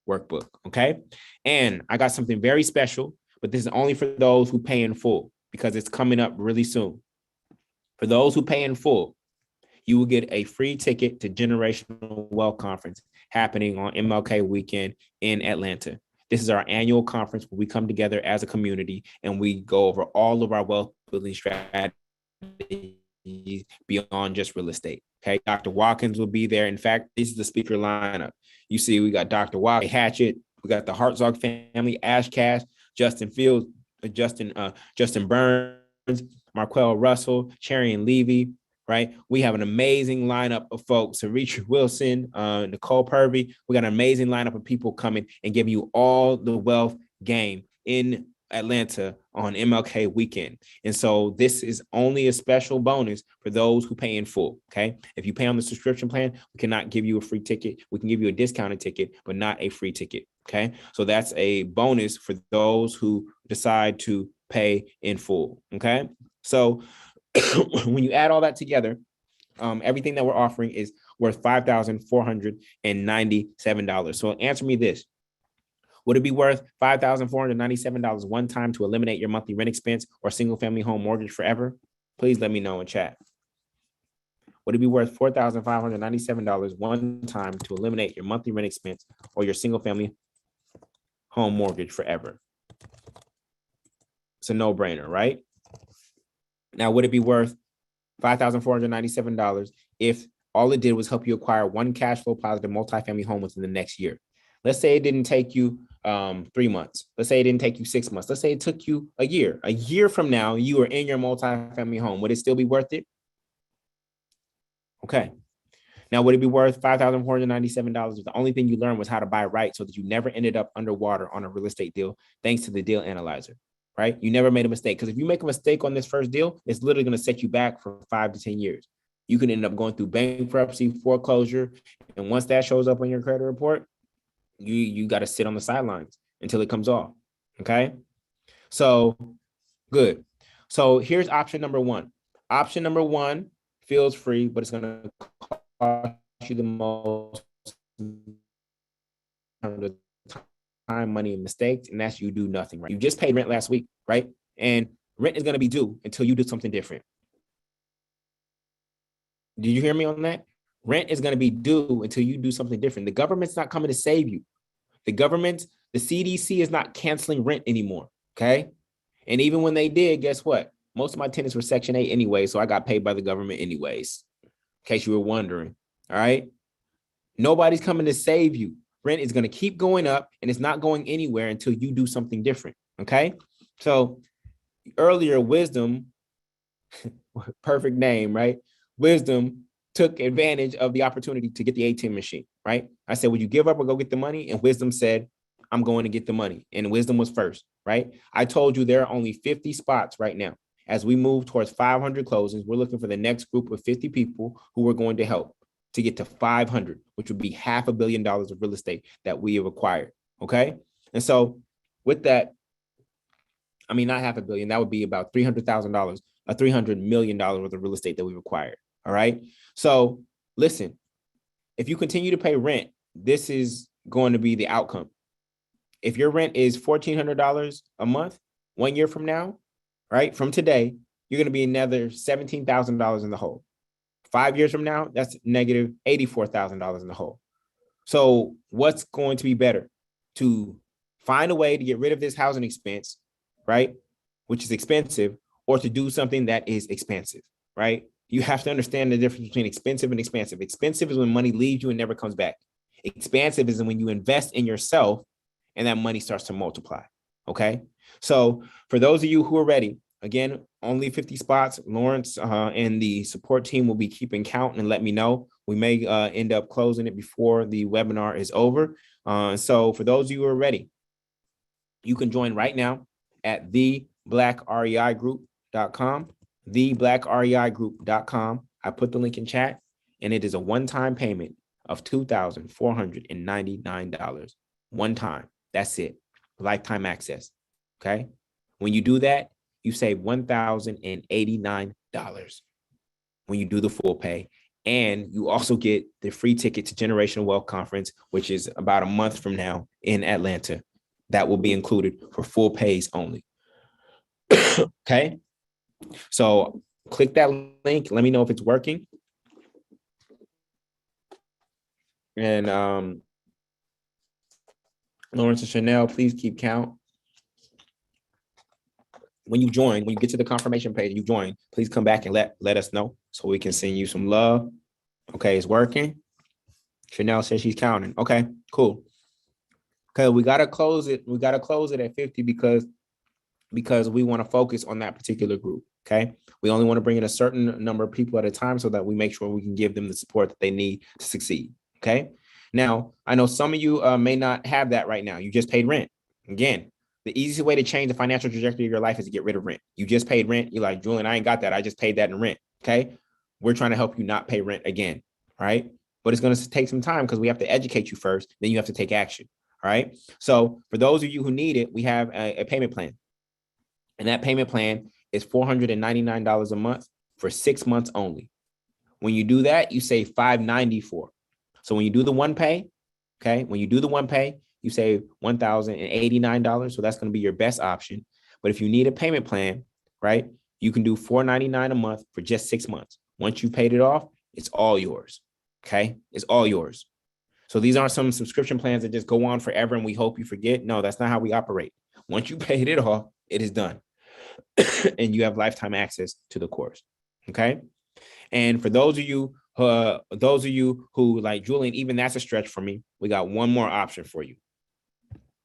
Workbook. Okay. And I got something very special, but this is only for those who pay in full because it's coming up really soon. For those who pay in full, you will get a free ticket to Generational Wealth Conference happening on MLK weekend in Atlanta. This is our annual conference where we come together as a community and we go over all of our wealth building strategies beyond just real estate. Okay, Dr. Watkins will be there. In fact, this is the speaker lineup. You see, we got Dr. Watkins, Hatchett, we got the Hartzog family, Ash Cash, Justin Fields, Justin Burns, Marquell Russell, Charian Levy, right? We have an amazing lineup of folks. Saritri Wilson, Nicole Purvey. We got an amazing lineup of people coming and giving you all the wealth game in Atlanta on MLK weekend. And so this is only a special bonus for those who pay in full. Okay. If you pay on the subscription plan, we cannot give you a free ticket. We can give you a discounted ticket, but not a free ticket. Okay. So that's a bonus for those who decide to pay in full. Okay. So when you add all that together, everything that we're offering is worth $5,497. So answer me this. Would it be worth $5,497 one time to eliminate your monthly rent expense or single family home mortgage forever? Please let me know in chat. Would it be worth $4,597 one time to eliminate your monthly rent expense or your single family home mortgage forever? It's a no-brainer, right? Now, would it be worth $5,497 if all it did was help you acquire one cash flow positive multifamily home within the next year? Let's say it didn't take you 3 months. Let's say it didn't take you 6 months. Let's say it took you a year. A year from now, you are in your multifamily home. Would it still be worth it? Okay. Now, would it be worth $5,497 if the only thing you learned was how to buy right so that you never ended up underwater on a real estate deal thanks to the deal analyzer, right? You never made a mistake. Because if you make a mistake on this first deal, it's literally going to set you back for 5 to 10 years. You can end up going through bankruptcy, foreclosure. And once that shows up on your credit report, you got to sit on the sidelines until it comes off. Okay. So good. So here's option number one. Option number one feels free, but it's going to cost you the most time, money, and mistakes. And that's you do nothing, right? You just paid rent last week, right? And rent is going to be due until you do something different. Did you hear me on that? Rent is going to be due until you do something different. The government's not coming to save you. The CDC is not canceling rent anymore, okay? And even when they did, guess what? Most of my tenants were Section 8 anyway, so I got paid by the government anyways, in case you were wondering, all right? Nobody's coming to save you. Rent is going to keep going up, and it's not going anywhere until you do something different, okay? So earlier, Wisdom, perfect name, right? Wisdom took advantage of the opportunity to get the ATM machine, right? I said, would you give up or go get the money? And Wisdom said, I'm going to get the money. And Wisdom was first, right? I told you there are only 50 spots right now. As we move towards 500 closings, we're looking for the next group of 50 people who we're going to help to get to 500, which would be $500 million of real estate that we have acquired, okay? And so with that, I mean, not $500 million, that would be about $300,000, $300 million worth of real estate that we've acquired. All right. So listen, if you continue to pay rent, this is going to be the outcome. If your rent is $1,400 a month, 1 year from now, right, from today, you're going to be another $17,000 in the hole. 5 years from now, that's negative $84,000 in the hole. So what's going to be better? To find a way to get rid of this housing expense, right, which is expensive, or to do something that is expensive, right? You have to understand the difference between expensive and expansive. Expensive is when money leaves you and never comes back. Expansive is when you invest in yourself and that money starts to multiply. Okay. So for those of you who are ready, again, only 50 spots. Lawrence and the support team will be keeping count and let me know. We may end up closing it before the webinar is over. So for those of you who are ready, you can join right now at theblackreigroup.com. theblackreigroup.com. I put the link in chat, and it is a one-time payment of $2,499. One time. That's it. Lifetime access. Okay. When you do that, you save $1,089 when you do the full pay. And you also get the free ticket to Generational Wealth Conference, which is about a month from now in Atlanta. That will be included for full pays only. Okay. So click that link. Let me know if it's working. And Lawrence and Chanel, please keep count. when you join, when you get to the confirmation page, you join, please come back and let us know so we can send you some love. Okay, it's working. Chanel says she's counting. Okay, cool. Okay, we gotta close it. We gotta close it at 50 because we want to focus on that particular group. Okay, we only want to bring in a certain number of people at a time so that we make sure we can give them the support that they need to succeed. Okay, now I know some of you may not have that right now. You just paid rent. Again, the easiest way to change the financial trajectory of your life is to get rid of rent. You just paid rent. You're like, Julian, I ain't got that. I just paid that in rent. Okay, we're trying to help you not pay rent again. Right, but it's going to take some time because we have to educate you first. Then you have to take action. All right. So for those of you who need it, we have a payment plan. And that payment plan is $499 a month for 6 months only. When you do that, you save $594. So when you do the one pay, okay, when you do the one pay, you save $1,089. So that's going to be your best option. But if you need a payment plan, right, you can do $499 a month for just 6 months. Once you paid it off, it's all yours. Okay, it's all yours. So these aren't some subscription plans that just go on forever and we hope you forget. No, that's not how we operate. Once you paid it off, it is done. And you have lifetime access to the course. Okay. And for those of you who like, Julian, even that's a stretch for me, we got one more option for you.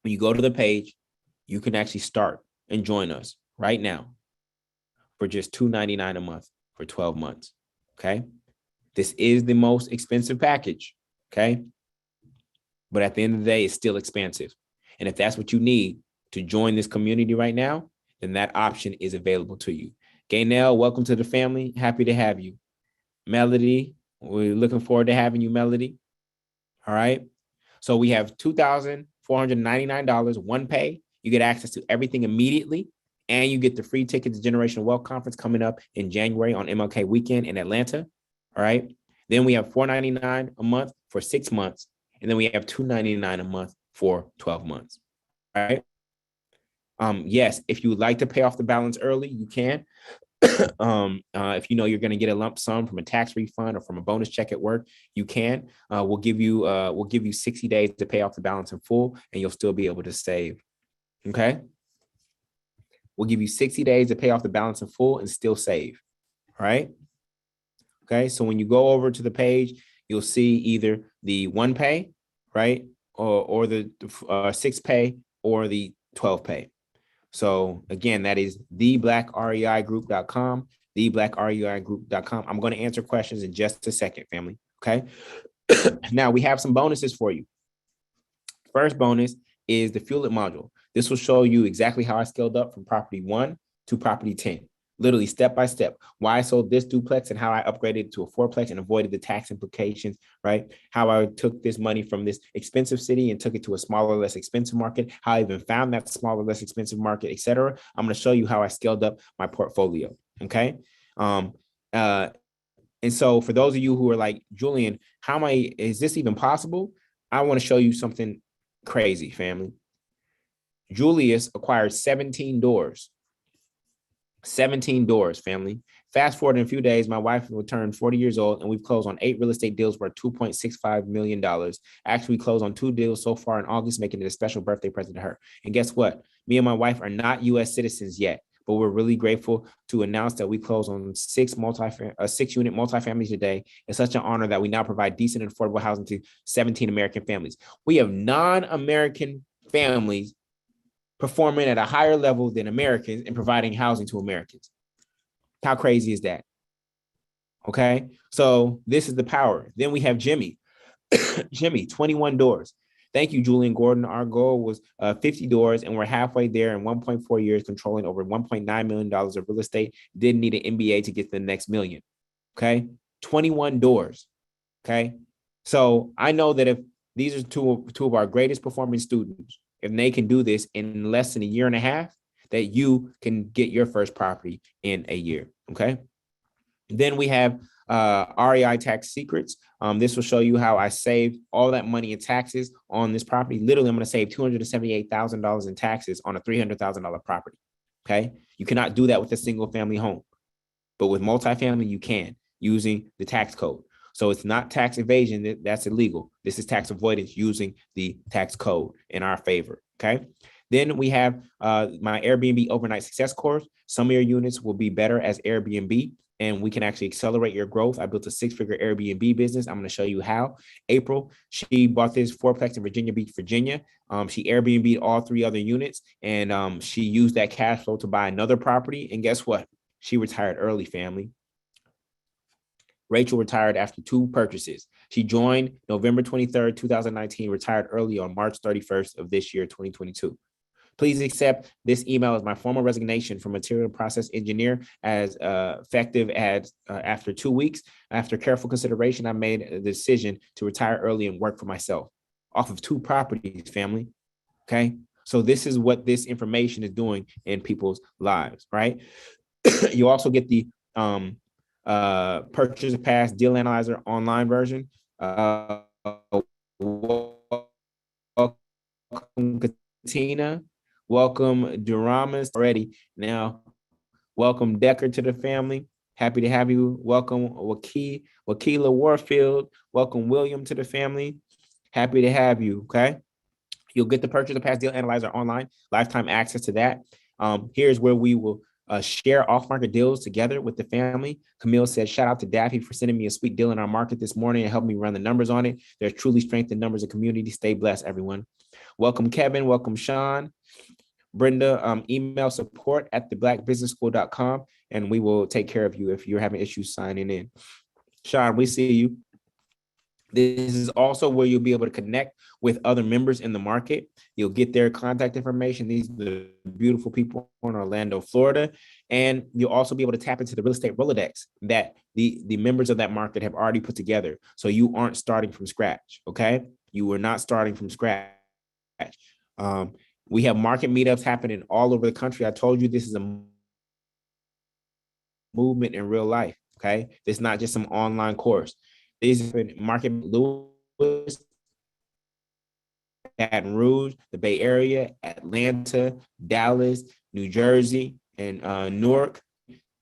When you go to the page, you can actually start and join us right now for just $299 a month for 12 months. Okay. This is the most expensive package. Okay. But at the end of the day, it's still expensive. And if that's what you need to join this community right now, then that option is available to you. Gaynell, welcome to the family. Happy to have you. Melody, we're looking forward to having you, Melody. All right. So we have $2,499, one pay. You get access to everything immediately. And you get the free ticket to Generational Wealth Conference coming up in January on MLK weekend in Atlanta. All right. Then we have $499 a month for 6 months. And then we have $299 a month for 12 months. All right. Yes, if you would like to pay off the balance early, you can. If you know you're going to get a lump sum from a tax refund or from a bonus check at work, you can. We'll give you 60 days to pay off the balance in full, and you'll still be able to save. Okay. We'll give you 60 days to pay off the balance in full and still save. All right. Okay. So when you go over to the page, you'll see either the one pay, right, or the 6 pay or the 12 pay. So again, that is theblackreigroup.com, theblackreigroup.com. I'm going to answer questions in just a second, family. Okay. Now we have some bonuses for you. First bonus is the Fuel It module. This will show you exactly how I scaled up from property 1 to property 10. Literally step by step, why I sold this duplex and how I upgraded to a 4-plex and avoided the tax implications, right? How I took this money from this expensive city and took it to a smaller, less expensive market, how I even found that smaller, less expensive market, et cetera. I'm going to show you how I scaled up my portfolio. Okay. And so for those of you who are like, Julian, is this even possible? I want to show you something crazy, family. Julius acquired 17 doors. 17 doors, family. Fast forward in a few days, my wife will turn 40 years old, and we've closed on 8 real estate deals worth $2.65 million. Actually, we closed on 2 deals so far in August, making it a special birthday present to her. And guess what? Me and my wife are not U.S. citizens yet, but we're really grateful to announce that we closed on 6-unit multifamilies today. It's such an honor that we now provide decent and affordable housing to 17 American families. We have non-American families performing at a higher level than Americans and providing housing to Americans. How crazy is that? Okay, so this is the power. Then we have Jimmy. Jimmy, 21 doors. Thank you, Julian Gordon. Our goal was 50 doors, and we're halfway there in 1.4 years, controlling over $1.9 million of real estate. Didn't need an MBA to get to the next million. Okay, 21 doors. Okay, so I know that if these are two of our greatest performing students, if they can do this in less than a year and a half, that you can get your first property in a year. Okay. Then we have REI Tax Secrets. This will show you how I saved all that money in taxes on this property. Literally, I'm going to save $278,000 in taxes on a $300,000 property. Okay. You cannot do that with a single family home, but with multifamily, you can using the tax code. So it's not tax evasion, that's illegal. This is tax avoidance using the tax code in our favor, okay? Then we have my Airbnb overnight success course. Some of your units will be better as Airbnb, and we can actually accelerate your growth. I built a 6-figure Airbnb business. I'm going to show you how. April, she bought this fourplex in Virginia Beach, Virginia. She Airbnb'd all 3 other units, and she used that cash flow to buy another property. And guess what? She retired early, family. Rachel retired after 2 purchases. She joined November 23rd, 2019, retired early on March 31st of this year, 2022. Please accept this email as my formal resignation from material process engineer as effective as after 2 weeks. After careful consideration, I made a decision to retire early and work for myself off of 2 properties, family. Okay. So this is what this information is doing in people's lives, right? You also get the purchase pass deal analyzer online version. Welcome, Katina. Welcome, Duramas already. Now, welcome, Decker, to the family. Happy to have you. Welcome, Wakila Warfield. Welcome, William, to the family. Happy to have you, okay? You'll get the purchase pass deal analyzer online, lifetime access to that. Here's where we will share off-market deals together with the family. Camille said, shout out to Daffy for sending me a sweet deal in our market this morning and helping me run the numbers on it. There's truly strength in numbers of community. Stay blessed, everyone. Welcome, Kevin. Welcome, Sean. Brenda, email support at theblackbusinessschool.com, and we will take care of you if you're having issues signing in. Sean, we see you. This is also where you'll be able to connect with other members in the market. You'll get their contact information. These are the beautiful people in Orlando, Florida. And you'll also be able to tap into the real estate Rolodex that the members of that market have already put together. So you aren't starting from scratch, okay? You are not starting from scratch. We have market meetups happening all over the country. I told you this is a movement in real life, okay? It's not just some online course. These are market Lewis, Baton Rouge, the Bay Area, Atlanta, Dallas, New Jersey, and Newark.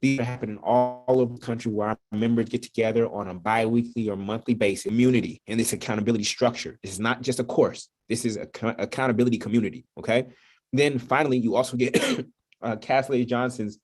These are happening all over the country where our members get together on a bi-weekly or monthly basis. Community and this accountability structure. This is not just a course. This is an accountability community, okay? Then finally, you also get Kathleen Johnson's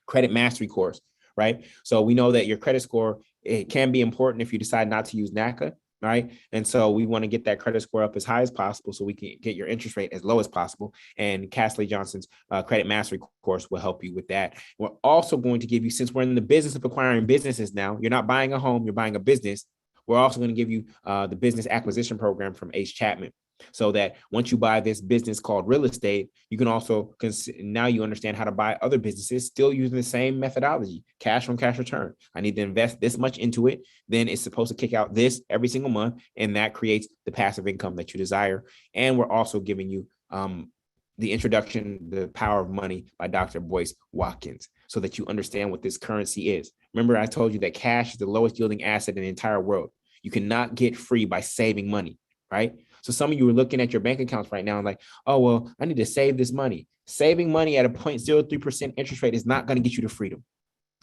credit mastery course, right? So we know that your credit score, it can be important if you decide not to use NACA, right? And so we want to get that credit score up as high as possible so we can get your interest rate as low as possible. And Kathleen Johnson's credit mastery course will help you with that. We're also going to give you, since we're in the business of acquiring businesses now, you're not buying a home, you're buying a business. We're also going to give you the business acquisition program from Ace Chapman. So that once you buy this business called real estate, you can also now you understand how to buy other businesses still using the same methodology, cash on cash return. I need to invest this much into it. Then it's supposed to kick out this every single month. And that creates the passive income that you desire. And we're also giving you the introduction, The Power of Money by Dr. Boyce Watkins, so that you understand what this currency is. Remember, I told you that cash is the lowest yielding asset in the entire world. You cannot get free by saving money, right? So some of you are looking at your bank accounts right now and like, oh, well, I need to save this money. Saving money at a 0.03% interest rate is not going to get you to freedom,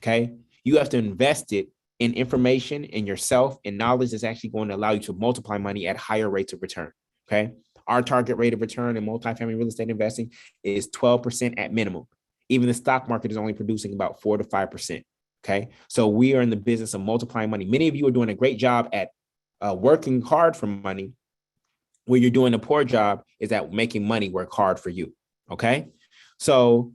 okay? You have to invest it in information, in yourself, and knowledge that's actually going to allow you to multiply money at higher rates of return, okay? Our target rate of return in multifamily real estate investing is 12% at minimum. Even the stock market is only producing about 4 to 5%, okay? So we are in the business of multiplying money. Many of you are doing a great job at working hard for money. Where you're doing a poor job is at making money work hard for you, okay? So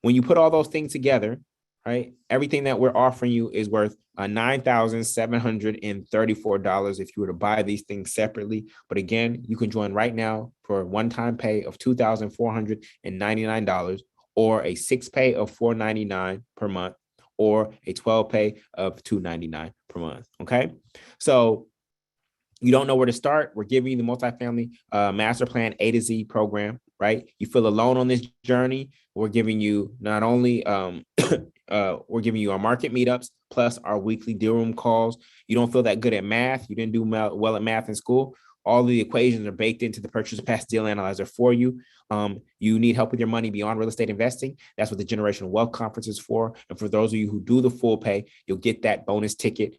when you put all those things together, right, everything that we're offering you is worth $9,734 if you were to buy these things separately. But again, you can join right now for a one-time pay of $2,499 or a 6-pay of $499 per month or a 12-pay of $299 per month, okay? So you don't know where to start, we're giving you the multifamily master plan A to Z program, right? You feel alone on this journey. We're giving you not only, we're giving you our market meetups, plus our weekly deal room calls. You don't feel that good at math. You didn't do well at math in school. All the equations are baked into the purchase pass deal analyzer for you. You need help with your money beyond real estate investing. That's what the Generational Wealth Conference is for. And for those of you who do the full pay, you'll get that bonus ticket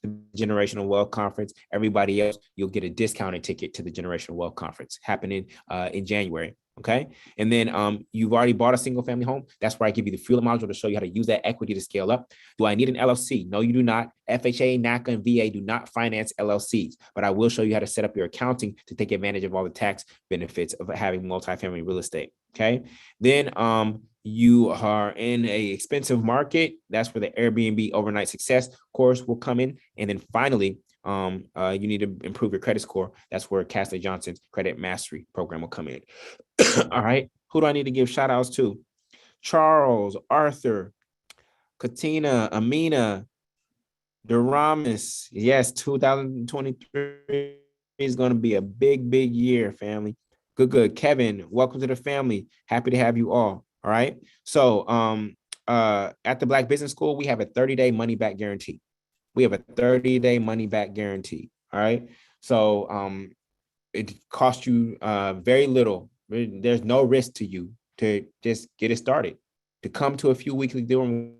to the Generational Wealth Conference. Everybody else, you'll get a discounted ticket to the Generational Wealth Conference happening in January. Okay. And then you've already bought a single family home. That's where I give you the fuel module to show you how to use that equity to scale up. Do I need an LLC? No, you do not. FHA, NACA, and VA do not finance LLCs, but I will show you how to set up your accounting to take advantage of all the tax benefits of having multifamily real estate. Okay. Then you are in a expensive market. That's where the Airbnb overnight success course will come in. And then finally, you need to improve your credit score. That's where Castley Johnson's credit mastery program will come in. All right. Who do I need to give shout outs to? Charles, Arthur, Katina, Amina, Duramis. Yes, 2023 is going to be a big, big year, family. Good. Kevin, welcome to the family. Happy to have you all. All right. So at the Black Business School, we have a 30-day money back guarantee. We have a 30-day money back guarantee. All right. So it costs you very little. There's no risk to you to just get it started, to come to a few weekly deal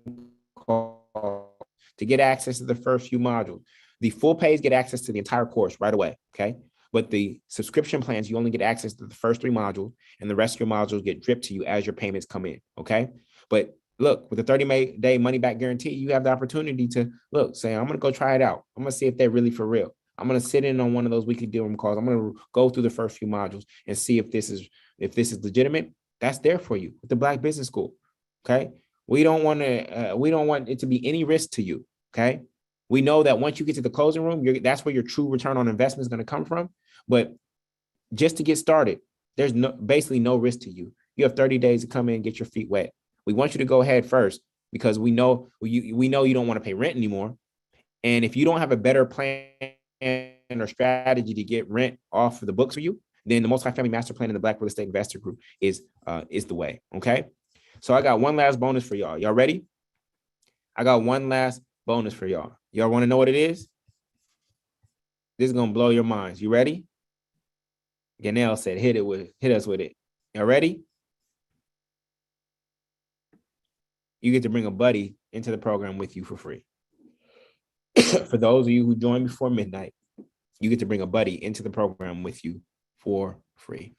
calls, to get access to the first few modules. The full pays get access to the entire course right away. Okay. But the subscription plans, you only get access to the first 3 modules, and the rest of your modules get dripped to you as your payments come in. Okay. But look, with the 30-day money back guarantee, you have the opportunity to say, I'm going to go try it out. I'm going to see if they're really for real. I'm going to sit in on one of those weekly deal room calls. I'm going to go through the first few modules and see if this is legitimate. That's there for you with the Black Business School. Okay. We don't want it to be any risk to you. Okay. We know that once you get to the closing room, that's where your true return on investment is going to come from. But just to get started, there's basically no risk to you. You have 30 days to come in and get your feet wet. We want you to go ahead first because we know you don't want to pay rent anymore. And if you don't have a better plan or strategy to get rent off of the books for you, then the Multifamily Master Plan in the Black Real Estate Investor Group is the way. Okay. So I got one last bonus for y'all. Y'all ready? I got one last bonus for y'all. Y'all want to know what it is? This is going to blow your minds. You ready? Ganelle said, hit us with it. Y'all ready? You get to bring a buddy into the program with you for free. For those of you who join before midnight, you get to bring a buddy into the program with you for free.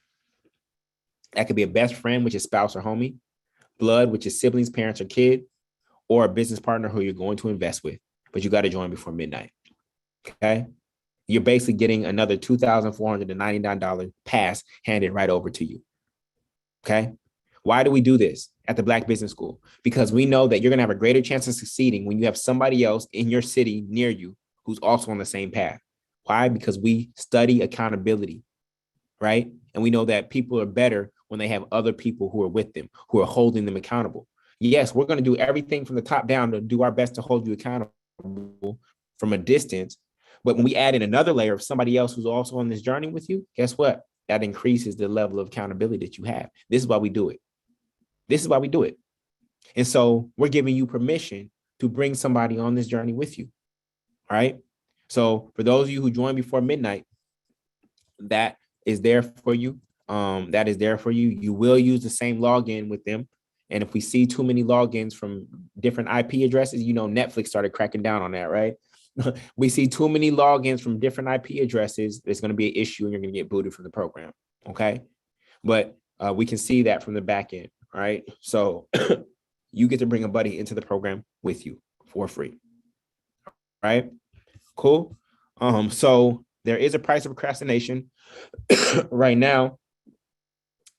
That could be a best friend, which is spouse or homie, blood, which is siblings, parents, or kid, or a business partner who you're going to invest with, but you got to join before midnight. Okay. You're basically getting another $2,499 pass handed right over to you. Okay. Why do we do this at the Black Business School? Because we know that you're going to have a greater chance of succeeding when you have somebody else in your city near you who's also on the same path. Why? Because we study accountability, right? And we know that people are better when they have other people who are with them, who are holding them accountable. Yes, we're going to do everything from the top down to do our best to hold you accountable from a distance. But when we add in another layer of somebody else who's also on this journey with you, guess what? That increases the level of accountability that you have. This is why we do it. This is why we do it. And so we're giving you permission to bring somebody on this journey with you. All right. So for those of you who join before midnight, that is there for you. That is there for you. You will use the same login with them. And if we see too many logins from different IP addresses, Netflix started cracking down on that, right? We see too many logins from different IP addresses, there's going to be an issue and you're going to get booted from the program. Okay. But we can see that from the back end. All right. So you get to bring a buddy into the program with you for free. All right. Cool. So there is a price of procrastination right now.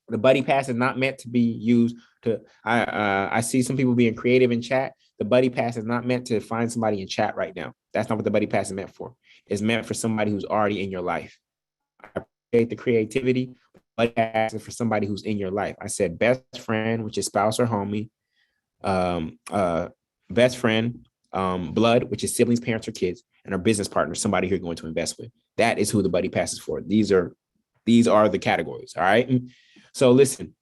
The buddy pass is not meant to be used to, I see some people being creative in chat. The buddy pass is not meant to find somebody in chat right now. That's not what the buddy pass is meant for. It's meant for somebody who's already in your life. I appreciate the creativity. Buddy pass is for somebody who's in your life. I said best friend, which is spouse or homie, best friend, blood, which is siblings, parents, or kids, and our business partner, somebody you're going to invest with. That is who the buddy pass is for. These are the categories. All right. So listen,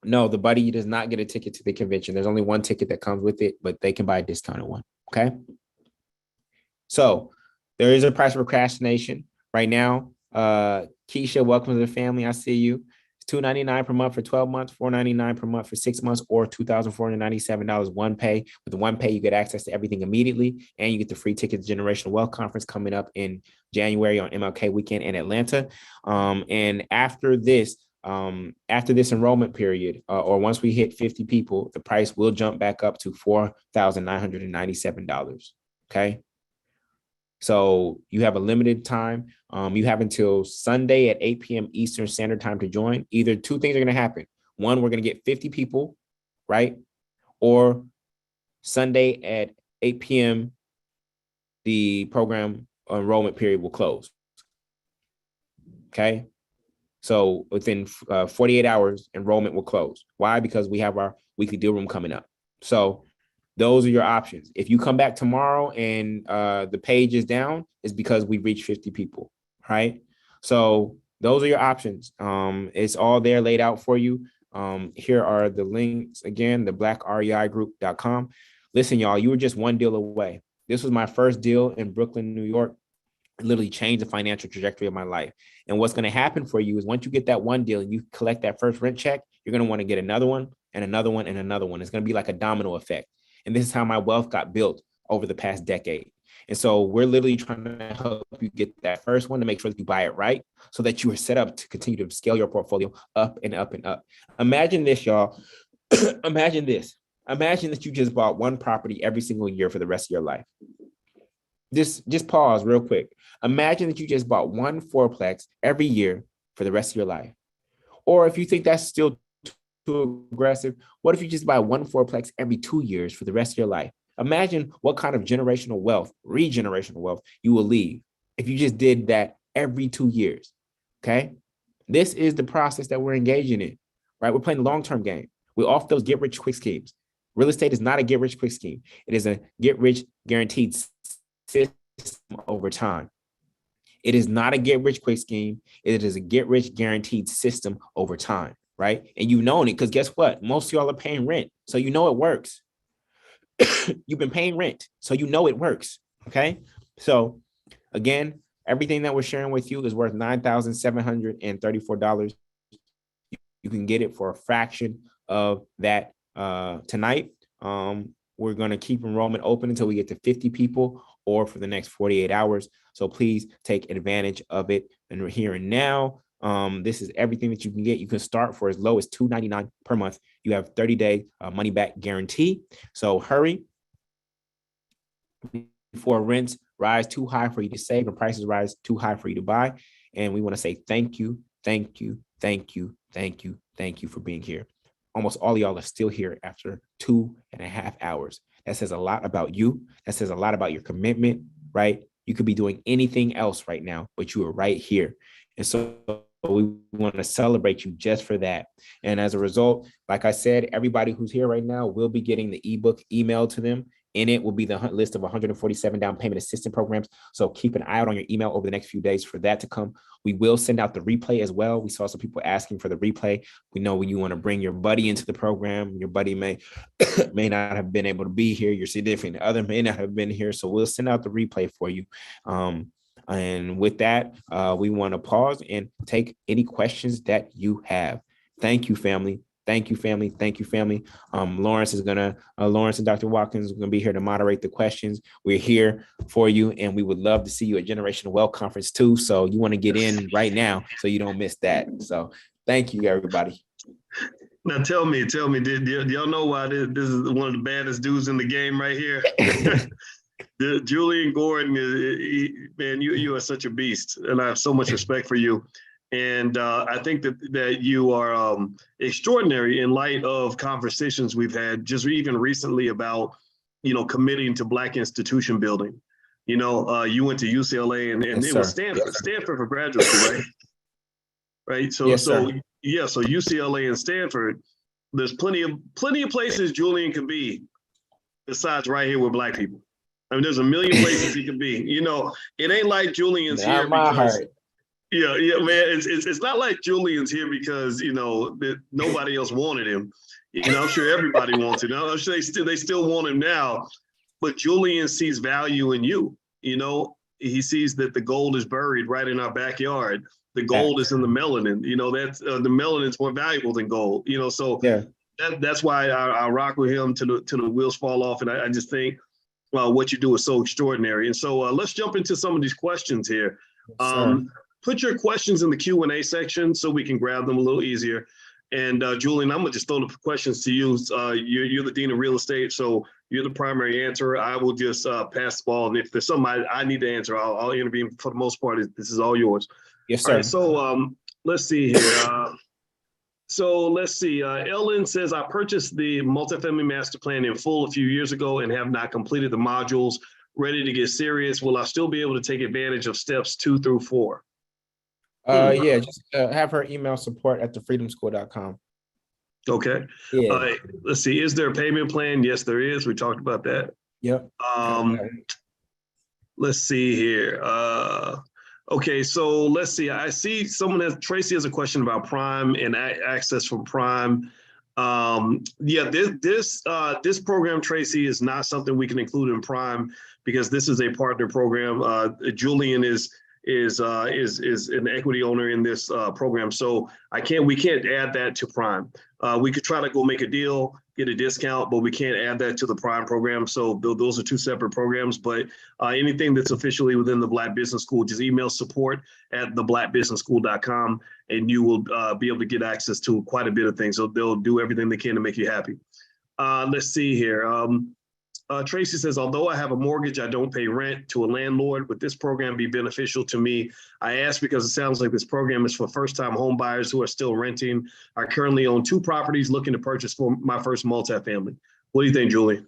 no, the buddy does not get a ticket to the convention. There's only one ticket that comes with it, but they can buy a discounted one. Okay. So there is a price of procrastination right now. Keisha, welcome to the family. I see you. It's $299 per month for 12 months, $499 per month for 6 months, or $2,497 one pay. With the one pay, you get access to everything immediately, and you get the free ticket to Generational Wealth Conference coming up in January on MLK weekend in Atlanta. And after this enrollment period, or once we hit 50 people, the price will jump back up to $4,997. Okay. So you have a limited time. You have until Sunday at 8 p.m. Eastern Standard Time to join. Either two things are going to happen. One, we're going to get 50 people, right? Or Sunday at 8 p.m., the program enrollment period will close. Okay. So within 48 hours, enrollment will close. Why? Because we have our weekly deal room coming up. So those are your options. If you come back tomorrow and the page is down, it's because we reached 50 people, right? So those are your options. It's all there laid out for you. Here are the links again, the blackreigroup.com. Listen, y'all, you were just one deal away. This was my first deal in Brooklyn, New York. It literally changed the financial trajectory of my life. And what's going to happen for you is once you get that one deal and you collect that first rent check, you're going to want to get another one and another one and another one. It's going to be like a domino effect. And this is how my wealth got built over the past decade. And so we're literally trying to help you get that first one to make sure that you buy it right so that you are set up to continue to scale your portfolio up and up and up. Imagine this, y'all. Imagine this. Imagine that you just bought one property every single year for the rest of your life. Just pause real quick. Imagine that you just bought one fourplex every year for the rest of your life. Or if you think that's still too aggressive, what if you just buy one fourplex every 2 years for the rest of your life? Imagine what kind of generational wealth, regenerational wealth you will leave if you just did that every 2 years. Okay. This is the process that we're engaging in, right? We're playing the long-term game. We offer those get-rich-quick schemes. Real estate is not a get-rich-quick scheme. It is a get-rich guaranteed system over time. It is not a get-rich-quick scheme. It is a get-rich guaranteed system over time, right? And you've known it because guess what? Most of y'all are paying rent, so you know it works. You've been paying rent, so you know it works, okay? So again, everything that we're sharing with you is worth $9,734. You can get it for a fraction of that tonight. We're going to keep enrollment open until we get to 50 people or for the next 48 hours. So please take advantage of it. And we're here and now. This is everything that you can get. You can start for as low as $299 per month. You have 30-day money back guarantee. So hurry before rents rise too high for you to save and prices rise too high for you to buy. And we want to say thank you, thank you, thank you, thank you, thank you for being here. Almost all of y'all are still here after 2.5 hours. That says a lot about you. That says a lot about your commitment, right? You could be doing anything else right now, but you are right here. And so we want to celebrate you just for that. And as a result, like I said, everybody who's here right now will be getting the ebook emailed to them. In it will be the list of 147 down payment assistance programs. So keep an eye out on your email over the next few days for that to come. We will send out the replay as well. We saw some people asking for the replay. We know when you want to bring your buddy into the program, your buddy may not have been able to be here. Your significant other may not have been here. So we'll send out the replay for you. And with that, we want to pause and take any questions that you have. Thank you, family. Thank you, family. Thank you, family. Lawrence and Dr. Watkins are going to be here to moderate the questions. We're here for you, and we would love to see you at Generational Wealth Conference too. So you want to get in right now so you don't miss that. So thank you, everybody. Now tell me, do y'all know why this is one of the baddest dudes in the game right here? Julian Gordon, man, you are such a beast, and I have so much respect for you. And I think that you are extraordinary in light of conversations we've had just even recently about, committing to Black institution building. You went to UCLA and Yes, it was sir. Stanford for graduate school, right? Right. So Yes, so sir. yeah. So UCLA and Stanford, there's plenty of places Julian can be besides right here with Black people. I mean, there's a million places he can be. It ain't like Julian's Not here my because. heart. Yeah, man. It's not like Julian's here because that nobody else wanted him. I'm sure everybody wants him. I'm sure they still want him now. But Julian sees value in you. He sees that the gold is buried right in our backyard, the gold is in the melanin. That's the melanin is more valuable than gold. So Yeah. that's why I rock with him till the wheels fall off. And I just think, well, what you do is so extraordinary. And so let's jump into some of these questions here. Put your questions in the Q&A section so we can grab them a little easier. And Julian, I'm gonna just throw the questions to you. You're the dean of real estate, so you're the primary answerer. I will just pass the ball, and if there's something I need to answer, I'll intervene. For the most part, this is all yours. Yes, sir. All right, so let's see here. Ellen says, I purchased the multifamily master plan in full a few years ago and have not completed the modules. Ready to get serious. Will I still be able to take advantage of steps 2 through 4? Yeah, just have her email support@thefreedomschool.com. Okay. Yeah. Let's see. Is there a payment plan? Yes, there is. We talked about that. Yep. Let's see here. Okay, so let's see. I see Tracy has a question about Prime and access from Prime. This program, Tracy, is not something we can include in Prime because this is a partner program. Julian is an equity owner in this program, so we can't add that to Prime. We could try to go make a deal, get a discount, but we can't add that to the Prime program. So those are two separate programs. But anything that's officially within the Black Business School, just email support@theblackbusinessschool.com, and you will be able to get access to quite a bit of things. So they'll do everything they can to make you happy. Let's see here. Tracy says, although I have a mortgage, I don't pay rent to a landlord. Would this program be beneficial to me? I ask because it sounds like this program is for first-time home buyers who are still renting. I currently own 2 properties looking to purchase for my first multifamily. What do you think, Julie?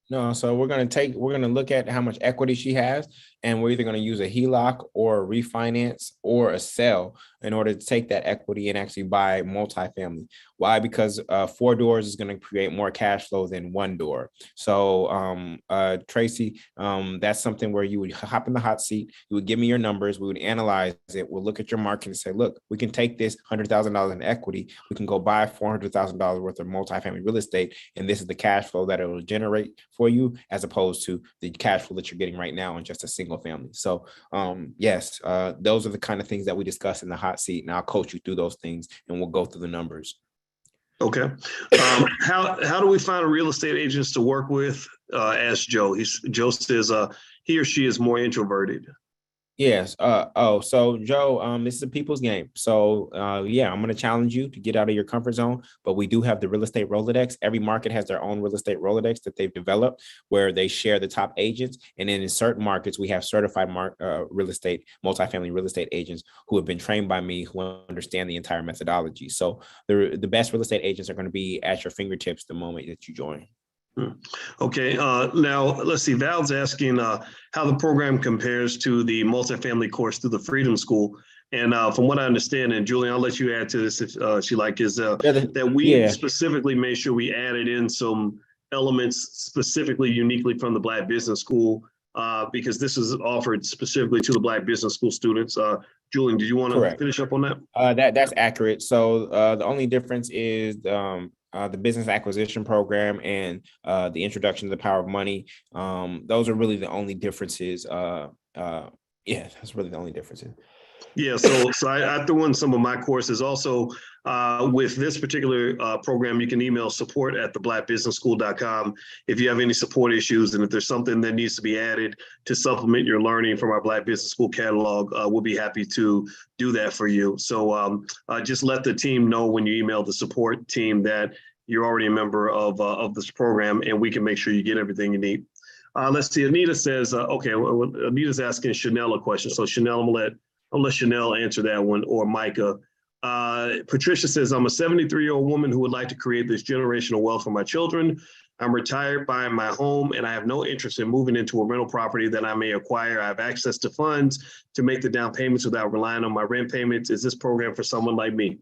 No, so we're going to look at how much equity she has, and we're either going to use a HELOC or a refinance or a sell in order to take that equity and actually buy multifamily. Why? Because 4 doors is going to create more cash flow than 1 door. So Tracy, that's something where you would hop in the hot seat. You would give me your numbers. We would analyze it. We'll look at your market and say, look, we can take this $100,000 in equity. We can go buy $400,000 worth of multifamily real estate. And this is the cash flow that it will generate for you, as opposed to the cash flow that you're getting right now in just a single family. So yes, those are the kind of things that we discuss in the hot seat, and I'll coach you through those things, and we'll go through the numbers. Okay. How do we find real estate agents to work with? Asked Joe. Joe says he or she is more introverted. Yes. So Joe, this is a people's game. So yeah, I'm going to challenge you to get out of your comfort zone, but we do have the real estate Rolodex. Every market has their own real estate Rolodex that they've developed where they share the top agents. And then in certain markets, we have certified multifamily real estate agents who have been trained by me, who understand the entire methodology. So the best real estate agents are going to be at your fingertips the moment that you join. Okay, now let's see. Val's asking how the program compares to the multifamily course through the Freedom School. And from what I understand, and Julian, I'll let you add to this if she like, is that we specifically made sure we added in some elements specifically uniquely from the Black Business School because this is offered specifically to the Black Business School students. Julian, did you want to finish up on that? That's accurate. So the only difference is the business acquisition program and the introduction to the power of money. Those are really the only differences. That's really the only differences. Yeah, so I threw in some of my courses. Also, with this particular program, you can email support@theblackbusinessschool.com if you have any support issues, and if there's something that needs to be added to supplement your learning from our Black Business School catalog, we'll be happy to do that for you. So just let the team know when you email the support team that you're already a member of this program, and we can make sure you get everything you need. Let's see. Anita says, Anita's asking Chanel a question. So Chanel, I'll let Chanel answer that one, or Micah. Patricia says, I'm a 73-year-old woman who would like to create this generational wealth for my children. I'm retired buying my home, and I have no interest in moving into a rental property that I may acquire. I have access to funds to make the down payments without relying on my rent payments. Is this program for someone like me?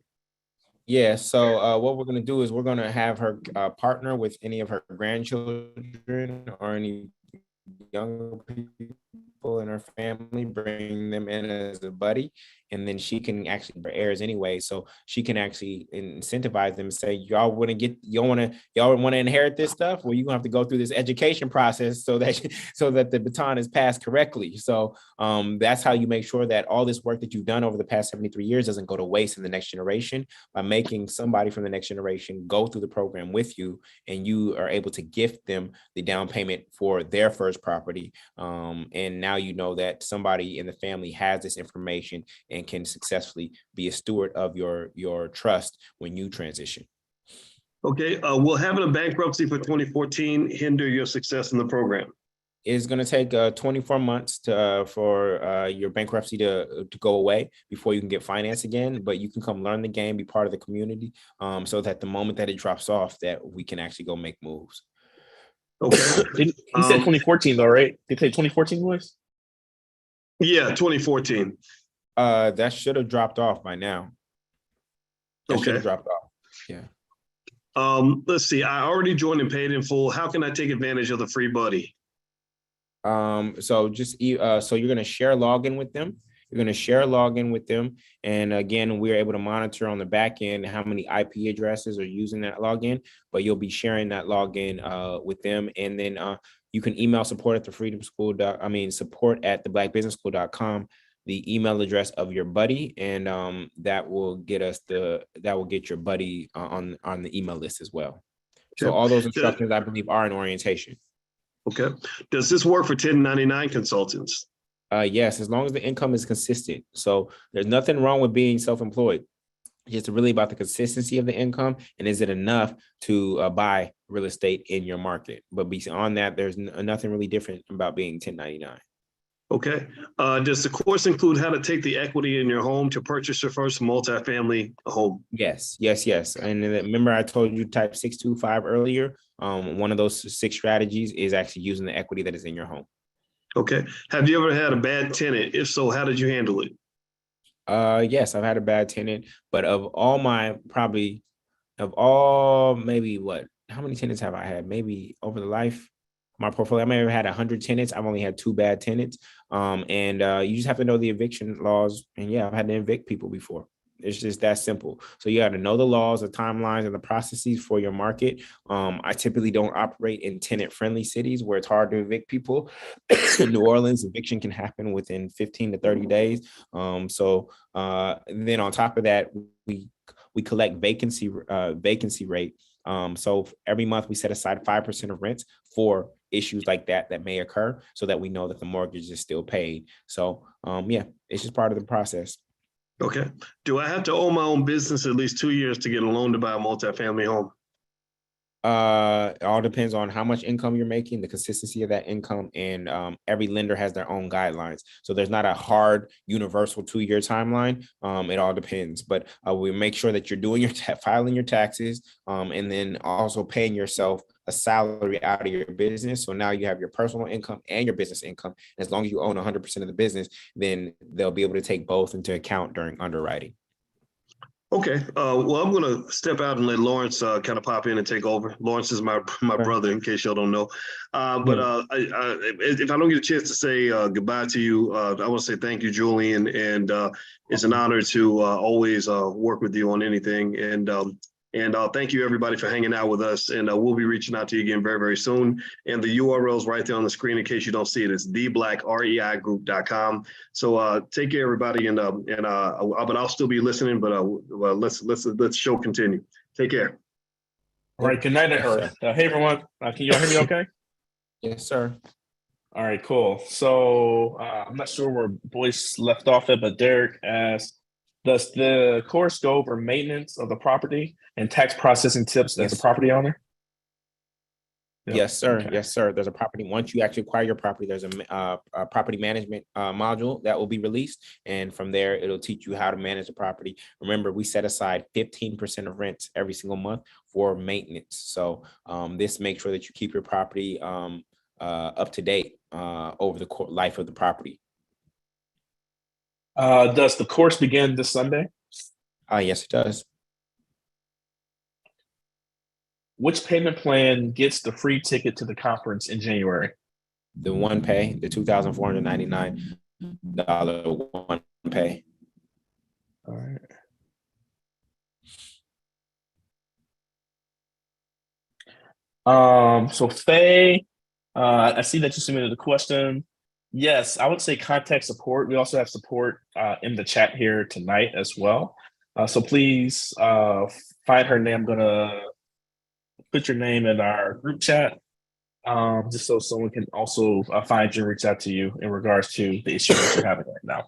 Yeah, so what we're going to do is we're going to have her partner with any of her grandchildren or any younger people in her family, bring them in as a buddy, and then she can actually for heirs anyway. So she can actually incentivize them and say, y'all want to inherit this stuff? Well, you're gonna have to go through this education process so that the baton is passed correctly. So that's how you make sure that all this work that you've done over the past 73 years doesn't go to waste in the next generation, by making somebody from the next generation go through the program with you, and you are able to gift them the down payment for their first property. And now you know that somebody in the family has this information and can successfully be a steward of your trust when you transition. Okay, will having a bankruptcy for 2014 hinder your success in the program? It's going to take 24 months for your bankruptcy to go away before you can get financed again. But you can come learn the game, be part of the community, so that the moment that it drops off, that we can actually go make moves. Okay. He said 2014 though, right? Did they say 2014 was? Yeah, 2014. That should have dropped off by now. That should have dropped off. Yeah. Let's see. I already joined and paid in full. How can I take advantage of the free buddy? So you're going to share a login with them. You're going to share a login with them. And again, we're able to monitor on the back end how many IP addresses are using that login, but you'll be sharing that login with them. And then you can email support at the email address of your buddy, and that will get your buddy on the email list as well. So all those instructions, I believe, are in orientation. Okay. Does this work for 1099 consultants? Yes, as long as the income is consistent. So there's nothing wrong with being self-employed. It's just really about the consistency of the income, and is it enough to buy real estate in your market? But beyond that, there's nothing really different about being 1099. Okay. Does the course include how to take the equity in your home to purchase your first multifamily home? Yes. And remember, I told you type 625 earlier. One of those 6 strategies is actually using the equity that is in your home. Okay. Have you ever had a bad tenant? If so, how did you handle it? Yes, I've had a bad tenant, but how many tenants have I had? Maybe over the life my portfolio, I may have had 100 tenants. I've only had 2 bad tenants. And you just have to know the eviction laws. And yeah, I've had to evict people before. It's just that simple. So you got to know the laws, the timelines, and the processes for your market. I typically don't operate in tenant-friendly cities where it's hard to evict people. In New Orleans, eviction can happen within 15 to 30 days. And then on top of that, we collect vacancy rate. So every month we set aside 5% of rents for issues like that may occur, so that we know that the mortgage is still paid. So it's just part of the process. Okay. Do I have to own my own business at least 2 years to get a loan to buy a multifamily home? It all depends on how much income you're making, the consistency of that income, and every lender has their own guidelines. So there's not a hard universal 2-year timeline. It all depends, but we make sure that you're doing filing your taxes, and then also paying yourself a salary out of your business. So now you have your personal income and your business income. And as long as you own 100% of the business, then they'll be able to take both into account during underwriting. Okay. Well, I'm going to step out and let Lawrence kind of pop in and take over. Lawrence is my brother, in case y'all don't know. If I don't get a chance to say goodbye to you, I want to say thank you, Julian. And it's an honor to always work with you on anything. And thank you, everybody, for hanging out with us. And we'll be reaching out to you again very, very soon. And the URL is right there on the screen in case you don't see it. It's theblackreigroup.com. So take care, everybody. But I'll still be listening. But let's show continue. Take care. All right. Good night, Earth. Hey, everyone. Can y'all hear me okay? Yes, sir. All right, cool. So I'm not sure where Boyce left off at, but Derek asked, does the course go over maintenance of the property and tax processing tips as a property owner? Yep. Yes, sir. Okay. Yes, sir. There's a property. Once you actually acquire your property, there's a property management module that will be released. And from there, it'll teach you how to manage the property. Remember, we set aside 15% of rents every single month for maintenance. So this makes sure that you keep your property up to date over the life of the property. Does the course begin this Sunday? Yes, it does. Which payment plan gets the free ticket to the conference in January? The one pay, the $2,499 one pay. So Faye, I see that you submitted a question. Yes, I would say contact support. We also have support in the chat here tonight as well. So please find her name. I'm gonna put your name in our group chat, just so someone can also find you and reach out to you in regards to the issue that you're having right now.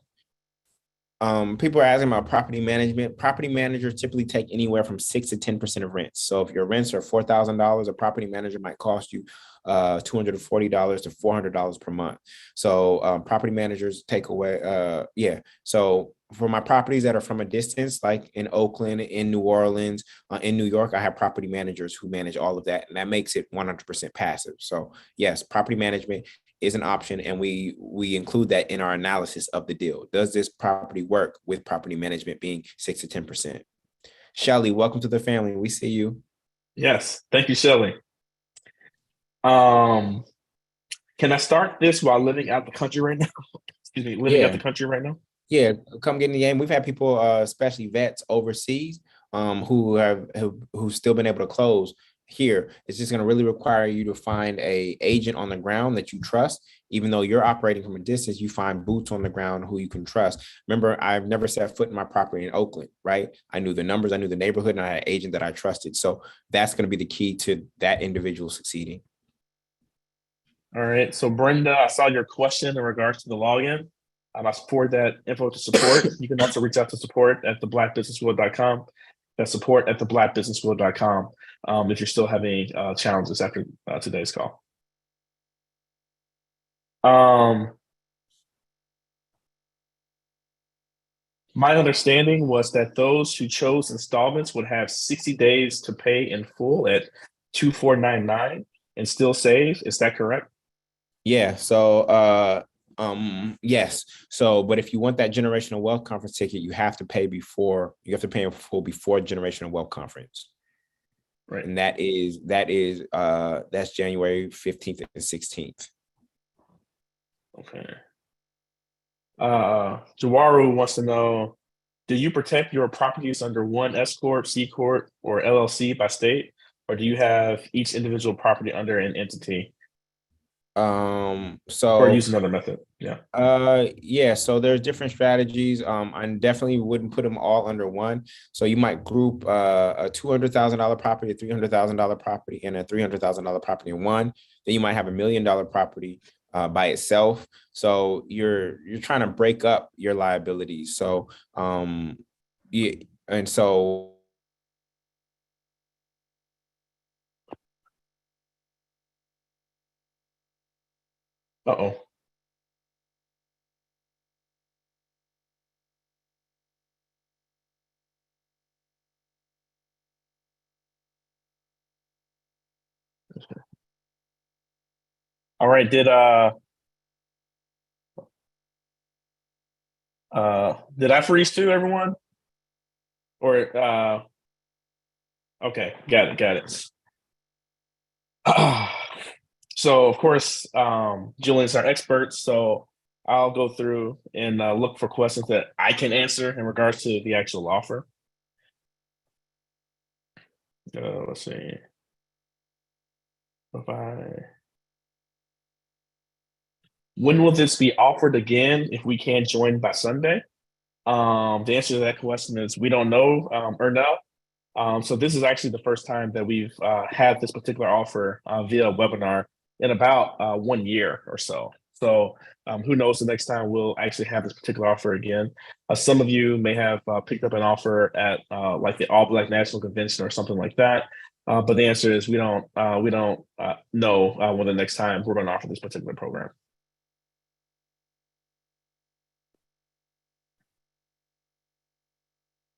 People are asking about property management. Property managers typically take anywhere from 6 to 10% of rents. So if your rents are $4,000, a property manager might cost you $240 to $400 per month. So property managers take away, So for my properties that are from a distance, like in Oakland, in New Orleans, in New York, I have property managers who manage all of that, and that makes it 100% passive. So yes, property management is an option, and we include that in our analysis of the deal. Does this property work with property management being 6 to 10%? Shelly, welcome to the family. We see you. Yes, thank you, Shelly. Can I start this while living out the country right now? Excuse me, living out the country right now? Yeah, come get in the game. We've had people, especially vets overseas, who've still been able to close here. It's just going to really require you to find a agent on the ground that you trust. Even though you're operating from a distance, you find boots on the ground who you can trust. Remember, I've never set foot in my property in Oakland, right? I knew the numbers, I knew the neighborhood, and I had an agent that I trusted. So that's going to be the key to that individual succeeding. All right. So Brenda, I saw your question in regards to the login. I forward that info to support. You can also reach out to support at theblackbusinessschool.com. That's support at theblackbusinessschool.com if you're still having challenges after today's call. My understanding was that those who chose installments would have 60 days to pay in full at 2499 and still save. Is that correct? Yeah. So yes. So, but if you want that generational wealth conference ticket, you have to pay in full before generational wealth conference. Right. And that's January 15th and 16th. Okay. Jawaru wants to know, do you protect your properties under one S Corp, C Corp, or LLC by state? Or do you have each individual property under an entity? Or use another method. Yeah. So there's different strategies. I definitely wouldn't put them all under one. So you might group a $200,000 property, a $300,000 property, and a $300,000 property in one. Then you might have $1 million property by itself. So you're trying to break up your liabilities. So yeah, and so Uh-oh. All right. Did I freeze too, everyone? Or okay, got it. So of course, Julian's our expert, so I'll go through and look for questions that I can answer in regards to the actual offer. Let's see. When will this be offered again if we can't join by Sunday? The answer to that question is we don't know or no. So this is actually the first time that we've had this particular offer via webinar in about 1 year or so. So who knows, the next time we'll actually have this particular offer again. Some of you may have picked up an offer at like the All Black National Convention or something like that. But the answer is we don't know when the next time we're going to offer this particular program.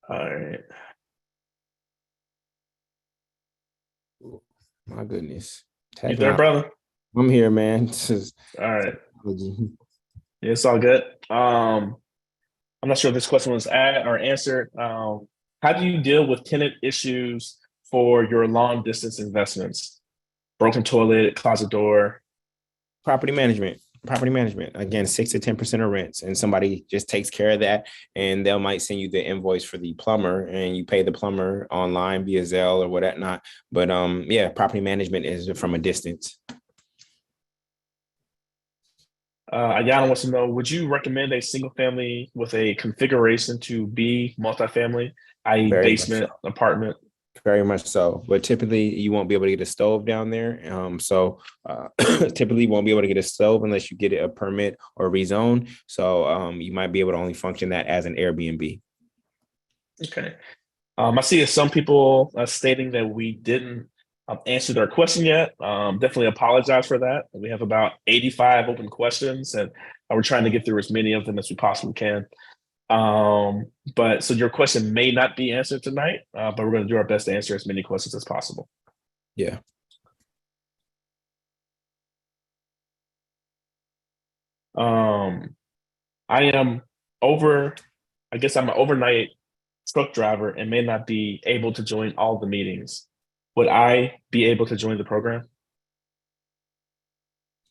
All right. my goodness. You there, brother? I'm here, man. All right. Yeah, it's all good. I'm not sure if this question was answered. How do you deal with tenant issues for your long distance investments? Broken toilet, closet door. Property management. Property management, again, 6 to 10% of rents, and somebody just takes care of that, and they might send you the invoice for the plumber, and you pay the plumber online via Zelle or whatnot. But yeah, property management is from a distance. Ayana wants to know, would you recommend a single family with a configuration to be multifamily, i.e. Very much basement, so. apartment? Very much so. But typically you won't be able to get a stove down there. Typically you won't be able to get a stove unless you get a permit or rezone. So you might be able to only function that as an Airbnb. Okay. I see some people stating that we didn't answer their question yet. Definitely apologize for that. We have about 85 open questions, and we're trying to get through as many of them as we possibly can. But so your question may not be answered tonight, but we're going to do our best to answer as many questions as possible. Yeah. I guess I'm an overnight truck driver and may not be able to join all the meetings. Would I be able to join the program?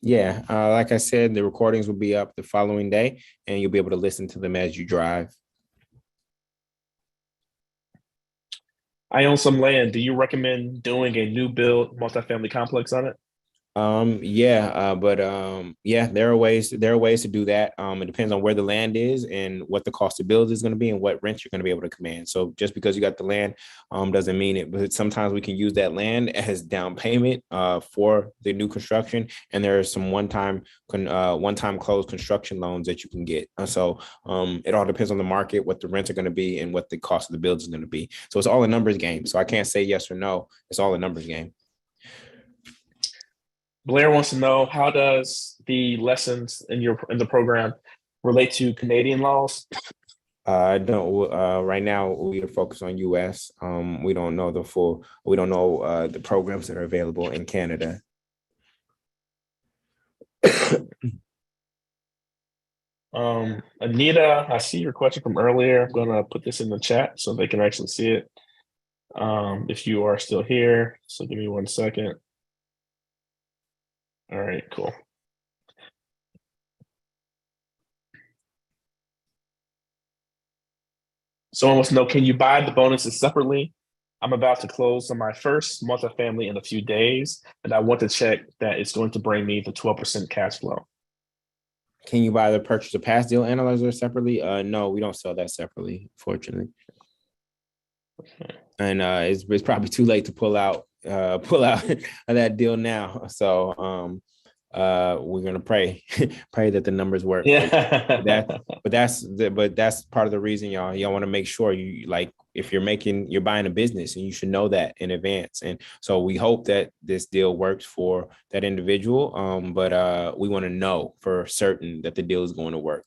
Yeah. Like I said, the recordings will be up the following day, and you'll be able to listen to them as you drive. I own some land. Do you recommend doing a new build multifamily complex on it? Yeah, there are ways to do that. It depends on where the land is and what the cost of build is going to be and what rent you're going to be able to command. So just because you got the land doesn't mean it, but sometimes we can use that land as down payment for the new construction, and there are some one-time closed construction loans that you can get. It all depends on the market, what the rents are going to be and what the cost of the build is going to be. So it's all a numbers game. So I can't say yes or no. It's all a numbers game. Blair wants to know, how does the lessons in the program relate to Canadian laws? I don't. Right now, we are focused on U.S. We don't know the programs that are available in Canada. Anita, I see your question from earlier. I'm gonna put this in the chat so they can actually see it. If you are still here, so give me 1 second. All right, cool. Someone wants to know, can you buy the bonuses separately? I'm about to close on my first multifamily in a few days, and I want to check that it's going to bring me the 12% cash flow. Can you buy the purchase of past deal analyzer separately? No, we don't sell that separately, fortunately. Okay. And it's probably too late to pull out of that deal now. So we're gonna pray that the numbers work. Yeah. but that's part of the reason y'all want to make sure you, like, if you're buying a business, and you should know that in advance. And so we hope that this deal works for that individual. But we want to know for certain that the deal is going to work.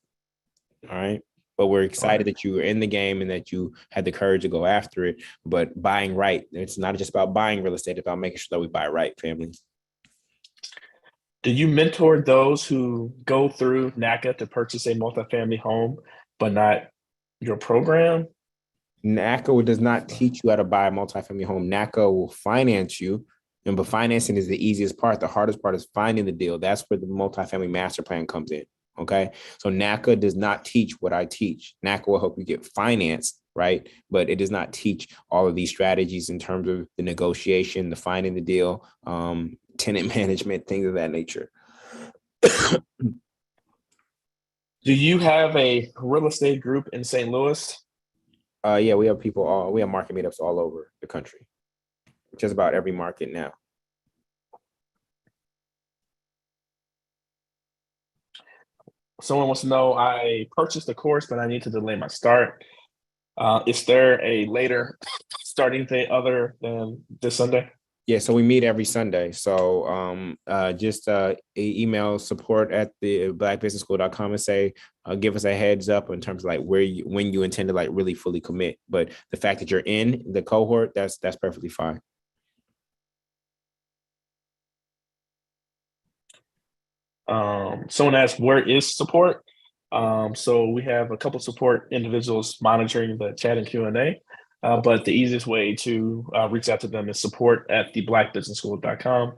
All right. But we're excited that you were in the game and that you had the courage to go after it. But buying right, it's not just about buying real estate, it's about making sure that we buy right, family. Do you mentor those who go through NACA to purchase a multifamily home, but not your program? NACA does not teach you how to buy a multifamily home. NACA will finance you, but financing is the easiest part. The hardest part is finding the deal. That's where the multifamily master plan comes in. Okay. So NACA does not teach what I teach. NACA will help you get financed, right? But it does not teach all of these strategies in terms of the negotiation, the finding the deal, tenant management, things of that nature. Do you have a real estate group in St. Louis? Yeah, we have market meetups all over the country, just about every market now. Someone wants to know, I purchased the course, but I need to delay my start. Is there a later starting date other than this Sunday? Yeah, so we meet every Sunday. So just email support at the blackbusinessschool.com and say, give us a heads up in terms of like when you intend to like really fully commit. But the fact that you're in the cohort, that's perfectly fine. Someone asked, where is support? So we have a couple support individuals monitoring the chat and Q&A. But the easiest way to reach out to them is support at theblackbusinessschool.com.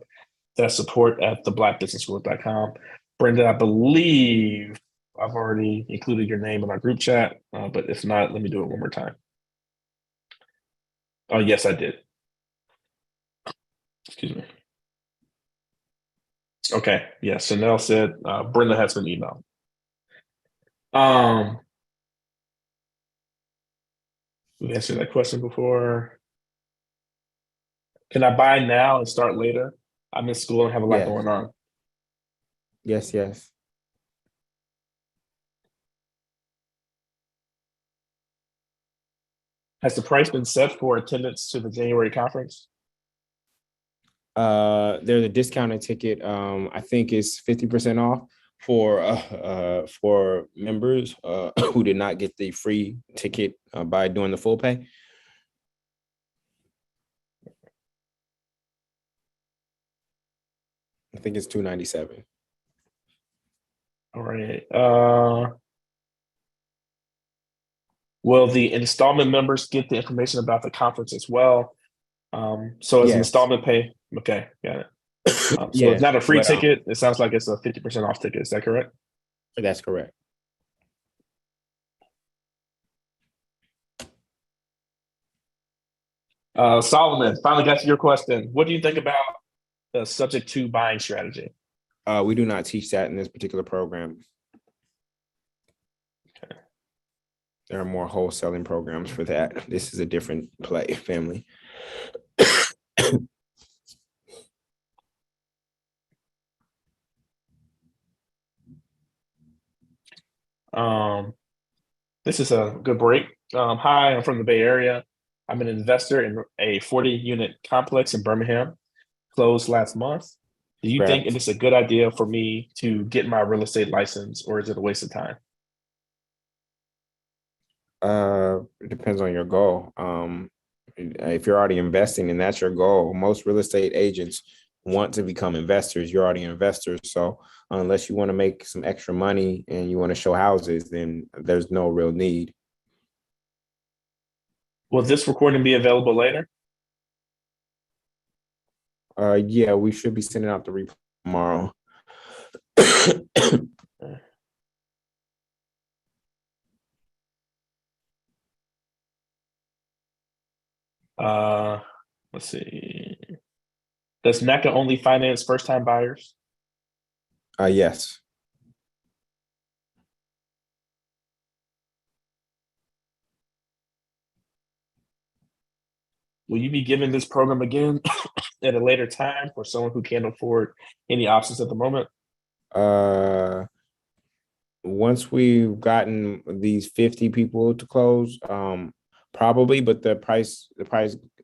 That's support at theblackbusinessschool.com. Brenda, I believe I've already included your name in our group chat, but if not, let me do it one more time. Oh, yes, I did. Excuse me. Okay, yeah, Chanel said Brenda has been emailed. We answered that question before. Can I buy now and start later? I'm in school and have a lot Yes. going on. Yes. Has the price been set for attendance to the January conference? There's a discounted ticket. I think it's 50% off for members who did not get the free ticket by doing the full pay. I think it's $297. All right. Will the installment members get the information about the conference as well? So is Yes. installment pay? Okay, got it. So Yeah, it's not a free but, ticket. It sounds like it's a 50% off ticket. Is that correct? That's correct. Solomon, finally got to your question. What do you think about the subject to buying strategy? We do not teach that in this particular program. Okay. There are more wholesaling programs for that. This is a different play, family. This is a good break. Hi, I'm from the Bay Area. I'm an investor in a 40-unit complex in Birmingham, closed last month. Do you think it is a good idea for me to get my real estate license, or is it a waste of time? It depends on your goal. If you're already investing and that's your goal, most real estate agents want to become investors. You're already investors. So unless you want to make some extra money and you want to show houses, then there's no real need. Will this recording be available later? Yeah, we should be sending out the replay tomorrow. Let's see. Does NACA only finance first-time buyers? Yes. Will you be giving this program again at a later time for someone who can't afford any options at the moment? Once we've gotten these 50 people to close, probably, but the price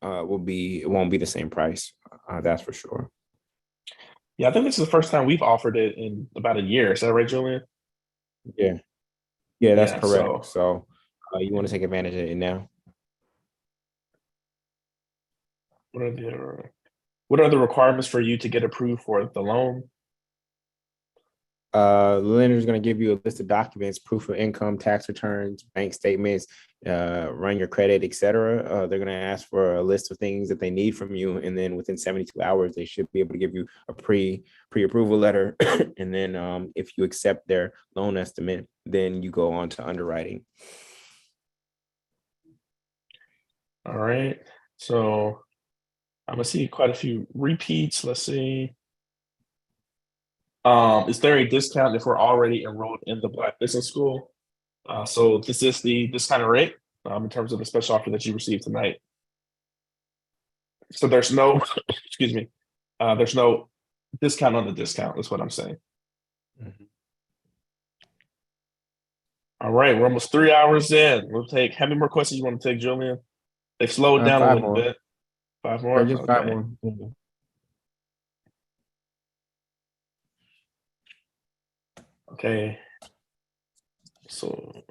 won't be the same price. That's for sure. Yeah, I think this is the first time we've offered it in about a year. Is that right, Julian? Yeah, that's correct. So you want to take advantage of it now? What are the requirements for you to get approved for the loan? The lender is going to give you a list of documents, proof of income, tax returns, bank statements, run your credit, etc. They're going to ask for a list of things that they need from you, and then within 72 hours, they should be able to give you a pre-approval letter. And then if you accept their loan estimate, then you go on to underwriting. All right. So I'm gonna see quite a few repeats. Let's see. Is there a discount if we're already enrolled in the Black Business School? So this is the discounted rate in terms of the special offer that you received tonight. So there's no, excuse me, there's no discount on the discount, is what I'm saying. Mm-hmm. All right, we're almost 3 hours in. We'll take, how many more questions you want to take, Julian? They've slowed down a little bit. 5 more? Just okay. 5 more. Mm-hmm. Okay. So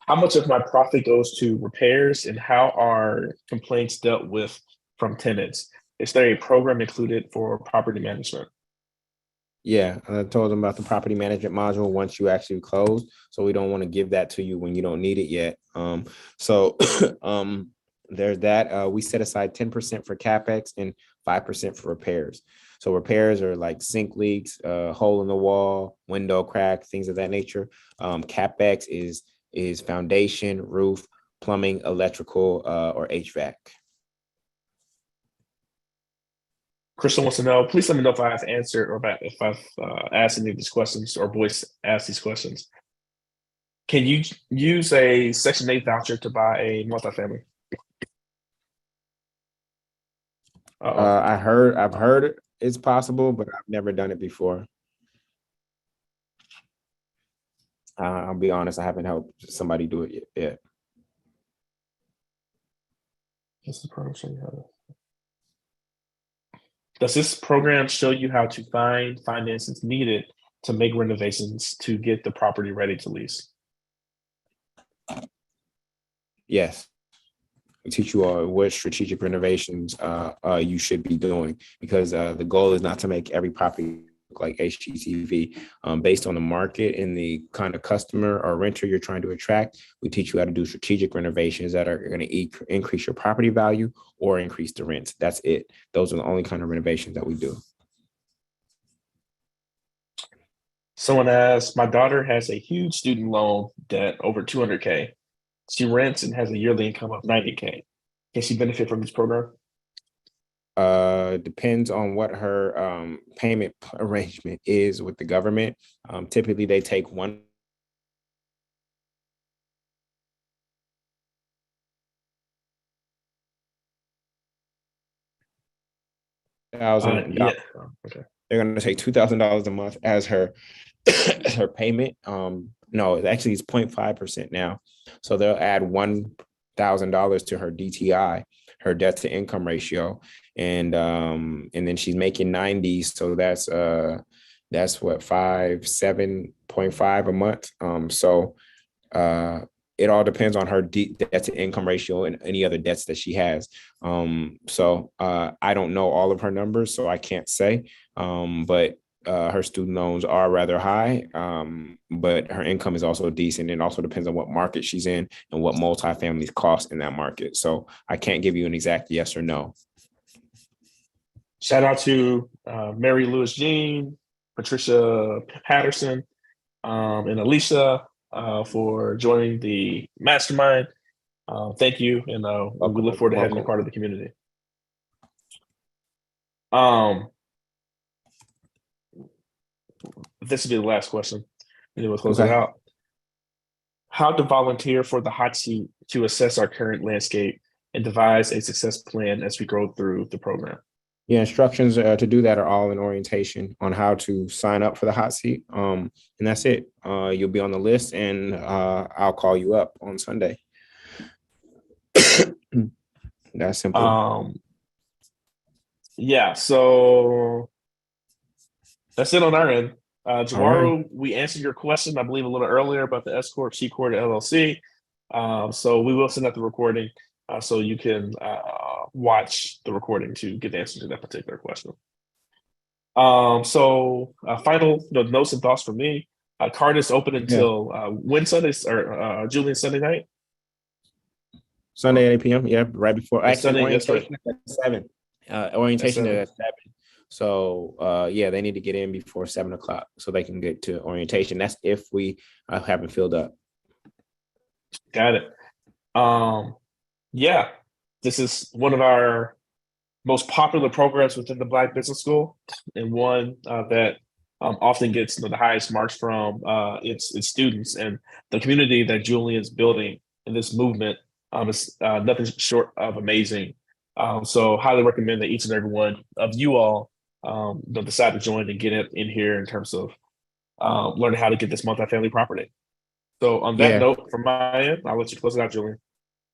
how much of my profit goes to repairs, and how are complaints dealt with from tenants? Is there a program included for property management? Yeah, I told them about the property management module once you actually close. So we don't want to give that to you when you don't need it yet. So there's that. We set aside 10% for CapEx and 5% for repairs. So repairs are like sink leaks, hole in the wall, window crack, things of that nature. CapEx is foundation, roof, plumbing, electrical, or HVAC. Crystal wants to know, please let me know if I've answered or if I've asked any of these questions or Boyce asked these questions. Can you use a Section 8 voucher to buy a multifamily? I've heard it's possible, but I've never done it before. I'll be honest, I haven't helped somebody do it yet. Does this program show you how to find finances needed to make renovations to get the property ready to lease? Yes. We teach you all what strategic renovations you should be doing, because the goal is not to make every property look like HGTV. Based on the market and the kind of customer or renter you're trying to attract, we teach you how to do strategic renovations that are going to increase your property value or increase the rent. That's it. Those are the only kind of renovations that we do. Someone asked, my daughter has a huge student loan debt over $200K. She rents and has a yearly income of $90K. Can she benefit from this program? Depends on what her payment arrangement is with the government. Typically, they take one. Yeah. Okay. They're going to take $2,000 a month as her her payment. No, actually it's 0.5% now. So they'll add $1,000 to her DTI, her debt to income ratio, and then she's making 90. So that's what 7.5 a month. So it all depends on her debt to income ratio and any other debts that she has. So I don't know all of her numbers, so I can't say. But her student loans are rather high, but her income is also decent. It also depends on what market she's in and what multifamilies cost in that market. So I can't give you an exact yes or no. Shout out to Mary Lewis Jean, Patricia Patterson, and Alicia for joining the mastermind. Thank you, and we look forward to having you part of the community. This will be the last question, and then we'll close it out. How to volunteer for the hot seat to assess our current landscape and devise a success plan as we grow through the program. Yeah, instructions to do that are all in orientation on how to sign up for the hot seat. And that's it. You'll be on the list, and I'll call you up on Sunday. That's simple. Yeah, so that's it on our end. Tomorrow we answered your question, I believe, a little earlier about the S Corp, C Corp, LLC. So we will send out the recording so you can watch the recording to get the answer to that particular question. So final notes and thoughts from me. Card is open until when Sundays or Julian Sunday night? Sunday at 8 p.m. Yeah, right before. Actually, Sunday, orientation at 7. Orientation at 7. So yeah, they need to get in before 7 o'clock so they can get to orientation. That's if we haven't filled up. Got it. Yeah, this is one of our most popular programs within the Black Business School, and one that often gets the highest marks from its students, and the community that Julian's building in this movement is nothing short of amazing. So highly recommend that each and every one of you all decide to join and get in here in terms of learning how to get this multifamily property. So on that note, from my end, I'll let you close it out, Julian.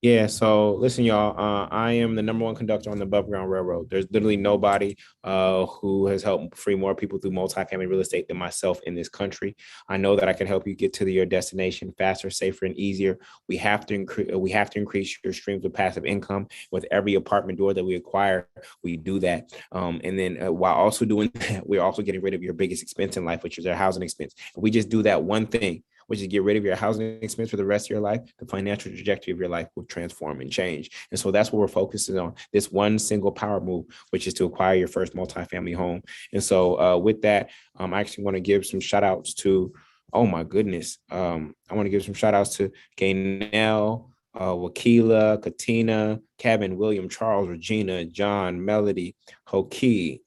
Yeah, so listen, y'all, I am the #1 conductor on the Above Ground Railroad. There's literally nobody who has helped free more people through multifamily real estate than myself in this country. I know that I can help you get to your destination faster, safer, and easier. We have to increase your streams of passive income. With every apartment door that we acquire, we do that. And then while also doing that, we're also getting rid of your biggest expense in life, which is our housing expense. If we just do that one thing, which is get rid of your housing expense for the rest of your life, the financial trajectory of your life will transform and change. And so that's what we're focusing on, this one single power move, which is to acquire your first multifamily home. And so with that, I actually want to give some shout outs to, oh my goodness. I want to give some shout outs to Gaynell, Wakila, Katina, Kevin, William, Charles, Regina, John, Melody, Hoki,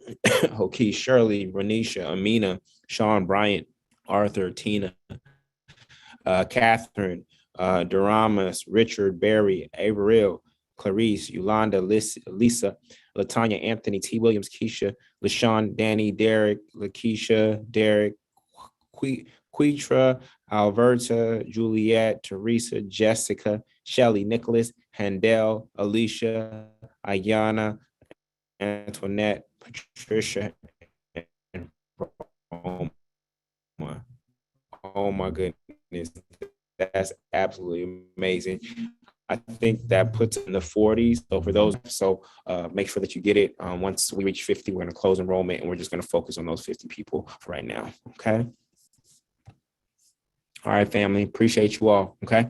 Shirley, Renisha, Amina, Sean, Bryant, Arthur, Tina, Catherine, Duramas, Richard, Barry, Averill, Clarice, Yolanda, Lisa, Latanya, Anthony, T. Williams, Keisha, LaShawn, Danny, Derek, Lakeisha, Derek, Quetra, Alberta, Juliet, Teresa, Jessica, Shelly, Nicholas, Handel, Alicia, Ayana, Antoinette, Patricia, and Roma. Oh my goodness, that's absolutely amazing. I think that puts in the 40s. So for those, make sure that you get it. Once we reach 50, we're going to close enrollment, and we're just going to focus on those 50 people for right now. Okay. All right, family. Appreciate you all. Okay.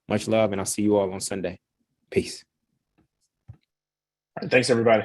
Much love, and I'll see you all on Sunday. Peace. All right, thanks, everybody.